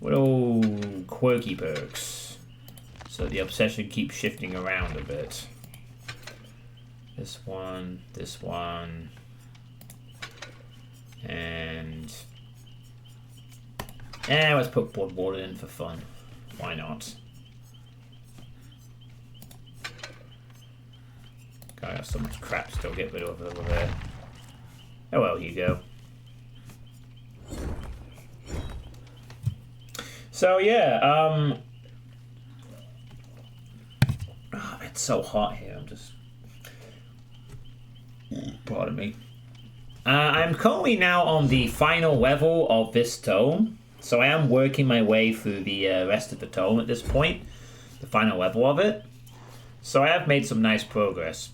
little quirky perks. So the obsession keeps shifting around a bit. This one, and let's put blood water in for fun. Why not? God, I got so much crap still to get rid of over there. Oh well, you go. So yeah, oh, it's so hot here. I'm just... Pardon me. I'm currently now on the final level of this tome, so I am working my way through the rest of the tome at this point, the final level of it. So I have made some nice progress.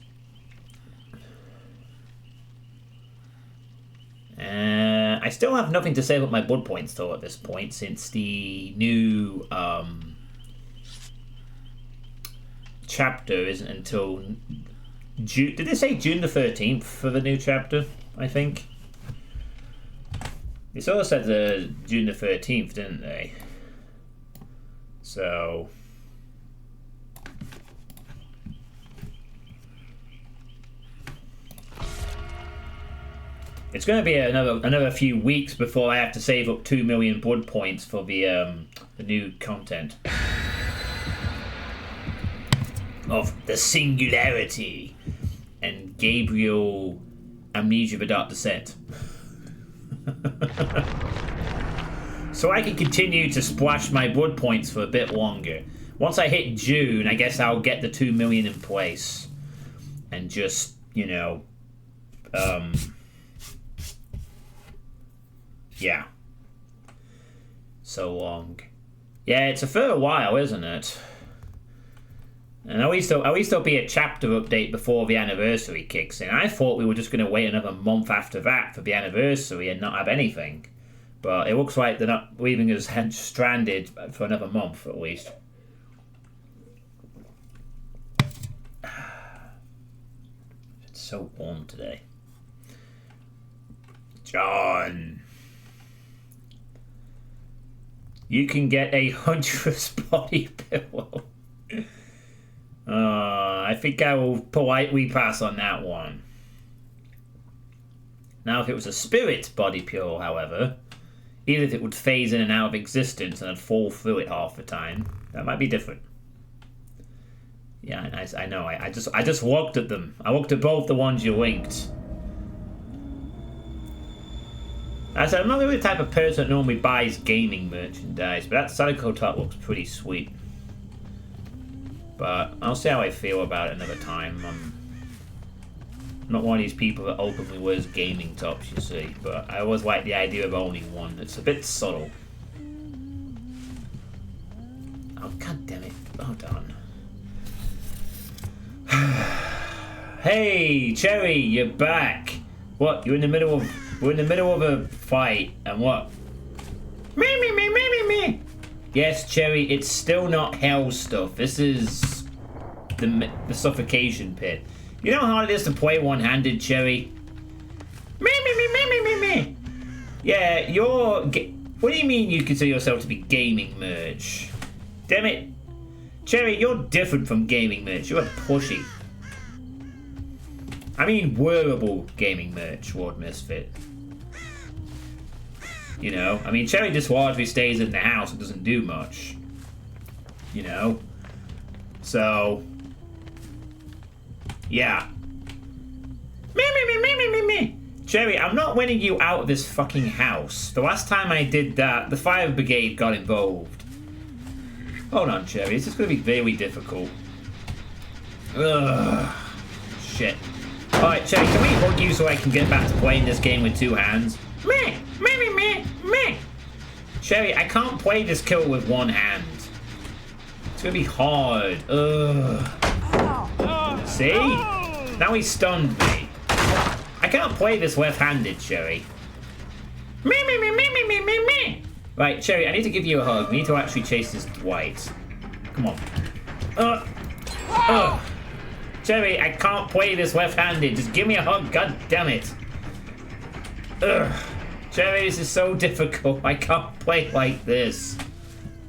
I still have nothing to say about my blood points though at this point, since the new chapter isn't until June. Did they say June the 13th for the new chapter? I think they sort of said June the 13th, didn't they? So it's going to be another few weeks before I have to save up 2 million blood points for the new content of the Singularity and Gabriel Amnesia the Dark Descent. So I can continue to splash my blood points for a bit longer. Once I hit June, I guess I'll get the 2 million in place and just, you know, yeah. So long. Yeah, it's a fair while, isn't it? And at least there'll be a chapter update before the anniversary kicks in. I thought we were just going to wait another month after that for the anniversary and not have anything. But it looks like they're not leaving us stranded for another month at least. It's so warm today. John. You can get a Huntress body pillow. I think I will politely pass on that one. Now, if it was a spirit body pillow, however, even if it would phase in and out of existence and I'd fall through it half the time, that might be different. Yeah, I know. I just looked at them. I looked at both the ones you linked. I said, I'm not really the type of person that normally buys gaming merchandise, but that Sadako top looks pretty sweet. But I'll see how I feel about it another time. I'm not one of these people that openly wears gaming tops, you see, but I always like the idea of owning one. It's a bit subtle. Oh, god damn it. Hold on. Hey, Cherry, you're back. What? We're in the middle of a fight, and what? Me. Yes, Cherry, it's still not hell stuff. This is the suffocation pit. You know how hard it is to play one-handed, Cherry? Me. Yeah, you're... What do you mean you consider yourself to be gaming merch? Damn it. Cherry, you're different from gaming merch. You're a pushy. I mean wearable gaming merch, Ward Misfit. You know? I mean, Cherry just largely stays in the house and doesn't do much. You know? So... yeah. Me. Cherry, I'm not winning you out of this fucking house. The last time I did that, the fire brigade got involved. Hold on, Cherry. This is going to be very difficult. Ugh. Shit. Alright, Cherry, can we hug you so I can get back to playing this game with two hands? Me. Cherry, I can't play this kill with one hand. It's going to be hard. Ugh. See? Now he stunned me. I can't play this left-handed, Cherry. Me. Right, Cherry, I need to give you a hug. We need to actually chase this Dwight. Come on. Cherry, I can't play this left-handed. Just give me a hug, god damn it. Ugh. Cherry, this is so difficult. I can't play like this.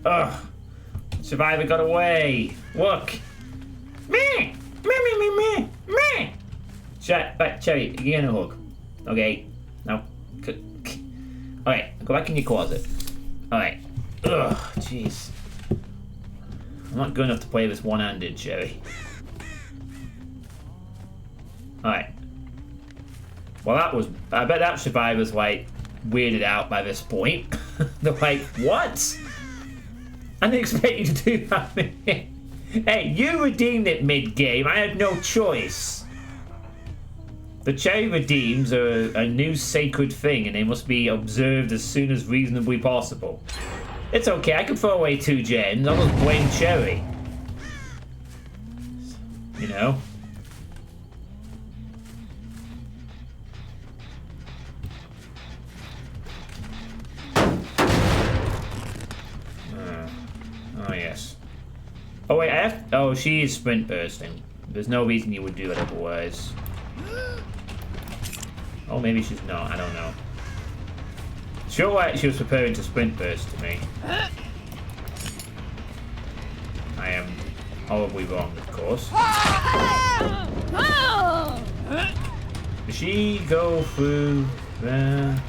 Ugh. Survivor got away. Look. Me. Cherry, give me a hug. Okay. Now. Alright, go back in your closet. Alright. Ugh, jeez. I'm not good enough to play this one-handed, Cherry. Alright. Well, that was... I bet that survivor's, like, weirded out by this point. They're like, what? I didn't expect you to do that. Hey, you redeemed it mid-game. I had no choice. The Cherry Redeems are a new sacred thing, and they must be observed as soon as reasonably possible. It's okay, I can throw away 2 gens. I'll just blame Cherry. You know? Oh wait, I have. Oh, she is sprint bursting. There's no reason you would do it otherwise. Oh, maybe she's not. I don't know. Sure, why she was preparing to sprint burst to me. I am horribly wrong, of course. Did she go through there?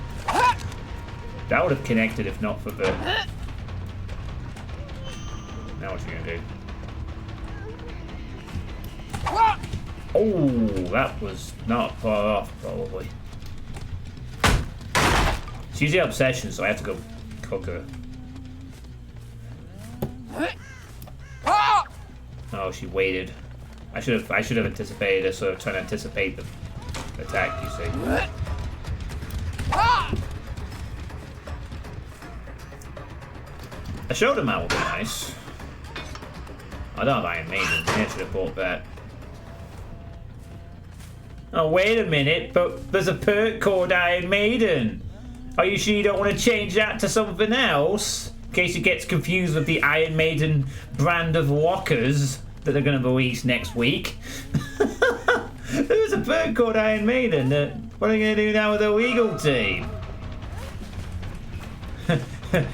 That would have connected if not for the... Now what's she gonna do? Oh, that was not far off, probably. She's the obsession, so I have to go cook her. Oh, she waited. I should have anticipated her, sort of trying to anticipate the attack, you see. A shoulder mount would be nice. I don't have Iron Maiden. I should have bought that. Oh, wait a minute, but there's a perk called Iron Maiden. Are you sure you don't want to change that to something else? In case it gets confused with the Iron Maiden brand of walkers that they're going to release next week. There's a perk called Iron Maiden. What are you going to do now with the legal team?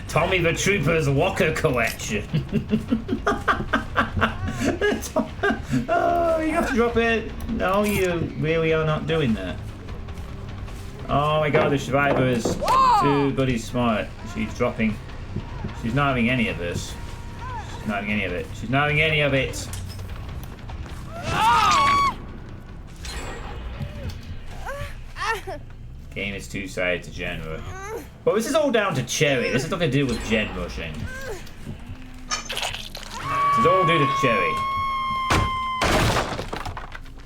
Tommy the Trooper's Walker Collection. Oh, you have to drop it. No, you really are not doing that. Oh my god, the survivor is too bloody smart. She's dropping. She's not having any of this. She's not having any of it. She's not having any of it. Game is two-sided to gen rush. Well, this is all down to Cherry. This has nothing to do with gen rushing. This is all due to Cherry.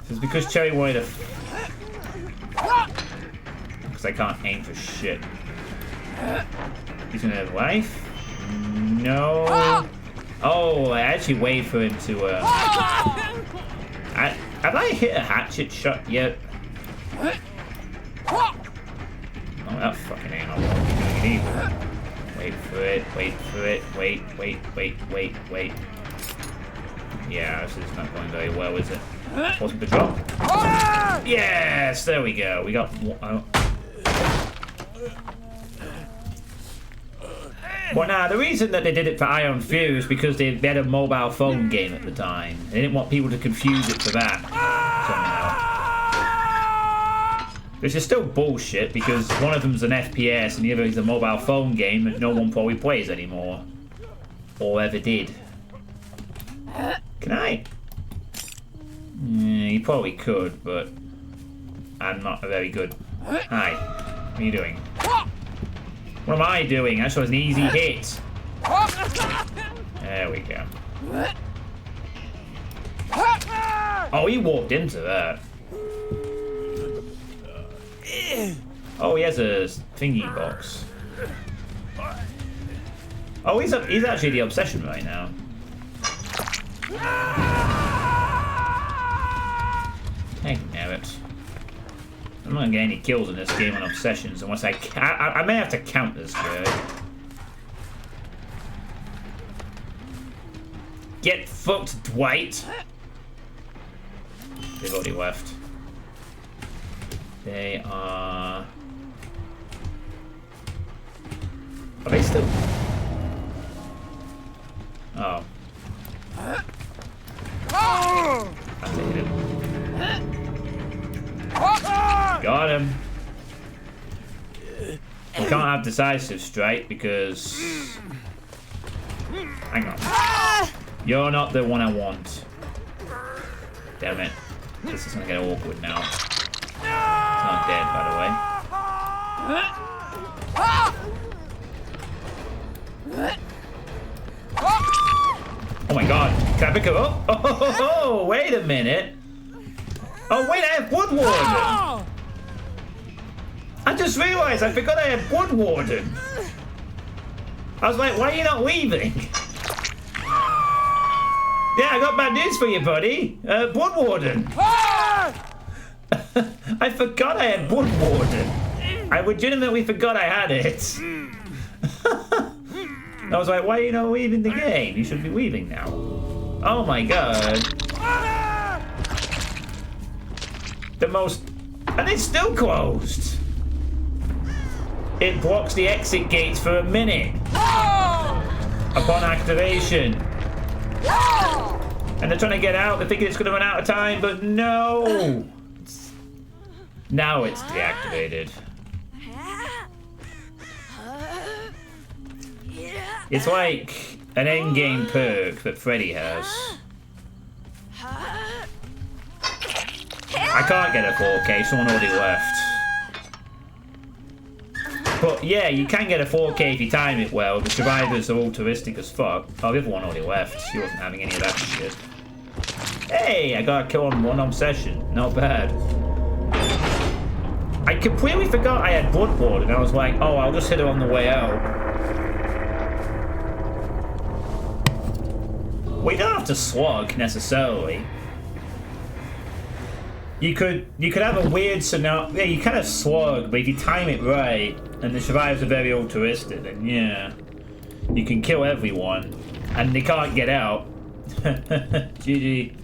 This is because Cherry wanted a... Because I can't aim for shit. He's gonna have life? No. Oh, I actually wait for him to... Have I hit a hatchet shot yet? Oh, that fucking ain't not doing it either. Wait for it, wait for it, wait. Yeah, this is not going very well, is it? Wasn't the drop? Yes, there we go. We got one. Well, now, the reason that they did it for Iron Fury is because they had a mobile phone game at the time. They didn't want people to confuse it for that, somehow. Which is still bullshit, because one of them's an FPS and the other is a mobile phone game that no one probably plays anymore. Or ever did. Can I? You probably could, but I'm not a very good... Hi. What are you doing? What am I doing? That was an easy hit. There we go. Oh, he walked into that. Oh, he has a thingy box. Oh, he's actually the obsession right now. Heck, damn it. I'm not gonna get any kills in this game on obsessions unless I may have to count this guy. Get fucked, Dwight. They've already left. They are... Are they still... Oh. I hit him. Got him. We can't have decisive strike because... Hang on. You're not the one I want. Damn it. This is gonna get awkward now. It's not dead, by the way. Oh my god. Can I pick her up? Oh, wait a minute. Oh wait, I have Wood Warden! I just realised I forgot I had Wood Warden. I was like, why are you not leaving? Yeah, I got bad news for you, buddy. Wood Warden. I forgot I had Wood Warden. I legitimately forgot I had it. I was like, why are you not leaving the game? You should be leaving now. Oh my god. The most... And it's still closed. It blocks the exit gates for a minute. Upon activation. And they're trying to get out. They're thinking it's going to run out of time, but no. Now it's deactivated. It's like an endgame perk that Freddy has. I can't get a 4K, someone already left. But yeah, you can get a 4K if you time it well. The survivors are altruistic as fuck. Oh, the other one already left. She wasn't having any of that shit. Hey, I got a kill on one obsession. Not bad. I completely forgot I had Bloodborne, and I was like, oh, I'll just hit her on the way out. We don't have to slug, necessarily. You could have a weird scenario. Yeah, you kind of slug, but if you time it right, and the survivors are very altruistic, then yeah. You can kill everyone, and they can't get out. GG.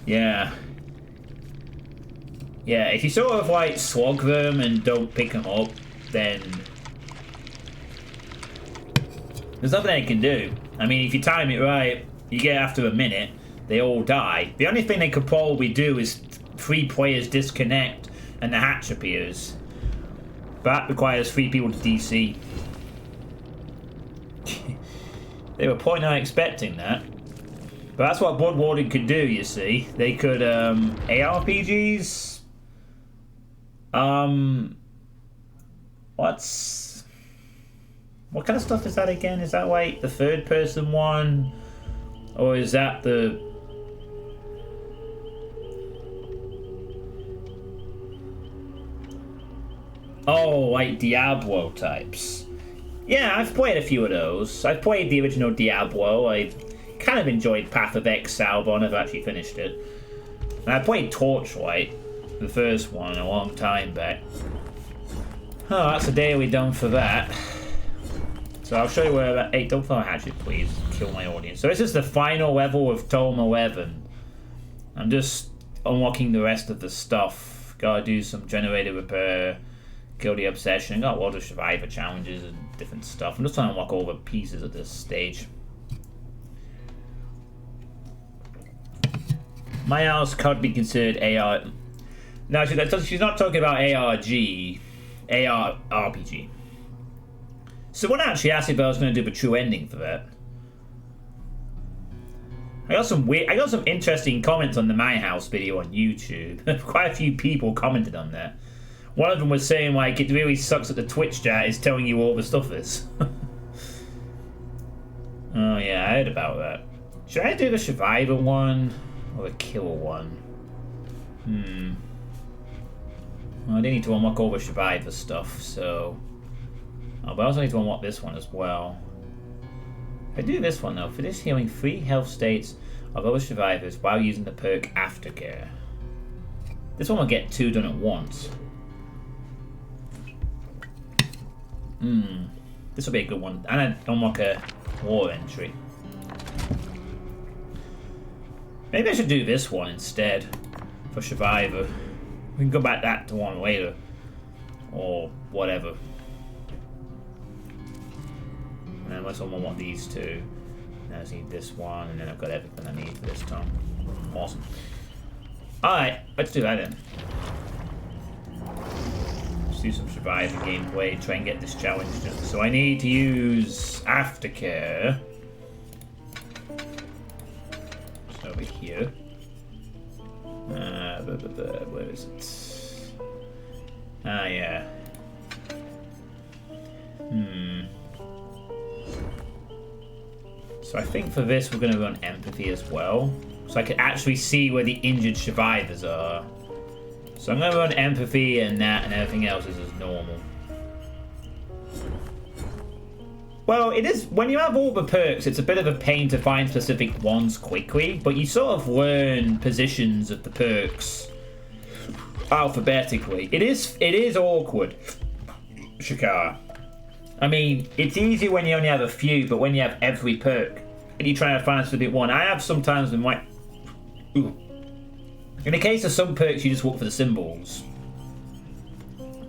Yeah. Yeah, if you sort of like slug them and don't pick them up, then there's nothing they can do. I mean, if you time it right, you get after a minute, they all die. The only thing they could probably do is 3 players disconnect and the hatch appears. But that requires 3 people to DC. They were probably not expecting that. But that's what Blood Warden could do, you see. They could, ARPGs? What kind of stuff is that again? Is that like the third person one? Or is that the... Oh, like Diablo types. Yeah, I've played a few of those. I've played the original Diablo. I kind of enjoyed Path of Exile, but I never actually finished it. And I played Torchlight, the first one, a long time back. Oh, that's a daily done for that. So I'll show you where that... Hey, don't throw a hatchet, please. Kill my audience. So this is the final level of Tome 11. I'm just unlocking the rest of the stuff. Gotta do some generator repair, kill the obsession. Got a lot of survivor challenges and different stuff. I'm just trying to unlock all the pieces at this stage. My house could be considered AR... No, she's not talking about ARG. AR-RPG. Someone actually asked if I was going to do a true ending for that. I got some interesting comments on the My House video on YouTube. Quite a few people commented on that. One of them was saying, like, it really sucks that the Twitch chat is telling you all the stuff is. Oh yeah, I heard about that. Should I do the survivor one or the killer one? Well, I do need to unlock all the survivor stuff, so... Oh, but I also need to unlock this one as well. If I do this one though, for this healing 3 health states of other survivors while using the perk Aftercare. This one will get 2 done at once. This will be a good one. And I unlock a war entry. Maybe I should do this one instead for survivor. We can go back that to one later. Or whatever. And then let's unlock these 2. Now I just need this one, and then I've got everything I need for this time. Awesome. Alright, let's do that then. Let's do some survivor gameplay, try and get this challenge done. So I need to use Aftercare. It's over here. Where is it? Ah, yeah. So I think for this we're going to run empathy as well. So I can actually see where the injured survivors are. So I'm going to run empathy and that, and everything else is as normal. Well, it is, when you have all the perks, it's a bit of a pain to find specific ones quickly, but you sort of learn positions of the perks alphabetically. It is awkward, Shakar. I mean, it's easy when you only have a few, but when you have every perk and you're trying to find something one, I have sometimes been like, ooh. In the case of some perks, you just look for the symbols,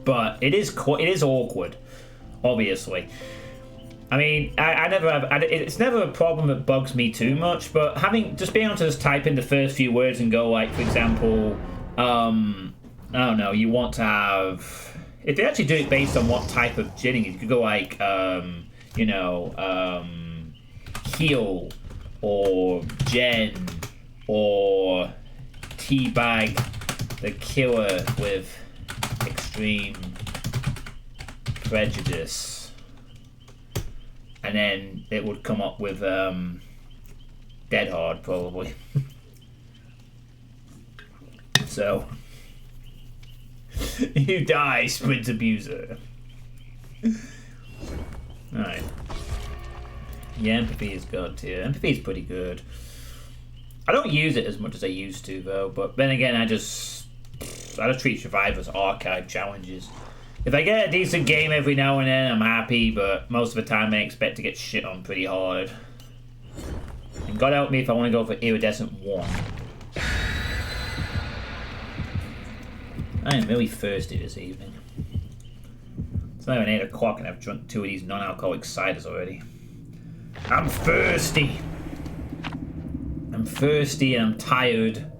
but it is awkward, obviously. I mean, I never have. It's never a problem that bugs me too much, but just being able to just type in the first few words and go like, for example, I don't know, you want to have. If they actually do it based on what type of ginning, you could go like, you know, heal, or gen, or teabag the killer with extreme prejudice. And then it would come up with Dead Hard, probably. So... You die, sprint abuser. Alright. Yeah, empathy is good too. Empathy is pretty good. I don't use it as much as I used to though, but then again I just treat Survivors archive challenges. If I get a decent game every now and then, I'm happy, but most of the time I expect to get shit on pretty hard. And God help me if I want to go for Iridescent 1. I am really thirsty this evening. It's not even 8 o'clock and I've drunk 2 of these non-alcoholic ciders already. I'm thirsty! I'm thirsty and I'm tired.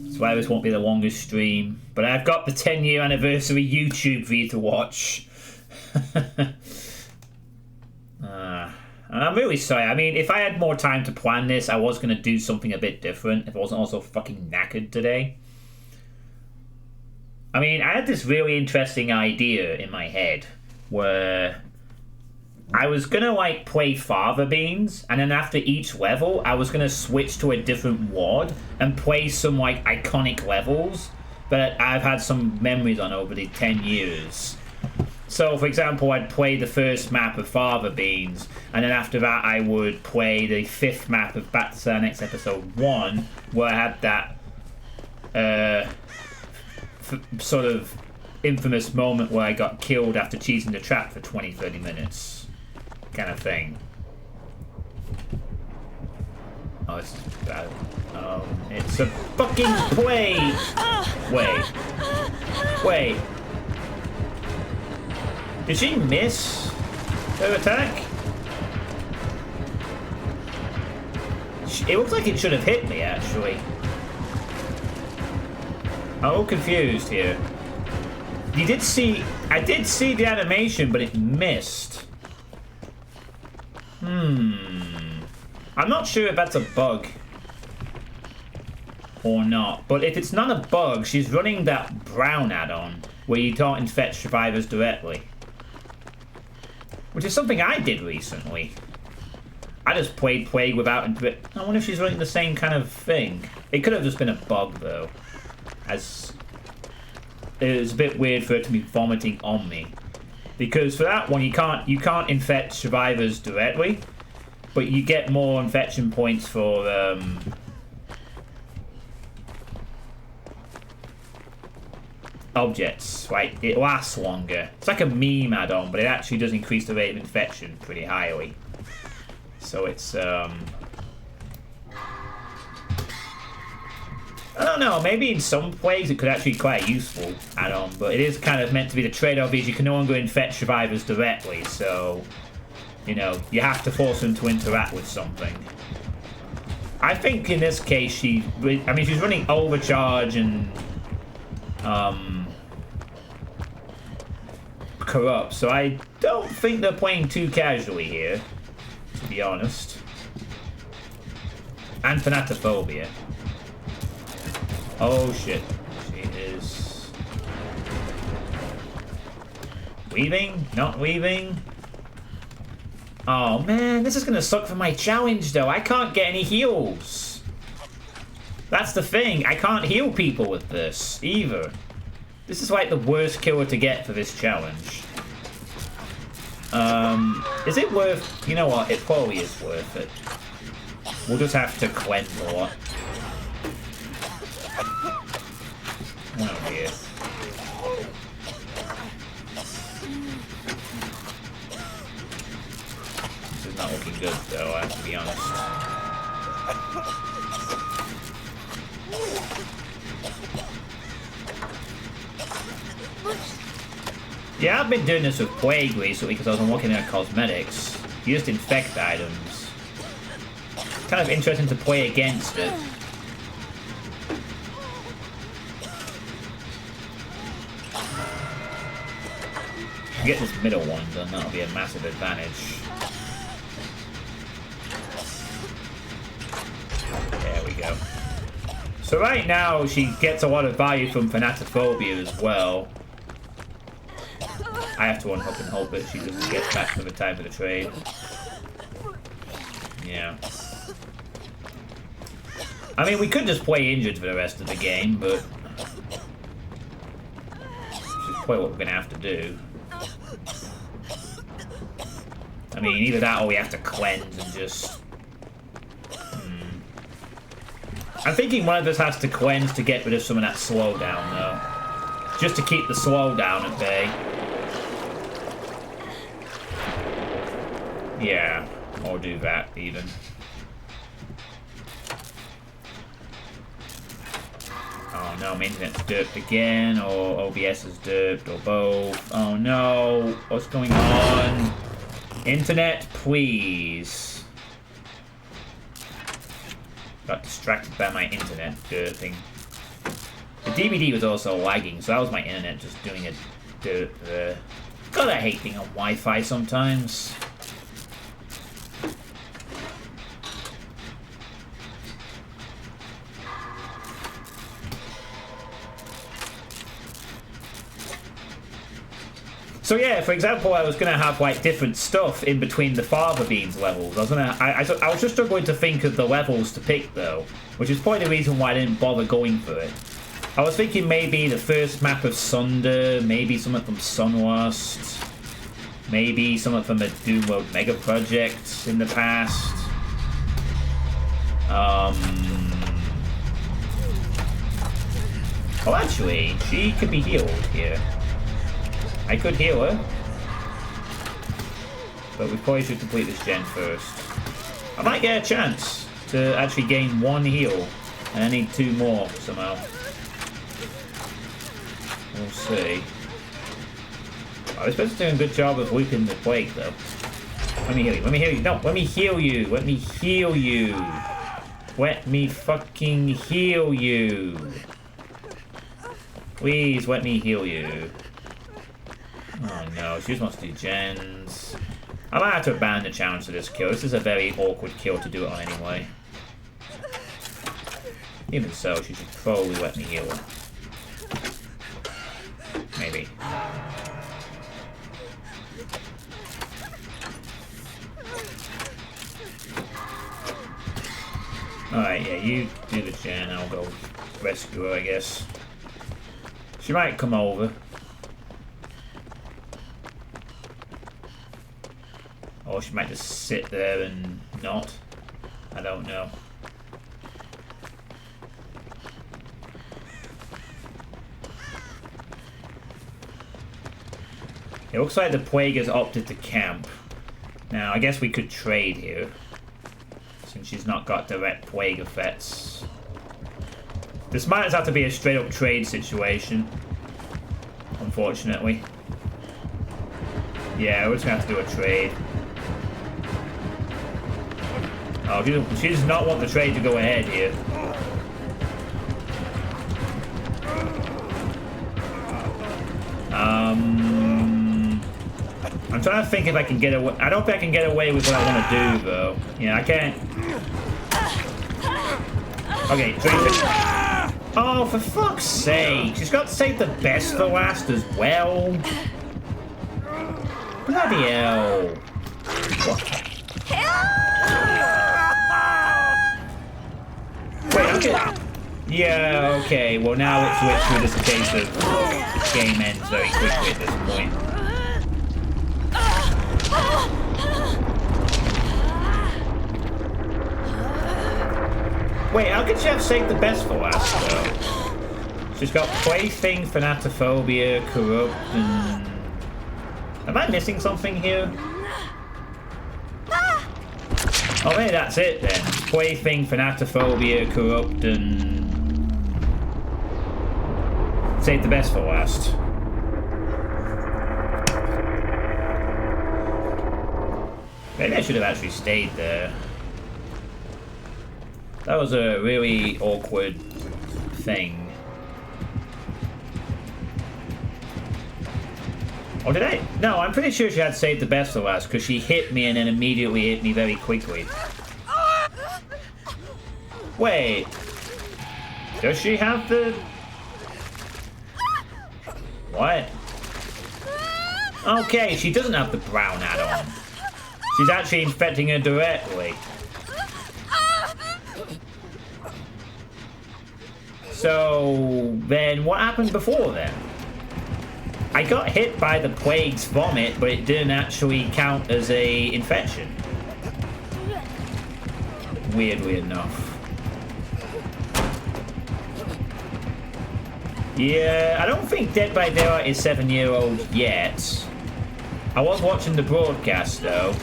That's why this won't be the longest stream. But I've got the 10-year anniversary YouTube for you to watch. I'm really sorry. I mean, if I had more time to plan this, I was going to do something a bit different. If I wasn't also fucking knackered today. I mean, I had this really interesting idea in my head where I was gonna like play Father Beans, and then after each level, I was gonna switch to a different ward and play some like iconic levels that I've had some memories on over the 10 years. So, for example, I'd play the first map of Father Beans, and then after that, I would play the 5th map of Back to Star Next Episode 1, where I had that sort of infamous moment where I got killed after cheating the trap for 20-30 minutes kind of thing. Oh, this is bad. It's a fucking play! Wait. Did she miss her attack? It looks like it should have hit me, actually. I'm all confused here. I did see the animation, but it missed. I'm not sure if that's a bug or not, but if it's not a bug, she's running that brown add-on where you don't infect survivors directly. Which is something I did recently. I just played Plague without... I wonder if she's running the same kind of thing. It could have just been a bug, though. As it was a bit weird for her to be vomiting on me, because for that one you can't infect survivors directly, but you get more infection points for objects. Right, it lasts longer. It's like a meme add-on, but it actually does increase the rate of infection pretty highly. So it's I don't know, maybe in some plagues it could actually be quite a useful add-on, but it is kind of meant to be the trade-off is you can no longer infect survivors directly, so, you know, you have to force them to interact with something. I think in this case she's running Overcharge and, Corrupt, so I don't think they're playing too casually here, to be honest. And Thanatophobia. Oh shit. She is... Weaving? Not weaving? Oh man, this is gonna suck for my challenge though. I can't get any heals. That's the thing. I can't heal people with this either. This is like the worst killer to get for this challenge. Is it worth... You know what? It probably is worth it. We'll just have to cleanse a lot. Oh dear. is not looking good, though, I have to be honest. Yeah, I've been doing this with Plague recently because I was looking at cosmetics. You just infect items. Kind of interesting to play against it. Get this middle one done, that'll be a massive advantage. There we go. So right now she gets a lot of value from Thanatophobia as well. I have to unhook and hope that she doesn't get back for the time of the trade. Yeah. I mean, we could just play injured for the rest of the game, but it's probably what we're gonna have to do. I mean, either that or we have to cleanse and just... I'm thinking one of us has to cleanse to get rid of some of that slowdown, though. Just to keep the slowdown at bay. Yeah, or do that, even. Oh no, my internet's derped again, or OBS is derped, or both. Oh no, what's going on? Internet, please. Got distracted by my internet derping. The DVD was also lagging, so that was my internet just doing a derp there. God, I hate being on Wi-Fi sometimes. So yeah, for example, I was gonna have like different stuff in between the Father Beans levels. I was just struggling to think of the levels to pick though, which is probably the reason why I didn't bother going for it. I was thinking maybe the first map of Sunder, maybe something from Sunlust, maybe something from the Doom World Mega Project in the past. Oh, actually, she could be healed here. I could heal her, but we probably should complete this gen first. I might get a chance to actually gain one heal, and I need 2 more somehow. We'll see. Oh, this person's doing a good job of looping the plague, though. Let me heal you. Let me heal you. No, let me heal you. Let me heal you. Let me fucking heal you. Please let me heal you. Oh no, she just wants to do gens. I might have to abandon the challenge to this kill. This is a very awkward kill to do it on anyway. Even so, she should probably let me heal her. Maybe. Alright, yeah, you do the gen, I'll go rescue her, I guess. She might come over. Or she might just sit there and not. I don't know. It looks like the plague has opted to camp. Now, I guess we could trade here. Since she's not got direct plague effects. This might have to be a straight up trade situation. Unfortunately. Yeah, we're just gonna have to do a trade. Oh, she does not want the trade to go ahead here. I'm trying to think if I can get away. I don't think I can get away with what I want to do, though. Yeah, I can't. Okay, trade. Oh, for fuck's sake! She's got to save the best for last as well. Bloody hell! What? Wait, okay. Yeah, okay. Well, now it's literally just a case of game ends very quickly at this point. Wait, how could she have saved the best for last, though? She's got Plaything, Thanatophobia, Corrupt, and... Am I missing something here? Oh, maybe that's it then. Plaything, Thanatophobia, Corrupt, and... Save the best for last. Maybe I should have actually stayed there. That was a really awkward thing. Or did I? No, I'm pretty sure she had saved the best for last because she hit me and then immediately hit me very quickly. Wait. Does she have the... What? Okay, she doesn't have the brown add-on. She's actually infecting her directly. So, then what happened before then? I got hit by the plague's vomit, but it didn't actually count as a infection. Weirdly enough. Yeah, I don't think Dead by Daylight is 7-year-old yet. I was watching the broadcast though.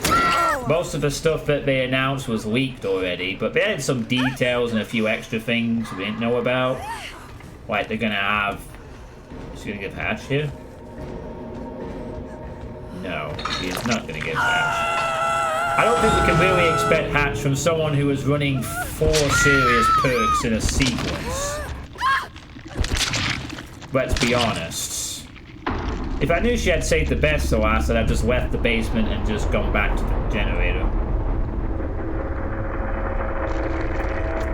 Most of the stuff that they announced was leaked already, but they had some details and a few extra things we didn't know about. Like they're gonna have... Is he gonna give Hatch here? No, he is not gonna give Hatch. I don't think we can really expect Hatch from someone who is running 4 serious perks in a sequence. Let's be honest. If I knew she had saved the best to last, I'd have just left the basement and just gone back to the generator.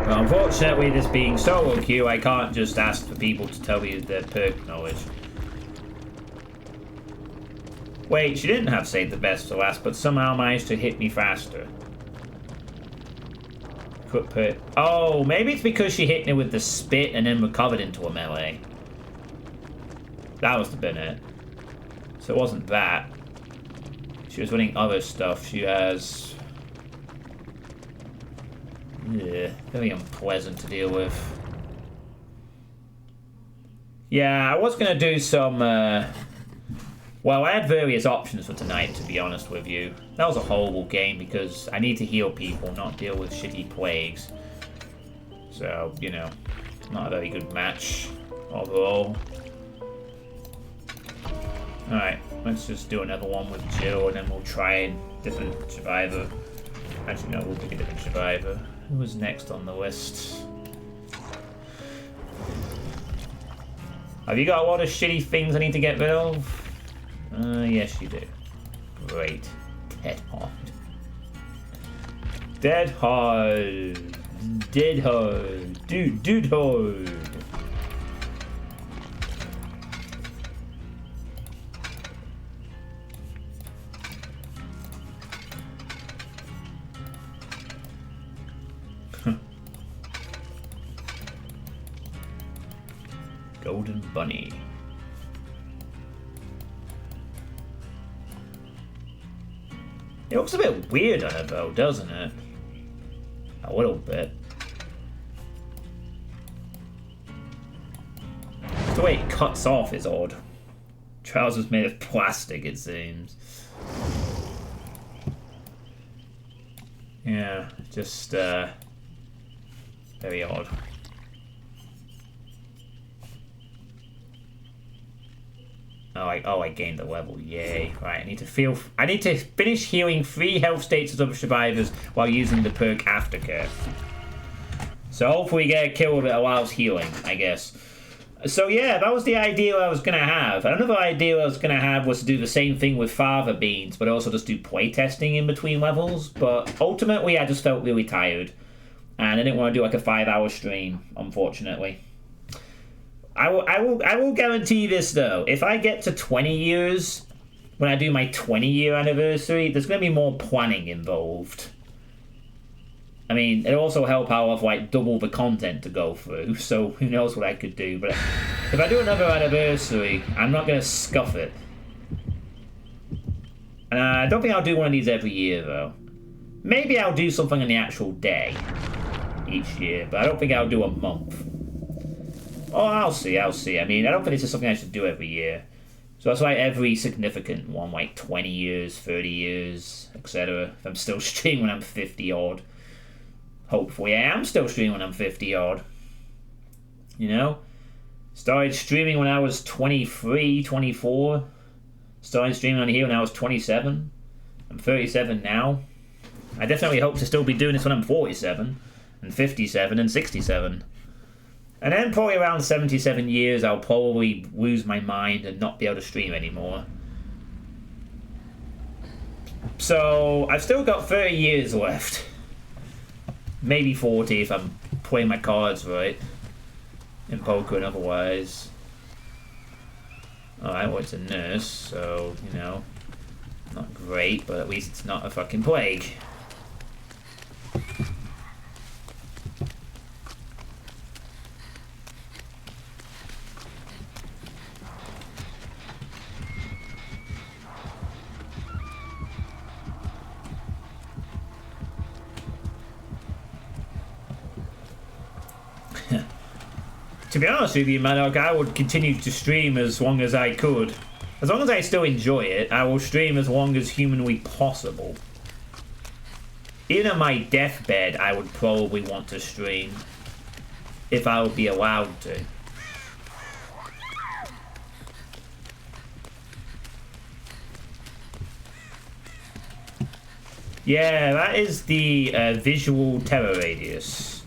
But unfortunately, this being solo queue, I can't just ask for people to tell me their perk knowledge. Wait, she didn't have saved the best to last, but somehow managed to hit me faster. Quick perk. Oh, maybe it's because she hit me with the spit and then recovered into a melee. That must have been it. So it wasn't that. She was running other stuff. She has... Yeah, very unpleasant to deal with. Yeah, I was going to do some... Well, I had various options for tonight, to be honest with you. That was a horrible game because I need to heal people, not deal with shitty plagues. So, you know, not a very good match overall. Alright, let's just do another one with Jill and then we'll try a different survivor. Actually, no, we'll pick a different survivor. Who was next on the list? Have you got a lot of shitty things I need to get rid of? Yes you do. Great. Dead Hard. Dead Hard. Dead Hard. Dude Hard. Golden Bunny. It looks a bit weird on it though, doesn't it? A little bit. The way it cuts off is odd. Trousers made of plastic, it seems. Yeah, just very odd. Oh, I gained a level. Yay. Right, I need to finish healing 3 health states of survivors while using the perk Aftercare. So hopefully get a kill with it whilst healing, I guess. So yeah, that was the idea I was going to have. Another idea I was going to have was to do the same thing with Father Beans, but also just do playtesting in between levels. But ultimately, I just felt really tired. And I didn't want to do like a 5-hour stream, unfortunately. I will guarantee this though. If I get to 20 years, when I do my 20-year anniversary, there's going to be more planning involved. I mean, it'll also help I'll have like double the content to go through, so who knows what I could do. But if I do another anniversary, I'm not going to scuff it. And I don't think I'll do one of these every year though. Maybe I'll do something on the actual day each year, but I don't think I'll do a month. Oh, I'll see. I mean, I don't think this is something I should do every year. So that's like every significant one, like 20 years, 30 years, etc. If I'm still streaming when I'm 50 odd. Hopefully I am still streaming when I'm 50 odd. You know? Started streaming when I was 23, 24. Started streaming on here when I was 27. I'm 37 now. I definitely hope to still be doing this when I'm 47, and 57, and 67. And then probably around 77 years, I'll probably lose my mind and not be able to stream anymore. So, I've still got 30 years left. Maybe 40 if I'm playing my cards right. In poker and otherwise. Alright, well it's a nurse, so, you know. Not great, but at least it's not a fucking plague. To be honest with you, Maddock, I would continue to stream as long as I could. As long as I still enjoy it, I will stream as long as humanly possible. Even on my deathbed, I would probably want to stream. If I would be allowed to. Yeah, that is the visual terror radius.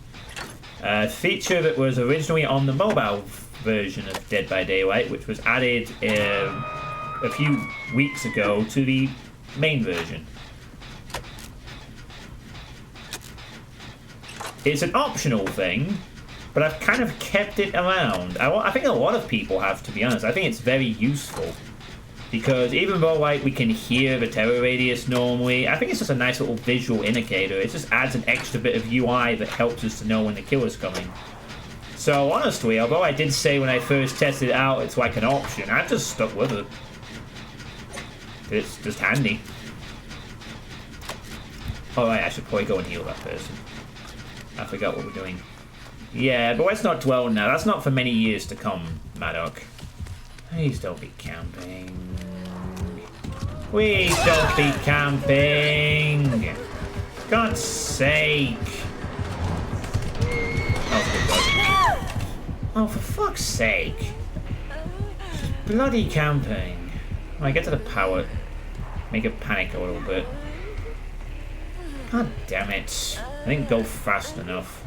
A feature that was originally on the mobile version of Dead by Daylight, which was added a few weeks ago to the main version. It's an optional thing, but I've kind of kept it around. I think a lot of people have, to be honest. I think it's very useful. Because even though like we can hear the terror radius normally, I think it's just a nice little visual indicator. It just adds an extra bit of UI that helps us to know when the killer's coming. So honestly, although I did say when I first tested it out it's like an option, I've just stuck with it. It's just handy. Alright, I should probably go and heal that person. I forgot what we're doing. Yeah, but let's not dwell now. That's not for many years to come, Maddock. Please don't be camping. Please don't be camping. God's sake. Oh, for fuck's sake. Bloody camping. When I get to the power, make it panic a little bit. God damn it. I didn't go fast enough.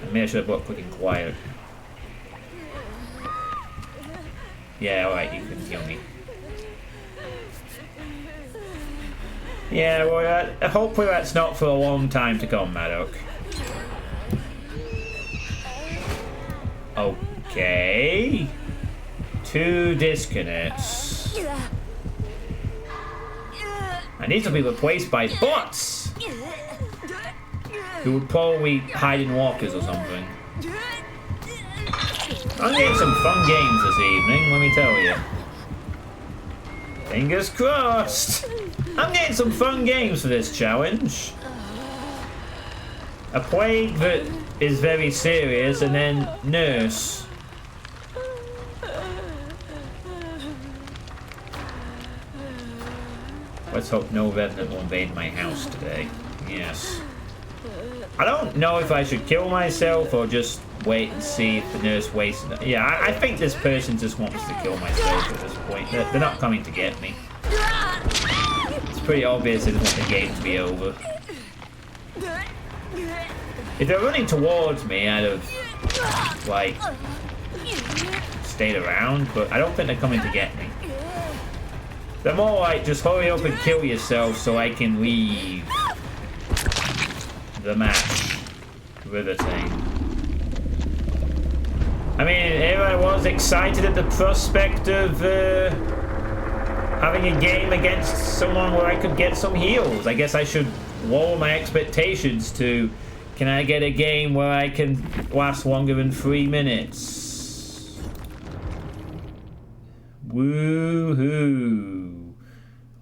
Maybe I should have bought quick and quiet. Yeah, alright, you can kill me. Yeah, well, hopefully that's not for a long time to come, Maddock. Okay. 2 disconnects. And these will be replaced by bots! Who would probably hide in walkers or something. I'm getting some fun games this evening, let me tell you. Fingers crossed! I'm getting some fun games for this challenge. A plague that is very serious, and then nurse. Let's hope no revenant will invade my house today. Yes. I don't know if I should kill myself or just wait and see if the nurse wastes it. Yeah, I think this person just wants to kill myself at this point. They're not coming to get me. It's pretty obvious they want the game to be over. If they're running towards me, I'd have, like, stayed around, but I don't think they're coming to get me. They're more like, just hurry up and kill yourself so I can leave the match. Riveting. I mean, here I was excited at the prospect of having a game against someone where I could get some heals. I guess I should lower my expectations to, can I get a game where I can last longer than 3 minutes? Woohoo!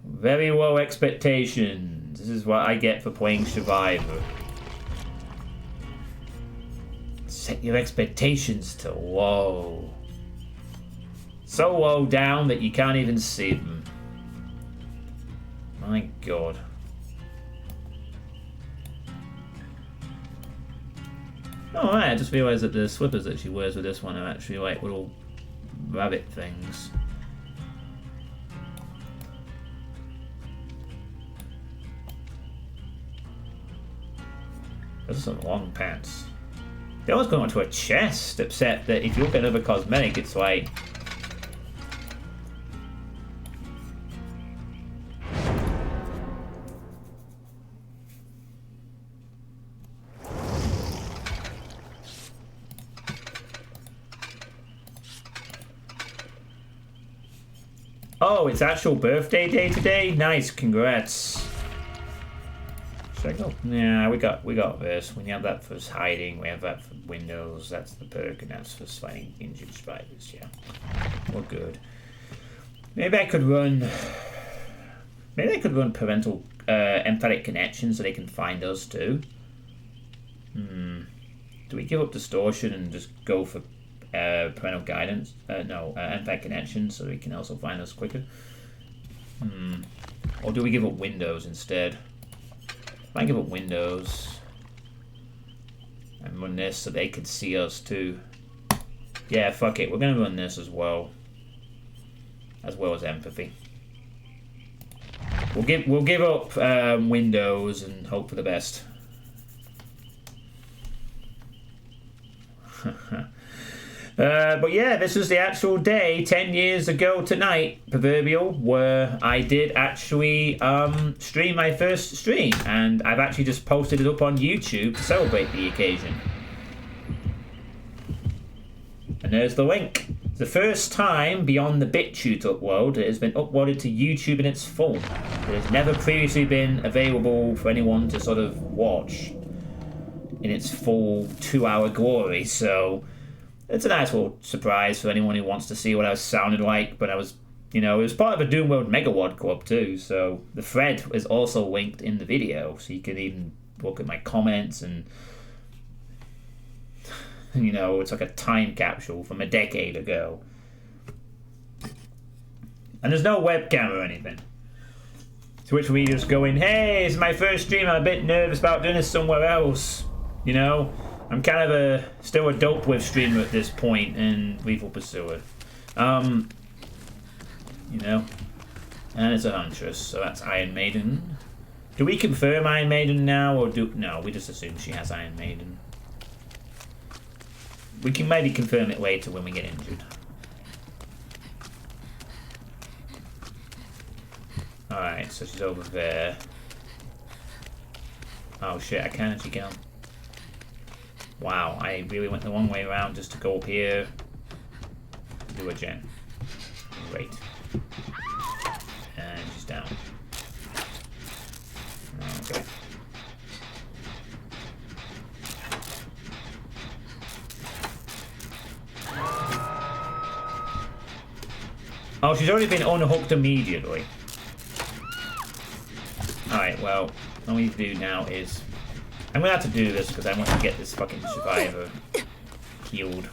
Very low expectations. This is what I get for playing Survivor. Set your expectations to low. So low down that you can't even see them. My God. Oh, right, I just realised that the slippers that she wears with this one are actually like little rabbit things. Those are some long pants. They always go onto a chest, except that if you look at another cosmetic, it's like... Oh, it's actual birthday day today? Nice, congrats. Should I go? Yeah, we got this. We have that for hiding, we have that for windows, that's the perk, and that's for fighting injured spiders, yeah. We're good. Maybe I could run parental emphatic connections so they can find us too. Do we give up distortion and just go for parental guidance? No, emphatic connections so they can also find us quicker. Or do we give up windows instead? If I give up windows and run this so they could see us too. Yeah, fuck it. We're gonna run this as well as empathy. We'll give up windows and hope for the best. But yeah, this was the actual day 10 years ago tonight, proverbial, where I did actually stream my first stream, and I've actually just posted it up on YouTube to celebrate the occasion. And there's the link. It's the first time beyond the BitChute upload it has been uploaded to YouTube in its full. It has never previously been available for anyone to sort of watch in its full 2-hour glory, so it's a nice little surprise for anyone who wants to see what I sounded like. But I was, you know, it was part of a Doom World Megawad Club too, so the thread is also linked in the video, so you can even look at my comments and, you know, it's like a time capsule from a decade ago. And there's no webcam or anything. To which we just go in, hey, it's my first stream, I'm a bit nervous about doing this somewhere else, you know? I'm kind of still a dope with streamer at this point in Lethal Pursuer. You know? And it's a Huntress, so that's Iron Maiden. Do we confirm Iron Maiden now, or no, we just assume she has Iron Maiden. We can maybe confirm it later when we get injured. Alright, so she's over there. Oh shit, I can't actually get on. Wow, I really went the long way around just to go up here. Do a gen. Great. And she's down. Okay. Oh, she's already been unhooked immediately. Alright, well, all we need to do now is... I'm gonna have to do this because I want to get this fucking survivor healed.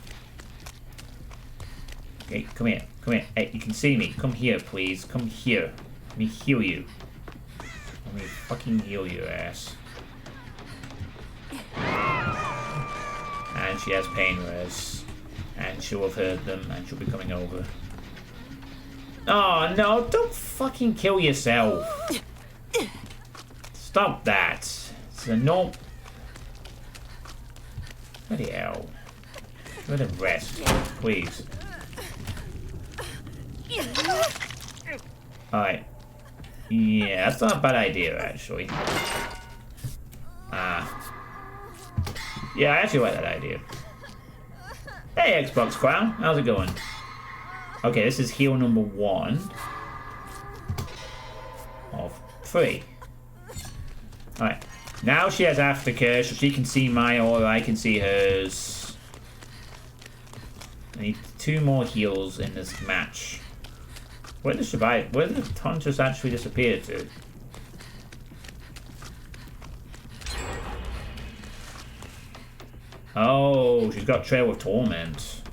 Okay, come here. Come here. Hey, you can see me. Come here, please. Come here. Let me heal you. Let me fucking heal your ass. And she has pain res. And she'll have heard them and she'll be coming over. Oh no, don't fucking kill yourself. Stop that. It's a no. Bloody hell. Let him rest, please. Alright. Yeah, that's not a bad idea, actually. Yeah, I actually like that idea. Hey, Xbox Clown. How's it going? Okay, this is heal number 1 of 3. Alright. Now she has aftercare, so she can see my aura, I can see hers. I need 2 more heals in this match. Where did the Huntress actually disappear to? Oh, she's got Trail of Torment.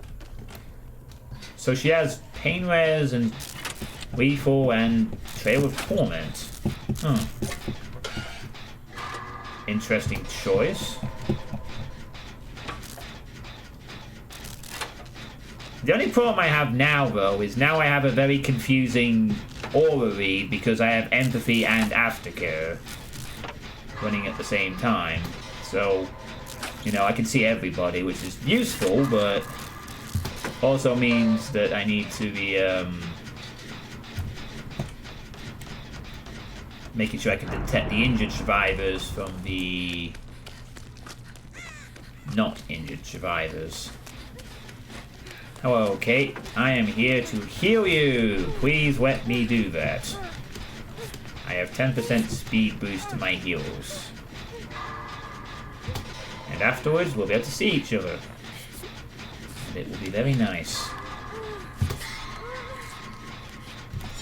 So she has Pain Res and Lethal and Trail of Torment. Interesting choice. The only problem I have now, though, is now I have a very confusing aura read because I have empathy and aftercare running at the same time. So, you know, I can see everybody, which is useful, but also means that I need to be making sure I can detect the injured survivors from the not injured survivors. Hello, Kate. I am here to heal you. Please let me do that. I have 10% speed boost to my heals. And afterwards, we'll be able to see each other. And it will be very nice.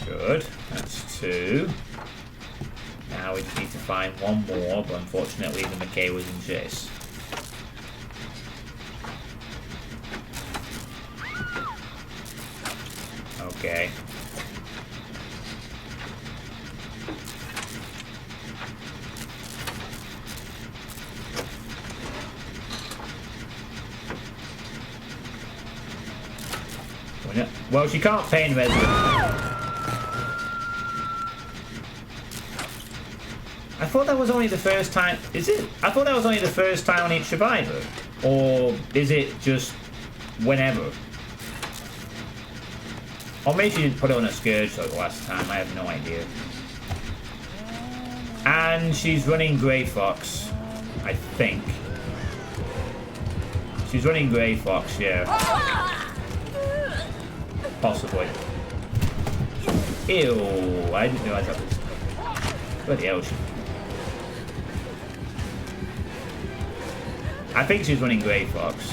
Good. That's 2. Now we just need to find one more, but unfortunately the McKay was in chase. Okay. Well, she can't pain resident. I thought that was only the first time. Is it? I thought that was only the first time on each survivor. Or is it just whenever? Or maybe she didn't put it on a Scourge like last time. I have no idea. And she's running Grey Fox, I think. She's running Grey Fox, yeah. Possibly. Ew, I didn't realize that was... Bloody hell. I think she's running Grey Fox.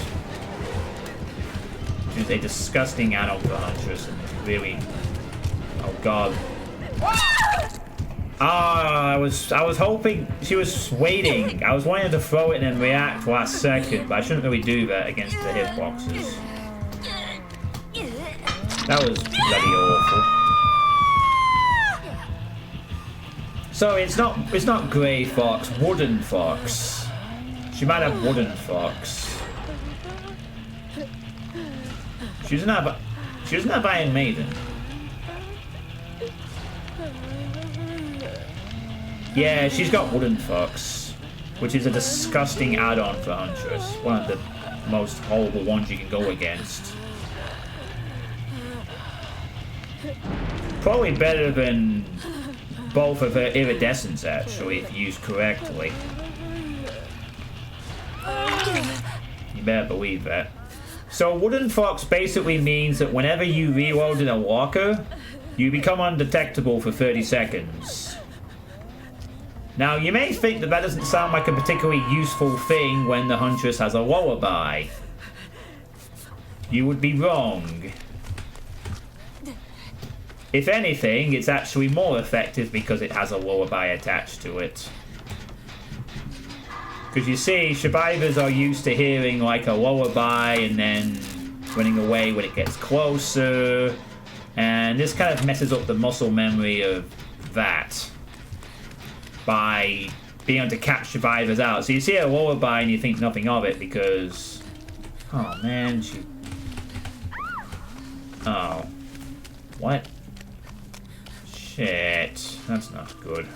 She's a disgusting add-on for Huntress and really... Oh god. Ah, I was hoping she was waiting. I was wanting to throw it and then react last second, but I shouldn't really do that against the hitboxes. That was bloody awful. So it's not Grey Fox, Wooden Fox. She might have Wooden Fox. She doesn't have Iron Maiden. Yeah, she's got Wooden Fox, which is a disgusting add-on for Huntress. One of the most horrible ones you can go against. Probably better than both of her iridescence, actually, if used correctly. You better believe that. So Wooden Fox basically means that whenever you reload in a locker, you become undetectable for 30 seconds. Now, you may think that doesn't sound like a particularly useful thing when the Huntress has a lullaby. You would be wrong. If anything, it's actually more effective because it has a lullaby attached to it. Because you see, survivors are used to hearing like a lullaby and then running away when it gets closer. And this kind of messes up the muscle memory of that by being able to catch survivors out. So you see a lullaby and you think nothing of it because... Oh man, she... Oh. What? Shit. That's not good.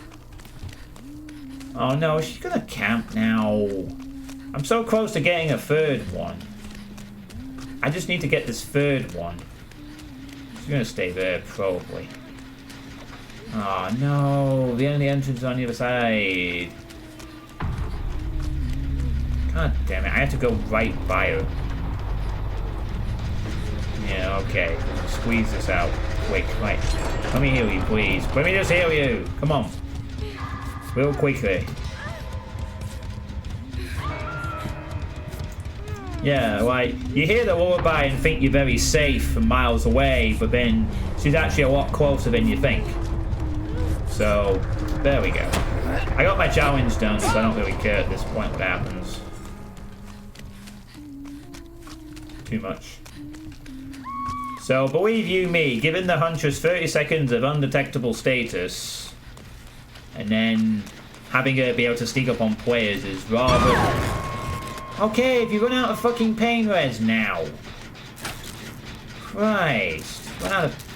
Oh no, she's gonna camp now. I'm so close to getting a third one. I just need to get this third one. She's gonna stay there, probably. Oh no, the only entrance is on the other side. God damn it, I have to go right by her. Yeah, okay. Squeeze this out. Quick, right. Let me heal you, please. Let me just heal you. Come on. Real quickly. Yeah, like, you hear the lullaby and think you're very safe from miles away, but then she's actually a lot closer than you think. So, there we go. I got my challenge done, so I don't really care at this point what happens. Too much. So, believe you me, given the Huntress 30 seconds of undetectable status, and then having her be able to sneak up on players is rather... Okay, if you run out of fucking pain res now. Christ. Run out of...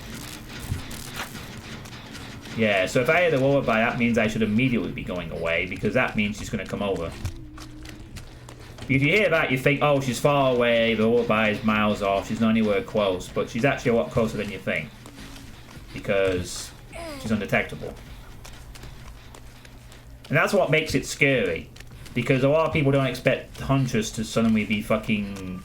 Yeah, so if I hear the lullaby, that means I should immediately be going away, because that means she's going to come over. If you hear that, you think, oh, she's far away, the lullaby is miles off, she's not anywhere close, but she's actually a lot closer than you think. Because she's undetectable. And that's what makes it scary. Because a lot of people don't expect Huntress to suddenly be fucking...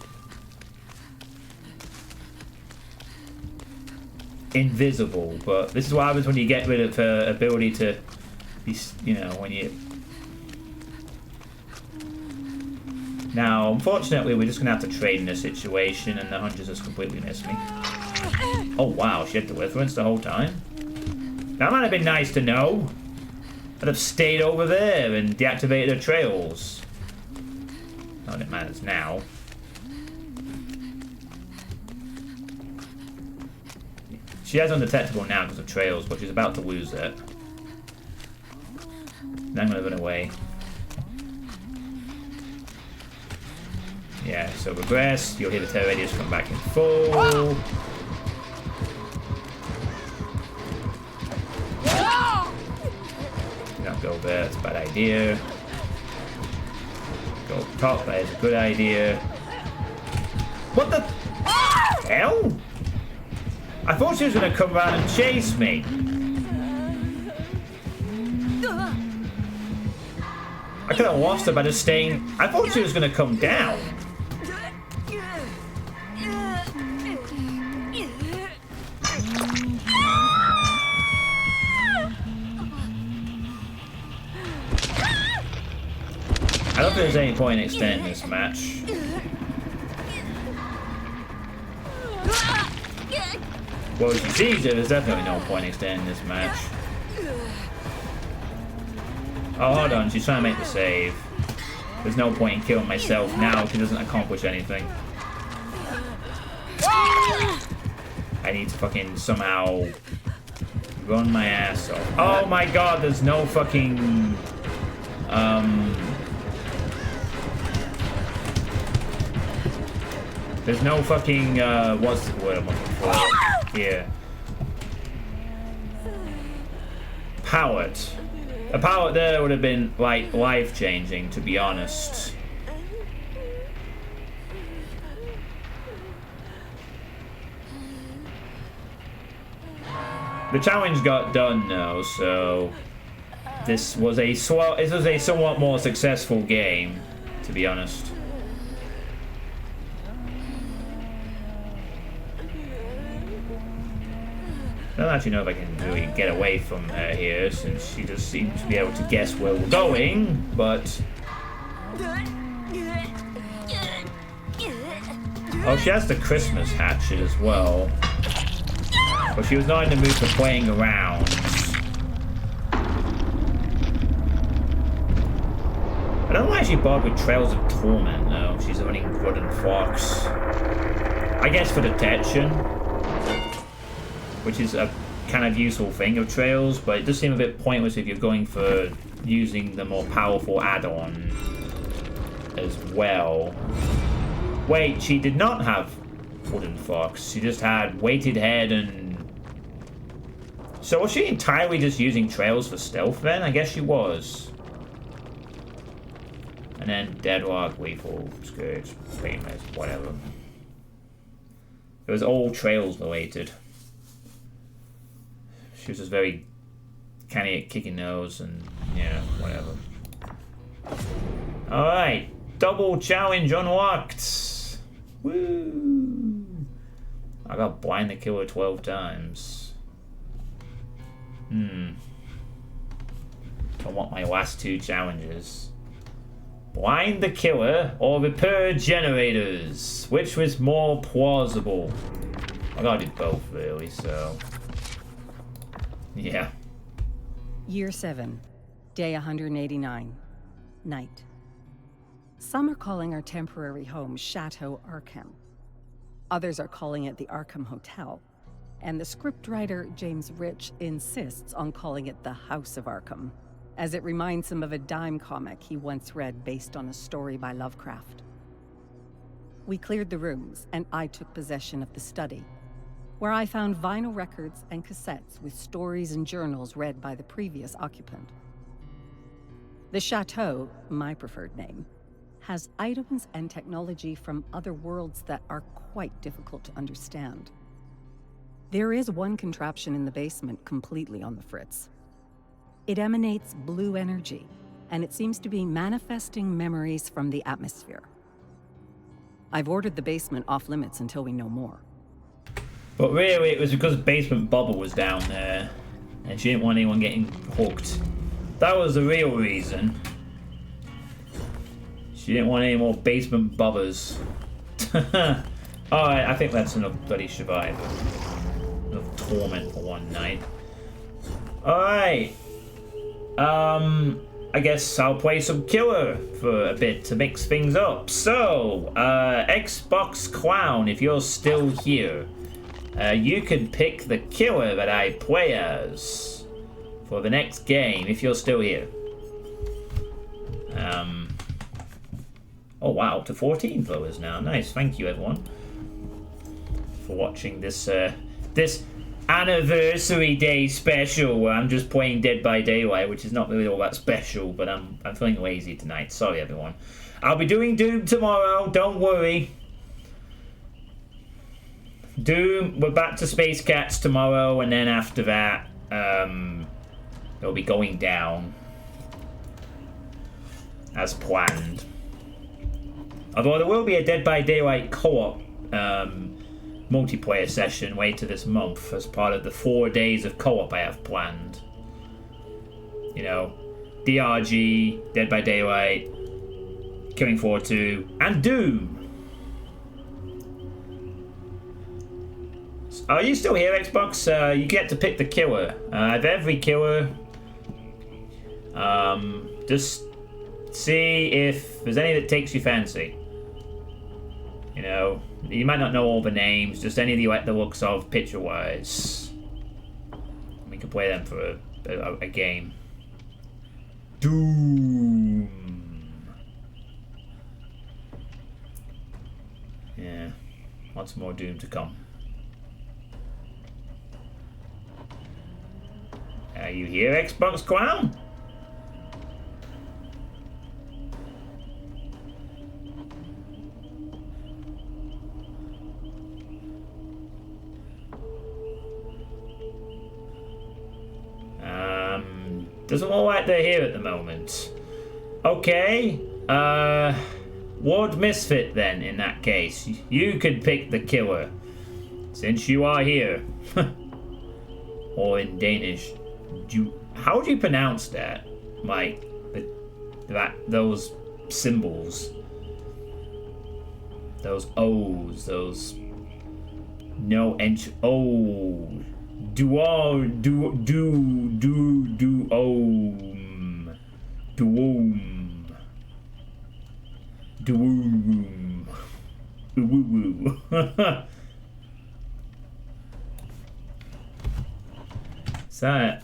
invisible, but this is what happens when you get rid of her ability to be, you know, when you... Now, unfortunately, we're just gonna have to trade in this situation, and the Huntress has completely missed me. Oh wow, she had deliverance the whole time? That might have been nice to know. I'd have stayed over there and deactivated her trails. Not that it matters now. She has undetectable now because of trails, but she's about to lose it. Then I'm gonna run away. Yeah, so regress, you'll hear the terror radius come back in full. Don't go there, that's a bad idea. Go up top, that is a good idea. What the hell? I thought she was gonna come around and chase me. I could have lost her by just staying. I thought she was gonna come down. I don't think there's any point in extending this match. Well, she sees it, there's definitely no point in extending this match. Oh, hold on, she's trying to make the save. There's no point in killing myself now because it doesn't accomplish anything. I need to fucking somehow run my ass off. Oh my god, there's no fucking... There's no fucking, what's the word I'm looking for? Here. Powered. A power there would have been, like, life-changing, to be honest. The challenge got done, though, so... This was a somewhat more successful game, to be honest. I don't actually know if I can really get away from her here, since she just seems to be able to guess where we're going, but... Oh, she has the Christmas hatchet as well. But she was not in the mood for playing around. I don't know why she bothered with Trails of Torment, though. She's running Blood and Fox. I guess for detection. Which is a kind of useful thing of Trails, but it does seem a bit pointless if you're going for using the more powerful add-on as well. Wait, she did not have Wooden Fox. She just had Weighted Head and... So was she entirely just using Trails for stealth then? I guess she was. And then Deadlock, Lethal, Scourge, Painless, whatever. It was all Trails related. She was just very canny at kicking those and yeah, whatever. Alright, double challenge unlocked. Woo! I got Blind the Killer 12 times. I want my last two challenges. Blind the Killer or Repair Generators. Which was more plausible? I gotta do both really, so... Yeah. Year 7, day 189, night. Some are calling our temporary home Chateau Arkham. Others are calling it the Arkham Hotel. And the scriptwriter James Rich insists on calling it the House of Arkham. as it reminds him of a dime comic he once read based on a story by Lovecraft. We cleared the rooms, and I took possession of the study, where I found vinyl records and cassettes with stories and journals read by the previous occupant. The chateau, my preferred name, has items and technology from other worlds that are quite difficult to understand. There is one contraption in the basement completely on the fritz. It emanates blue energy, and it seems to be manifesting memories from the atmosphere. I've ordered the basement off limits until we know more. But really, it was because Basement Bobber was down there, and she didn't want anyone getting hooked. That was the real reason. She didn't want any more Basement Bobbers. Alright, I think that's enough bloody survival. Enough torment for one night. Alright. I guess I'll play some Killer for a bit to mix things up. So, Xbox Clown, if you're still here, you can pick the Killer that I play as for the next game if you're still here. Oh wow, up to 14 followers now. Nice, thank you everyone for watching this this anniversary day special where I'm just playing Dead by Daylight, which is not really all that special, but I'm feeling lazy tonight. Sorry everyone. I'll be doing Doom tomorrow, don't worry. Doom, we're back to Space Cats tomorrow, and then after that, it'll be going down as planned. Although there will be a Dead by Daylight co-op multiplayer session later this month as part of the 4 days of co-op I have planned. You know, DRG, Dead by Daylight, Killing Floor 2, and Doom. Are you still here, Xbox? You get to pick the killer. Of every killer, just see if there's any that takes you fancy. You know, you might not know all the names, just any that you like the looks of picture-wise. We can play them for a game. Doom. Yeah, lots more Doom to come. Are you here, Xbox Clown? Doesn't look like they're here at the moment. Okay, Ward Misfit then, in that case. You could pick the killer, since you are here. Or in Danish, how do you pronounce that? Like, those symbols. Those O's, those no entry. Oh, duom, Is that?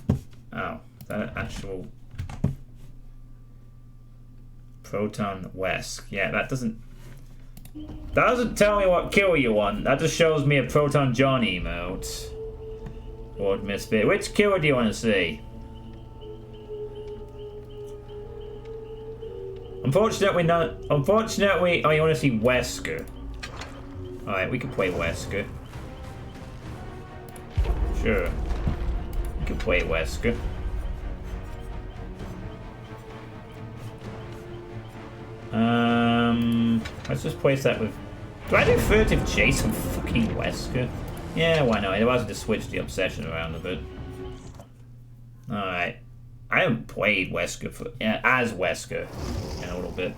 Oh, is that an actual Proton Wesk? Yeah, that doesn't tell me what kill you want. That just shows me a Proton John emote. Lord Misfit. Which killer do you want to see? Unfortunately, not. Unfortunately, oh, you want to see Wesker? All right, we can play Wesker. Sure. We can play Wesker. Let's just place that with... Do I do Furtive Chase on fucking Wesker? Yeah, why not? I was to switch the obsession around a bit. Alright. I haven't played Wesker for... as Wesker in a little bit.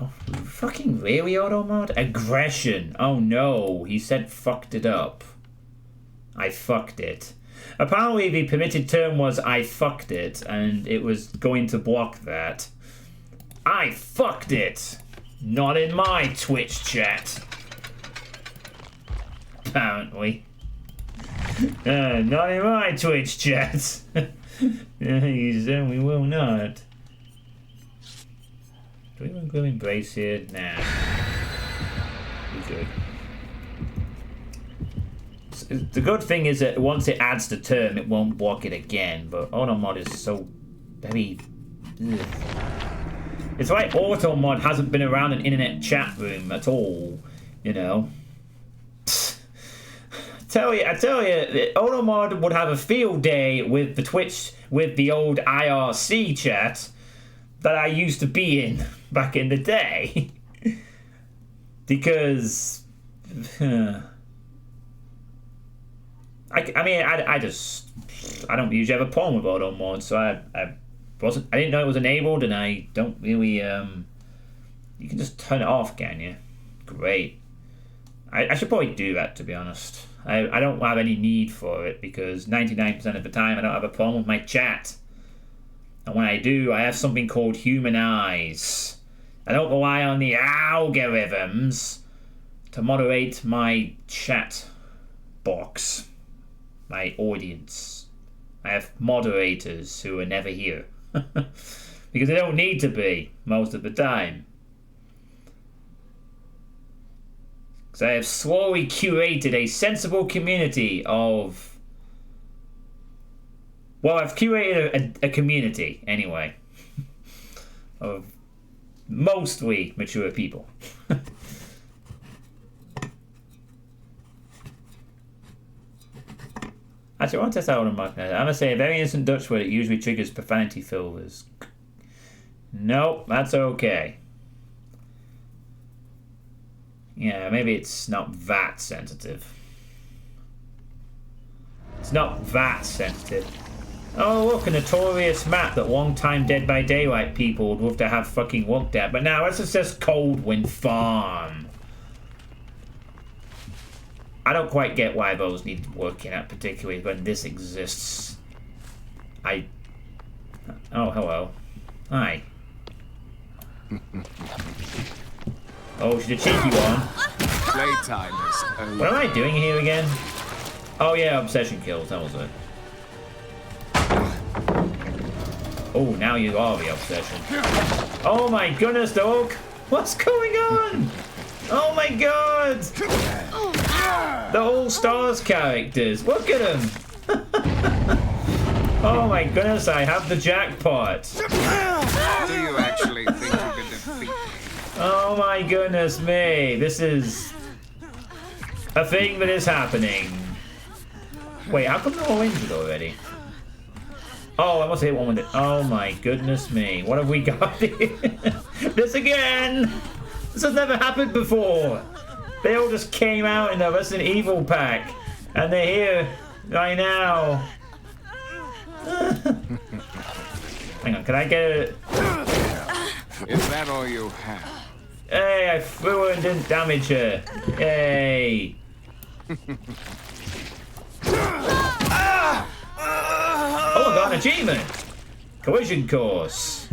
Oh, fucking really, auto mod? Aggression. Oh no, he said fucked it up. I fucked it. Apparently the permitted term was I fucked it, and it was going to block that. I fucked it! Not in my Twitch chat. apparently. Not in my Twitch chat. You certainly will not. Do we want to go embrace here? Nah. We're good. The good thing is that once it adds the term, it won't block it again, but automod is so very... Ugh. It's like automod hasn't been around an internet chat room at all, you know. I tell you, automod would have a field day with the Twitch, with the old IRC chat that I used to be in back in the day. Because... I don't usually have a problem with auto mod, so I didn't know it was enabled, and I don't really you can just turn it off, can you? Great. I should probably do that, to be honest. I don't have any need for it because 99% of the time I don't have a problem with my chat, and when I do, I have something called human eyes. I don't rely on the algorithms to moderate my chat box. My audience. I have moderators who are never here. Because they don't need to be most of the time. Because I have slowly curated a sensible community of... Well, I've curated a community, anyway. Of mostly mature people. Actually, I want to test out on my... I'm going to say a very innocent Dutch word that usually triggers profanity filters. Nope, that's okay. Yeah, maybe it's not that sensitive. It's not that sensitive. Oh, look, a notorious map that long-time Dead by Daylight people would love to have fucking looked at. But now, let's just Coldwind Farm. I don't quite get why those need working at, particularly when this exists. Oh, hello. Hi. Oh, she's a cheeky one. Playtime is over. What am I doing here again? Oh yeah, obsession kills, that was it. Oh, now you are the obsession. Oh my goodness, dog! What's going on? Oh my god! The All Stars characters. Look at them. Oh my goodness, I have the jackpot. Do you actually think you can defeat me? Oh my goodness me. This is a thing that is happening. Wait, how come they're all injured already? Oh, I must hit one with it. Oh my goodness me. What have we got here? This again! This has never happened before. They all just came out in the Resident Evil pack. And they're here right now. Hang on, can I get it? Is that all you have? Hey, I threw her and didn't damage her. Yay. Oh, I got an achievement. Collision course.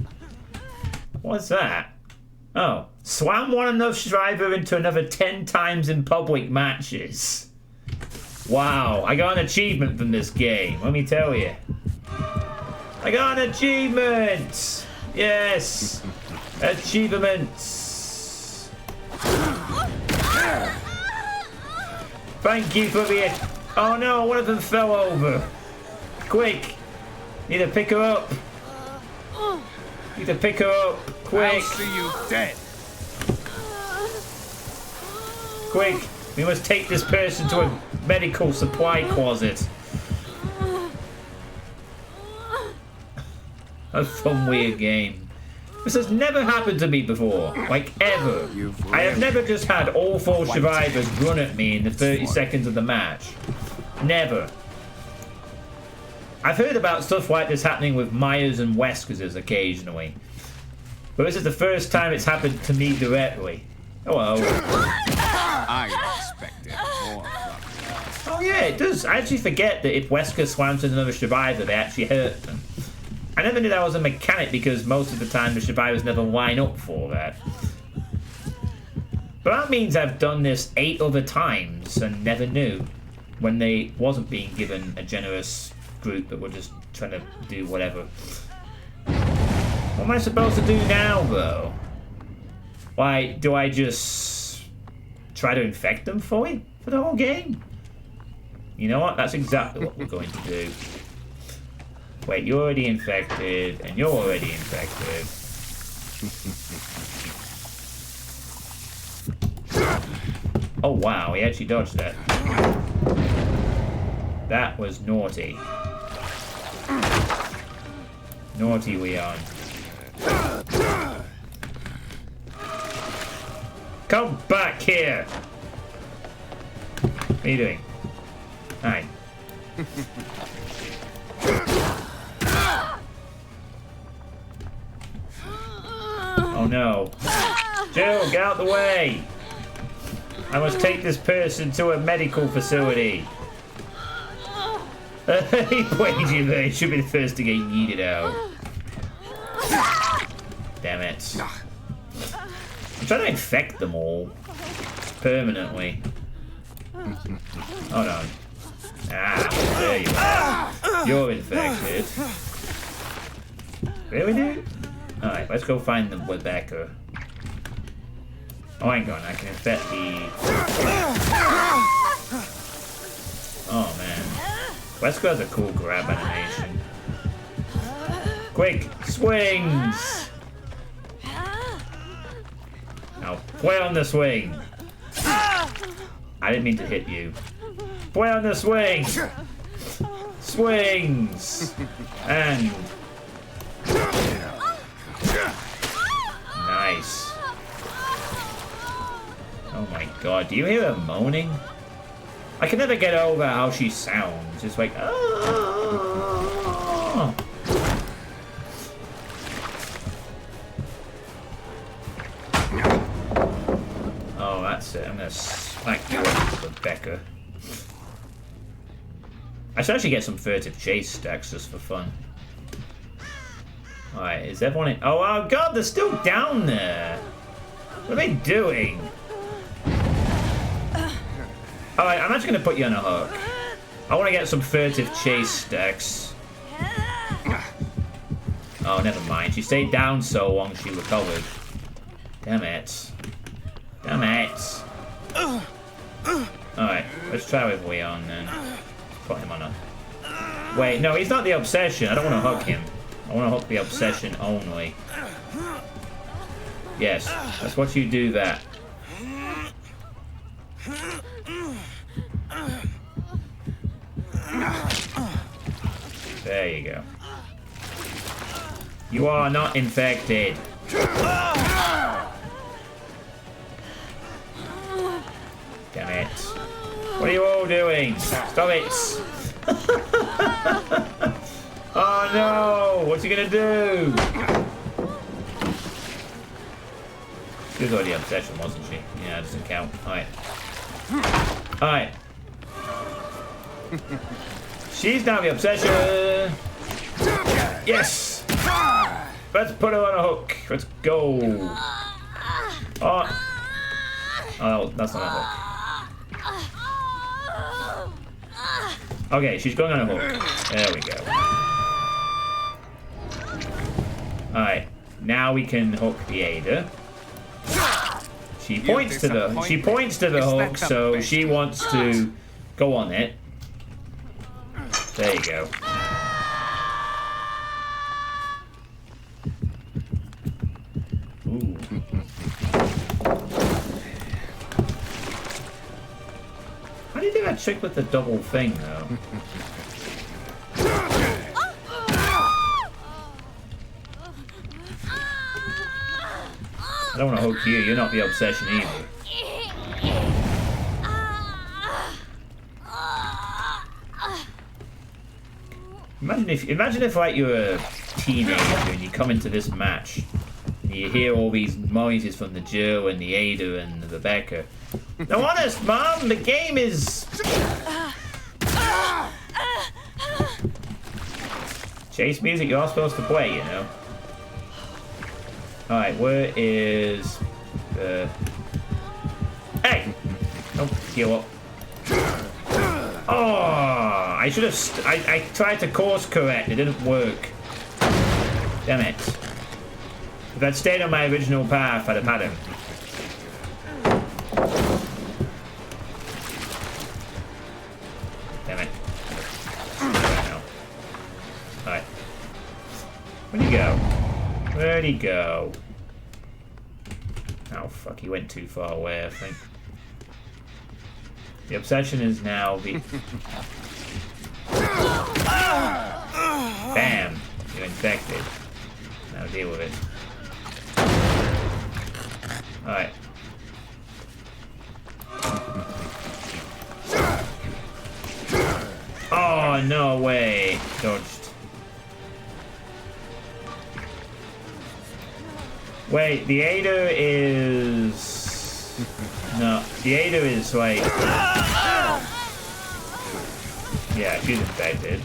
What's that? Oh, slam one another driver into another 10 times in public matches. Wow, I got an achievement from this game, let me tell you. I got an achievement! Yes! Achievements! Thank you for the... Oh no, one of them fell over. Quick! Need to pick her up. Need to pick her up. Quick! I'll see you dead. Quick! We must take this person to a medical supply closet. That's some weird game. This has never happened to me before. Like, ever. I have never just had all 4 survivors run at me in the 30 seconds of the match. Never. I've heard about stuff like this happening with Myers and Weskers occasionally. But this is the first time it's happened to me directly. Hello. I expected more from you. Oh yeah, it does. I actually forget that if Wesker slams in another survivor, they actually hurt them. I never knew that was a mechanic because most of the time the survivors never line up for that. But that means I've done this 8 other times and never knew, when they wasn't being given a generous group that were just trying to do whatever. What am I supposed to do now, though? Why, do I just try to infect them for the whole game? You know what? That's exactly what we're going to do. Wait, you're already infected, and you're already infected. Oh wow, he actually dodged that. That was naughty. Naughty we are. Come back here! What are you doing? Hi. Oh no. Jill, get out the way! I must take this person to a medical facility. He played you there. He should be the first to get yeeted out. Damn it. I'm trying to infect them all. Permanently. Hold on. Ah, there you are. You're infected. Really, dude? Alright, let's go find the Rebecca. Oh, hang on, I can infect the... Oh, man. Wesker has a cool grab animation. Quick, swings! Now, play on the swing! I didn't mean to hit you. Play on the swing! Swings! And... Nice. Oh my god, do you hear her moaning? I can never get over how she sounds. It's like, oh. Oh, that's it. I'm gonna smack you up with Becca. I should actually get some furtive chase stacks just for fun. Alright, is everyone in? Oh god, they're still down there. What are they doing? Alright, I'm actually going to put you on a hook. I want to get some furtive chase stacks. Oh, never mind. She stayed down so long she recovered. Damn it. Damn it. Alright, let's try with Leon then. Let's put him on a... Wait, no, he's not the obsession. I don't want to hook him. I want to hook the obsession only. Yes, that's what you do that. There you go. You are not infected. Damn it. What are you all doing? Stop it. Oh no! What's he gonna do? She was already obsession, wasn't she? Yeah, it doesn't count. Alright. Alright. She's now the obsession. Yes! Let's put her on a hook. Let's go. Oh. Oh, that's not a hook. Okay, she's going on a hook. There we go. Alright. Now we can hook the Ada. She points to the hook, so she wants to go on it. There you go. Ooh. How do you do that trick with the double thing, though? I don't want to hook you. You're not the obsession either. Imagine if like you're a teenager and you come into this match and you hear all these noises from the Jill and the Ada and the Rebecca. No, honest, Mom, the game is chase music you're supposed to play, you know. Alright, where is the Hey! Oh, heal up. Oh! I should have... I tried to course correct. It didn't work. Damn it. If I'd stayed on my original path, I'd have had him. Damn it. Alright. Where'd he go? Where'd he go? Oh fuck, he went too far away, I think. The obsession is now the... Bam! You're infected. Now deal with it. Alright. Oh, no way. Dodged. Wait, the Ada is... No, the Ada is like... Yeah, she's infected.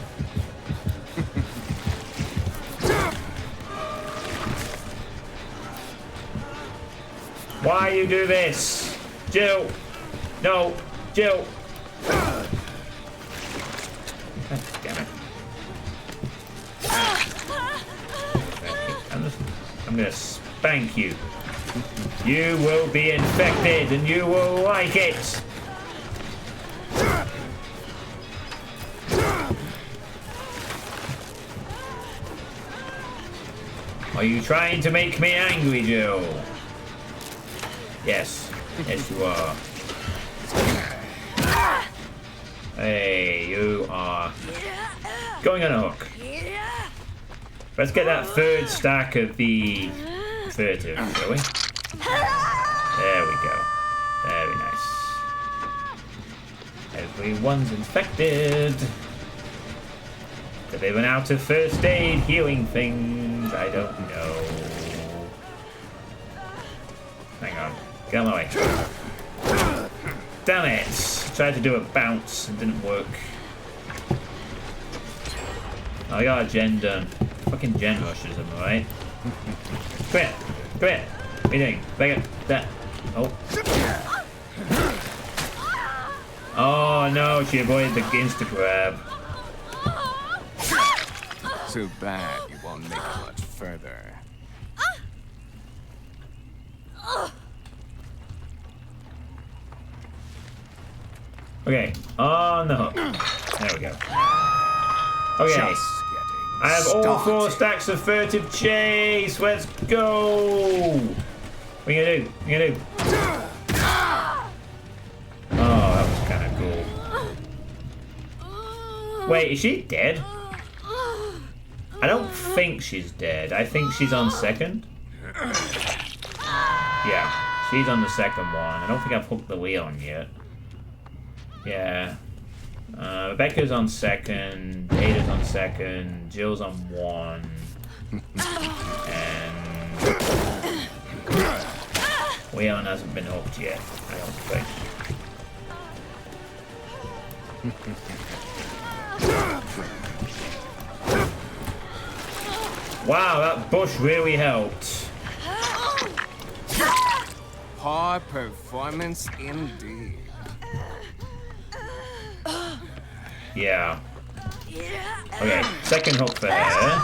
Why you do this? Jill! No! Jill! God damn it. I'm gonna spank you. You will be infected and you will like it! Are you trying to make me angry, Jill? Yes. Yes, you are. Hey, you are going on a hook. Let's get that third stack of the furtive, shall we? There we go. Very nice. Everyone's infected. Did they run out of first aid healing things? I don't know. Hang on. Get out of my way. Damn it! Tried to do a bounce and didn't work. Oh, I got a gen done. Fucking gen rushes, am I right? Come here! Come here! What are you doing? Back up! That. Oh. Oh no, she avoided the insta grab. Too bad you won't make it much further. Okay, on the hook. There we go. Okay. I have all 4 stacks of furtive chase. Let's go. What are you gonna do? What are you gonna do? Oh, that was kind of cool. Wait, is she dead? I don't think she's dead. I think she's on second. Yeah, she's on the second one. I don't think I've hooked the Leon yet. Yeah. Rebecca's on second, Ada's on second, Jill's on 1. And Leon hasn't been hooked yet, I don't think. Wow, that bush really helped. Poor performance indeed. Yeah. Okay, second hook for her.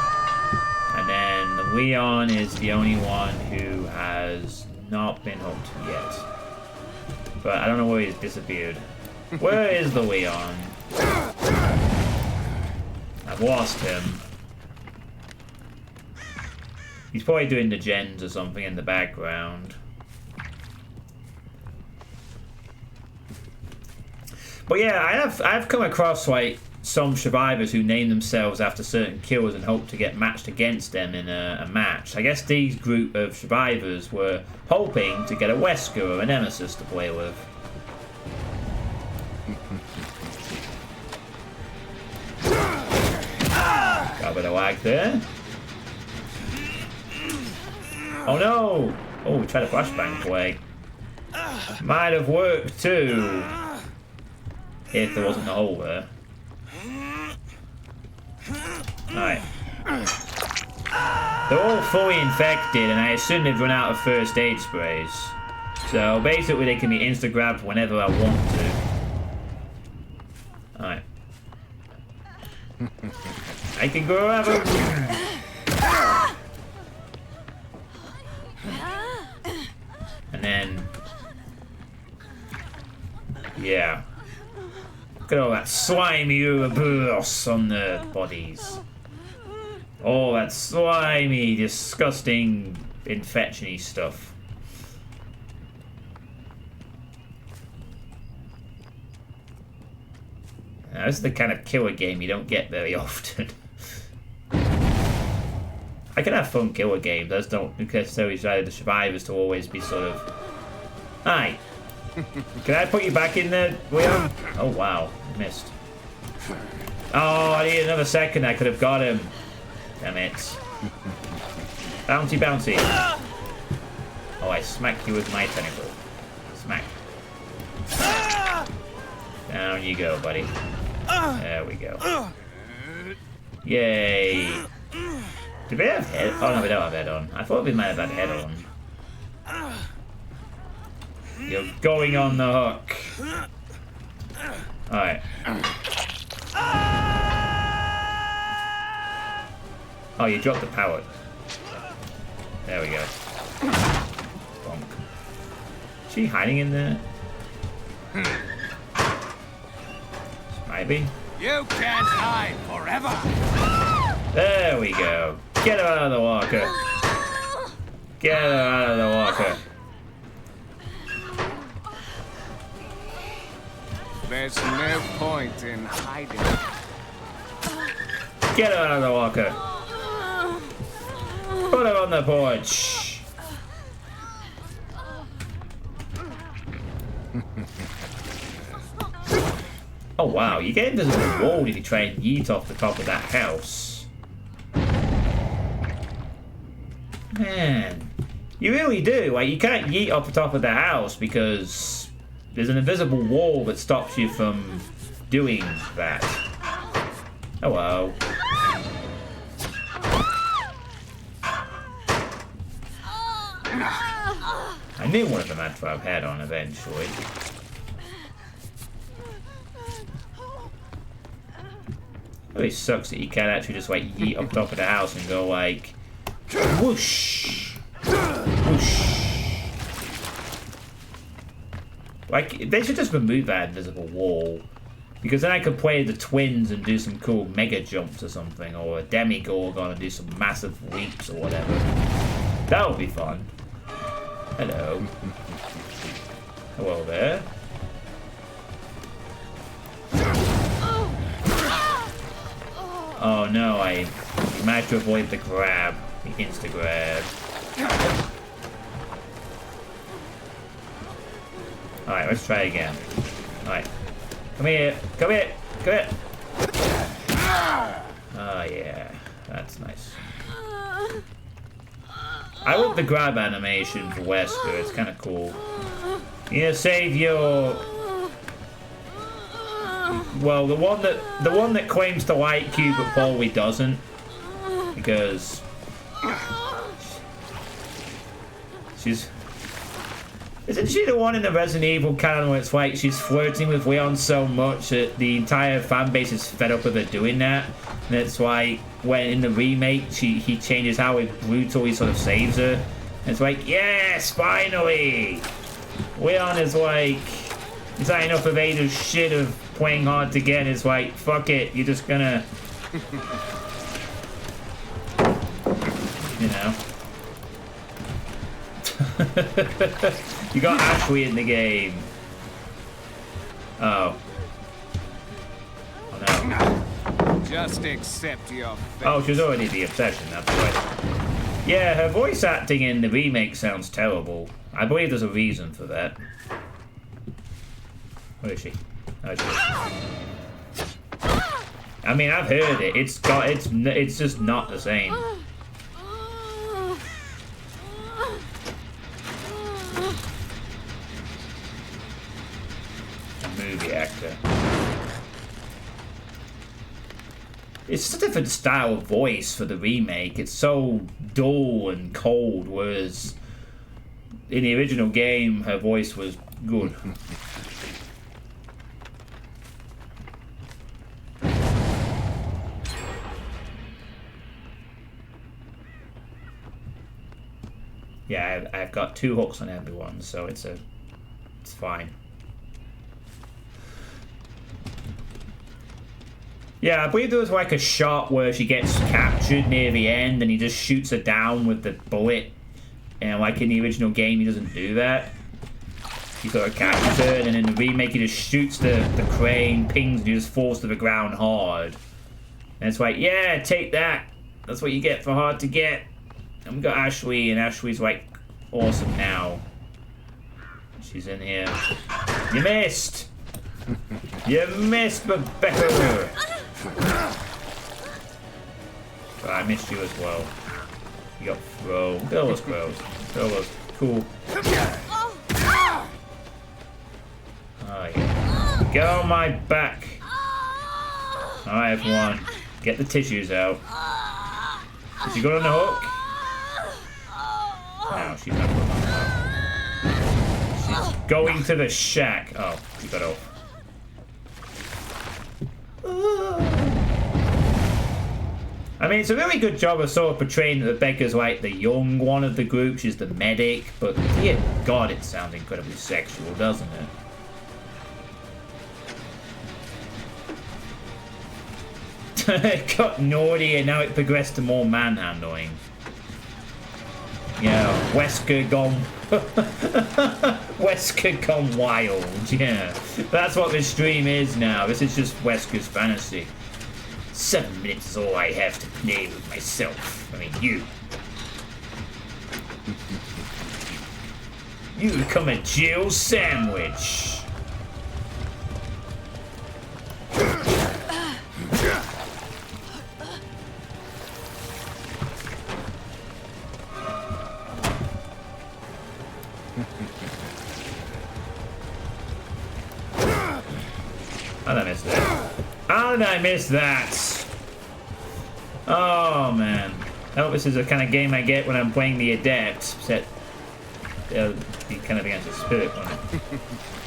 And then the Leon is the only one who has not been hooked yet. But I don't know where he's disappeared. Where is the Leon? I've lost him. He's probably doing the gens or something in the background. But yeah, I've come across like some survivors who name themselves after certain killers and hope to get matched against them in a match. I guess these group of survivors were hoping to get a Wesker or a Nemesis to play with. Got a bit of lag there. Oh no! Oh, we tried a flashbang play. Might have worked too. If there wasn't a hole there. Alright. They're all fully infected and I assume they've run out of first aid sprays. So basically they can be insta-grabbed whenever I want to. Alright. I can grab them. And then... yeah. Look at all that slimy Ouroboros on the bodies. All that slimy, disgusting, infection-y stuff. Now, this is the kind of killer game you don't get very often. I can have fun killer games, I just don't necessarily try the survivors to always be sort of... Hi! Can I put you back in there, Leon? Oh wow, missed. Oh, I need another second, I could have got him. Damn it. Bouncy, bouncy. Oh, I smacked you with my tentacle. Smack. Down you go, buddy. There we go. Yay. Do we have head? Oh no, we don't have head on. I thought we might have had head on. You're going on the hook. Alright. Oh, you dropped the pallet. There we go. Bonk. Is she hiding in there? Maybe. You can't hide forever. There we go. Get her out of the walker. Get her out of the walker. There's no point in hiding. Get her out of the walker. Put her on the porch. Oh wow, you get invisible wall if you try and yeet off the top of that house. Man, you really do. Like, you can't yeet off the top of the house because there's an invisible wall that stops you from doing that. Hello. I knew one of them had to have head on eventually. It really sucks that you can't actually just like yeet up top of the house and go like whoosh, whoosh. Like, they should just remove that invisible wall, because then I could play the twins and do some cool mega jumps or something, or a demigorgon and do some massive leaps or whatever. That would be fun. Hello. Hello there. Oh no, I managed to avoid the grab, the insta-grab. Alright, let's try again. Alright. Come here, come here, come here! Oh yeah, that's nice. I love the grab animation for Wesker, it's kinda cool. Yeah, save your... Well, the one that claims to like you but probably doesn't, because isn't she the one in the Resident Evil canon where it's like she's flirting with Leon so much that the entire fan base is fed up with her doing that, and it's like when in the remake he changes how brutal he sort of saves her, and it's like, yes, finally, Leon is like, he's had enough of Ada's shit of playing hard to get. It's like, fuck it, you're just gonna, you know. You got Ashley in the game. Oh. Oh no. Just accept your fate. Oh, she's already the obsession, that's right. Yeah, her voice acting in the remake sounds terrible. I believe there's a reason for that. Where is she? Oh, she is. I mean, I've heard it. It's just not the same. Movie actor. It's just a different style of voice for the remake. It's so dull and cold, whereas in the original game, her voice was good. Yeah, I've got 2 hooks on everyone, so it's fine. Yeah, I believe there was like a shot where she gets captured near the end and he just shoots her down with the bullet. And like in the original game, he doesn't do that. He sort of catches her, and then in the remake, he just shoots the crane, pings, and he just falls to the ground hard. And it's like, yeah, take that. That's what you get for hard to get. And we got Ashley, and Ashley's like awesome now. She's in here. You missed! You missed, Rebecca! But I missed you as well. You got throw. Look at all those throws. Look at all those cool. Oh, yeah. Get on my back. Alright, everyone. Get the tissues out. Is she got on the hook? No, she's not going on the hook. She's going to the shack. Oh, she got off. I mean, it's a really good job of sort of portraying that Rebecca's like the young one of the group. She's the medic, but dear God, it sounds incredibly sexual, doesn't it? It got naughty and now it progressed to more manhandling. Yeah, Wesker gone... Wesker gone wild, yeah. That's what this stream is now. This is just Wesker's fantasy. 7 minutes is all I have to play with myself. I mean, you. You become a Jill sandwich. How did I miss that? How did I miss that? Oh man. I hope this is the kind of game I get when I'm playing the Adept. Set. It'll be kind of against the spirit on it.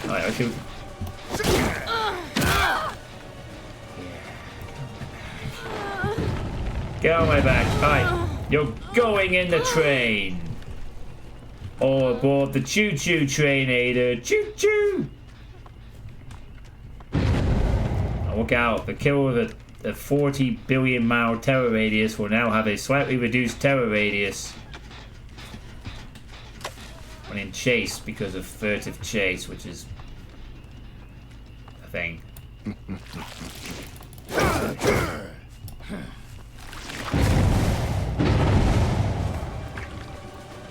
Alright, I'll shoot. Get on my back. Hi. You're going in the train. All aboard the choo-choo train, Ada. Choo-choo! Look out, the killer with a 40 billion mile terror radius will now have a slightly reduced terror radius when in chase because of furtive chase, which is a thing.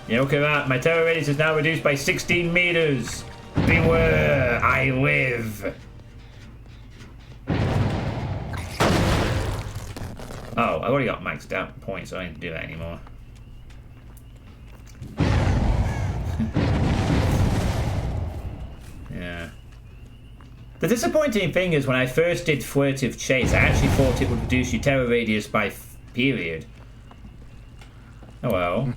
Yeah, look at that. My terror radius is now reduced by 16 meters. Beware, I live. Oh, I already got maxed out points, so I don't need to do that anymore. Yeah. The disappointing thing is when I first did furtive chase, I actually thought it would reduce your terror radius by period. Oh well.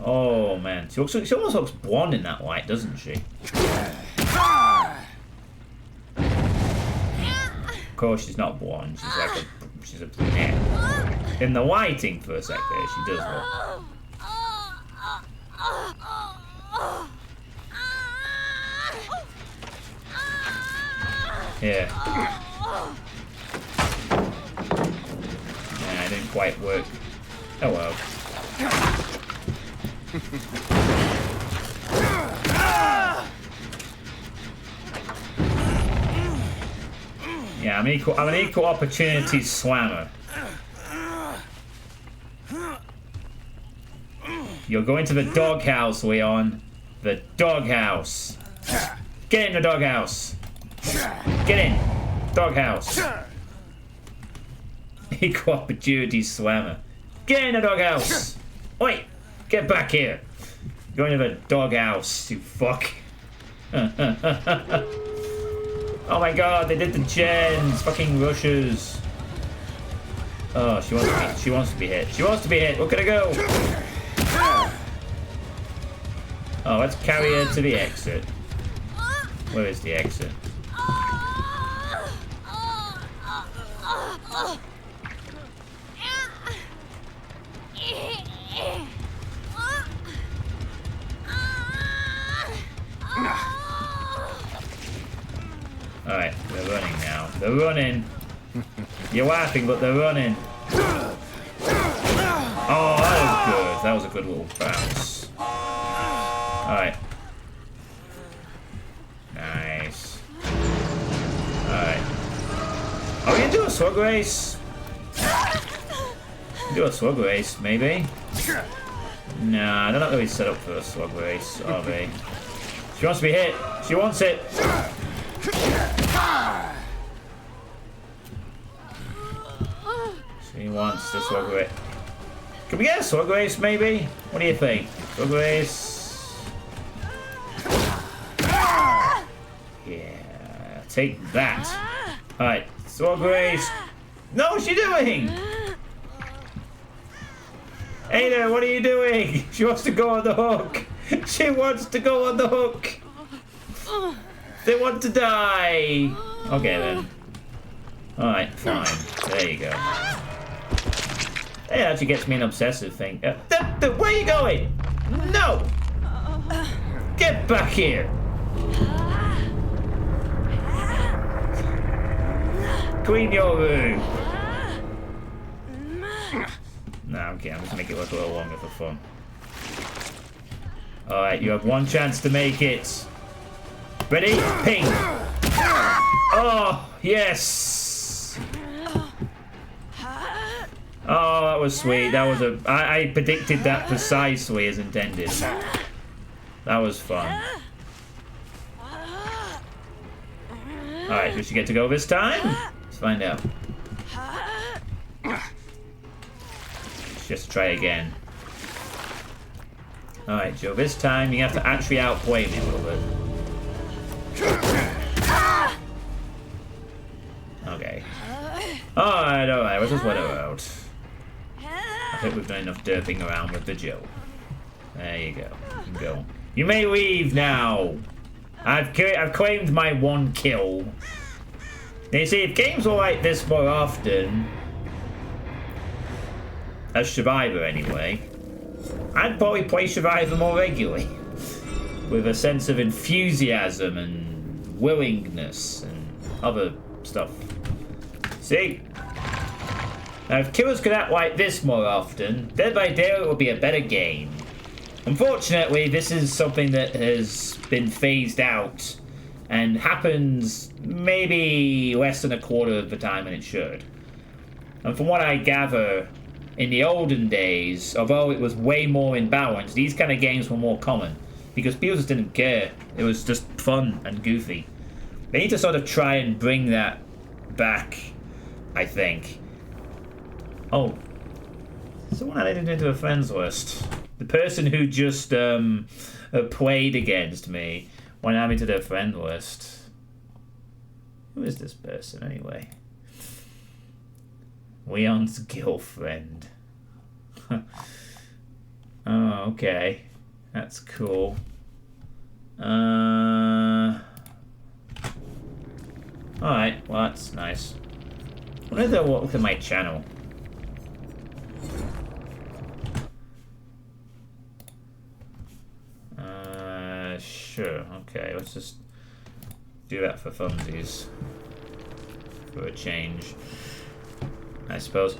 Oh man, she almost looks blonde in that light, doesn't she? Of course she's not blonde, she's like she's a brunette. In the lighting for a sec there, she does look. Yeah. Yeah, it didn't quite work. Oh well. Yeah, I'm an equal opportunity slammer. You're going to the doghouse, Leon. The doghouse. Get in the doghouse. Get in. Doghouse. Equal opportunity slammer. Get in the doghouse. Wait. Get back here. Going to the doghouse, you fuck. Oh my god, they did the gens. Fucking rushes. Oh, she wants to be hit. She wants to be hit. Look at her go. Oh, let's carry her to the exit. Where is the exit? Alright, they're running now. They're running. You're laughing, but they're running. Oh, that was good. That was a good little bounce. Alright. Nice. Alright. Are we gonna do a slug race? Do a slug race, maybe? Nah, they're not really set up for a slug race, are they? She wants to be hit. She wants it. She wants the slug race. Can we get a slug race, maybe? What do you think? Slug race. Yeah, take that. Alright, slug race. No, what's she doing? Hey there, what are you doing? She wants to go on the hook. She wants to go on the hook. They want to die. Okay then. Alright, fine. There you go. It actually gets me an obsessive thing. Where are you going? No! Get back here! Clean your room. Nah, okay, I'm just gonna make it look a little longer for fun. Alright, you have one chance to make it. Ready? Ping! Oh, yes! Oh, that was sweet. That was I predicted that precisely as intended. That was fun. Alright, does she get to go this time? Let's find out. Let's just try again. Alright, Joe, this time you have to actually outplay me a little bit. Okay. Alright, let's just let her out. I think we've done enough derping around with the Joe. There you go. You can go. You may leave now. I've claimed my one kill. Now you see, if games were like this more often, as Survivor anyway, I'd probably play Survivor more regularly. With a sense of enthusiasm and willingness and other stuff. See? Now if killers could act like this more often, Dead by Daylight would be a better game. Unfortunately, this is something that has been phased out and happens maybe less than a quarter of the time than it should. And from what I gather, in the olden days, although it was way more in balance, these kind of games were more common because people just didn't care. It was just fun and goofy. They need to sort of try and bring that back, I think. Oh. Someone added into a friends list. The person who just played against me went added me to their friend list. Who is this person anyway? Leon's girlfriend. Oh, okay. That's cool. Alright, well that's nice. I wonder if they'll look at my channel. Sure, okay, let's just do that for funsies. For a change, I suppose.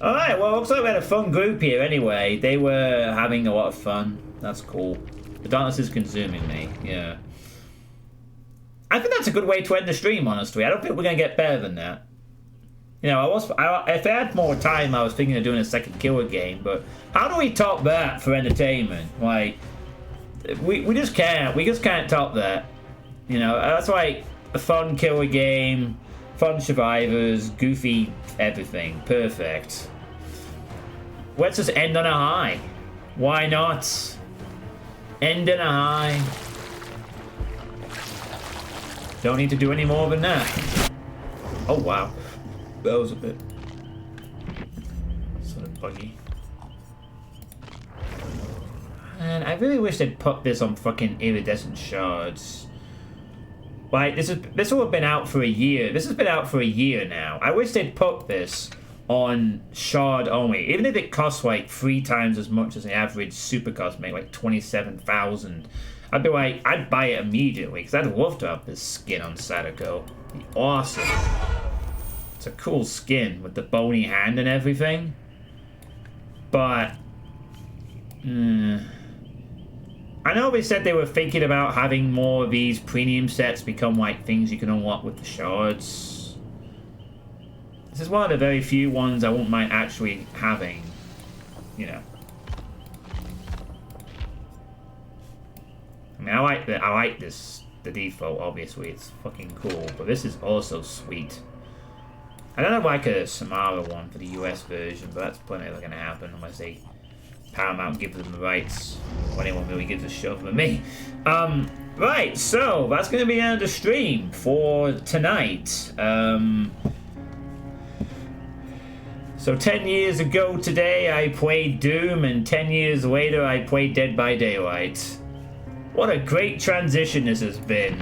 Alright, well, looks like we had a fun group here anyway. They were having a lot of fun. That's cool. The darkness is consuming me, yeah. I think that's a good way to end the stream, honestly. I don't think we're going to get better than that. You know, if I had more time, I was thinking of doing a second killer game, but how do we top that for entertainment? Like, we just can't. We just can't top that. You know, that's like a fun killer game, fun survivors, goofy everything. Perfect. Let's just end on a high. Why not? End on a high. Don't need to do any more than that. Oh, wow. That was a bit sort of buggy. Man, I really wish they'd put this on fucking iridescent shards. Like, this will have been out for a year. This has been out for a year now. I wish they'd put this on shard only. Even if it costs like 3 times as much as the average super cosmetic, like 27,000. I'd be like, I'd buy it immediately, because I'd love to have this skin on Sadako. It'd be awesome. It's a cool skin with the bony hand and everything. But I know they said they were thinking about having more of these premium sets become like things you can unlock with the shards. This is one of the very few ones I won't mind actually having, you know. I mean, I like this, the default, obviously, it's fucking cool, but this is also sweet. I don't have like a Samara one for the US version, but that's probably never gonna happen unless they Paramount gives them the rights. Or anyone really gives a shit for me. Right, so that's gonna be the end of the stream for tonight. So 10 years ago today I played Doom, and 10 years later I played Dead by Daylight. What a great transition this has been.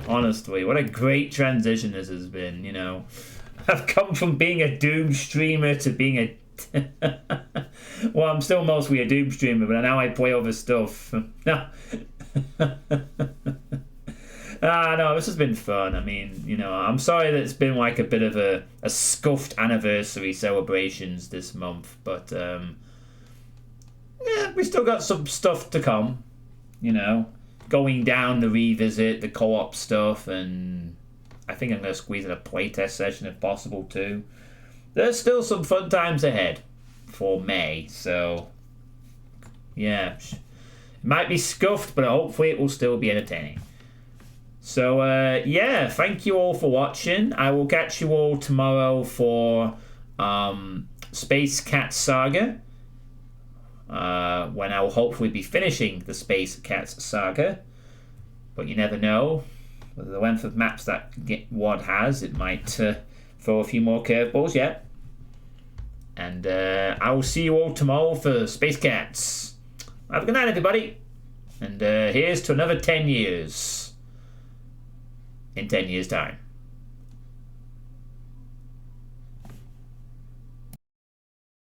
Honestly, what a great transition this has been, you know. I've come from being a Doom streamer to being a... well, I'm still mostly a Doom streamer, but now I play other stuff. No. No, this has been fun. I mean, you know, I'm sorry that it's been like a bit of a scuffed anniversary celebrations this month, but yeah, we still got some stuff to come, you know, going down the revisit, the co-op stuff, and I think I'm going to squeeze in a playtest session if possible too. There's still some fun times ahead for May, so yeah, it might be scuffed, but hopefully it will still be entertaining. So yeah, thank you all for watching. I will catch you all tomorrow for Space Cat Saga, when I will hopefully be finishing the Space Cats Saga, but you never know. With the length of maps that WoD has, it might throw a few more curveballs yet. And I will see you all tomorrow for Space Cats. Have a good night, everybody. And here's to another 10 years. In 10 years' time.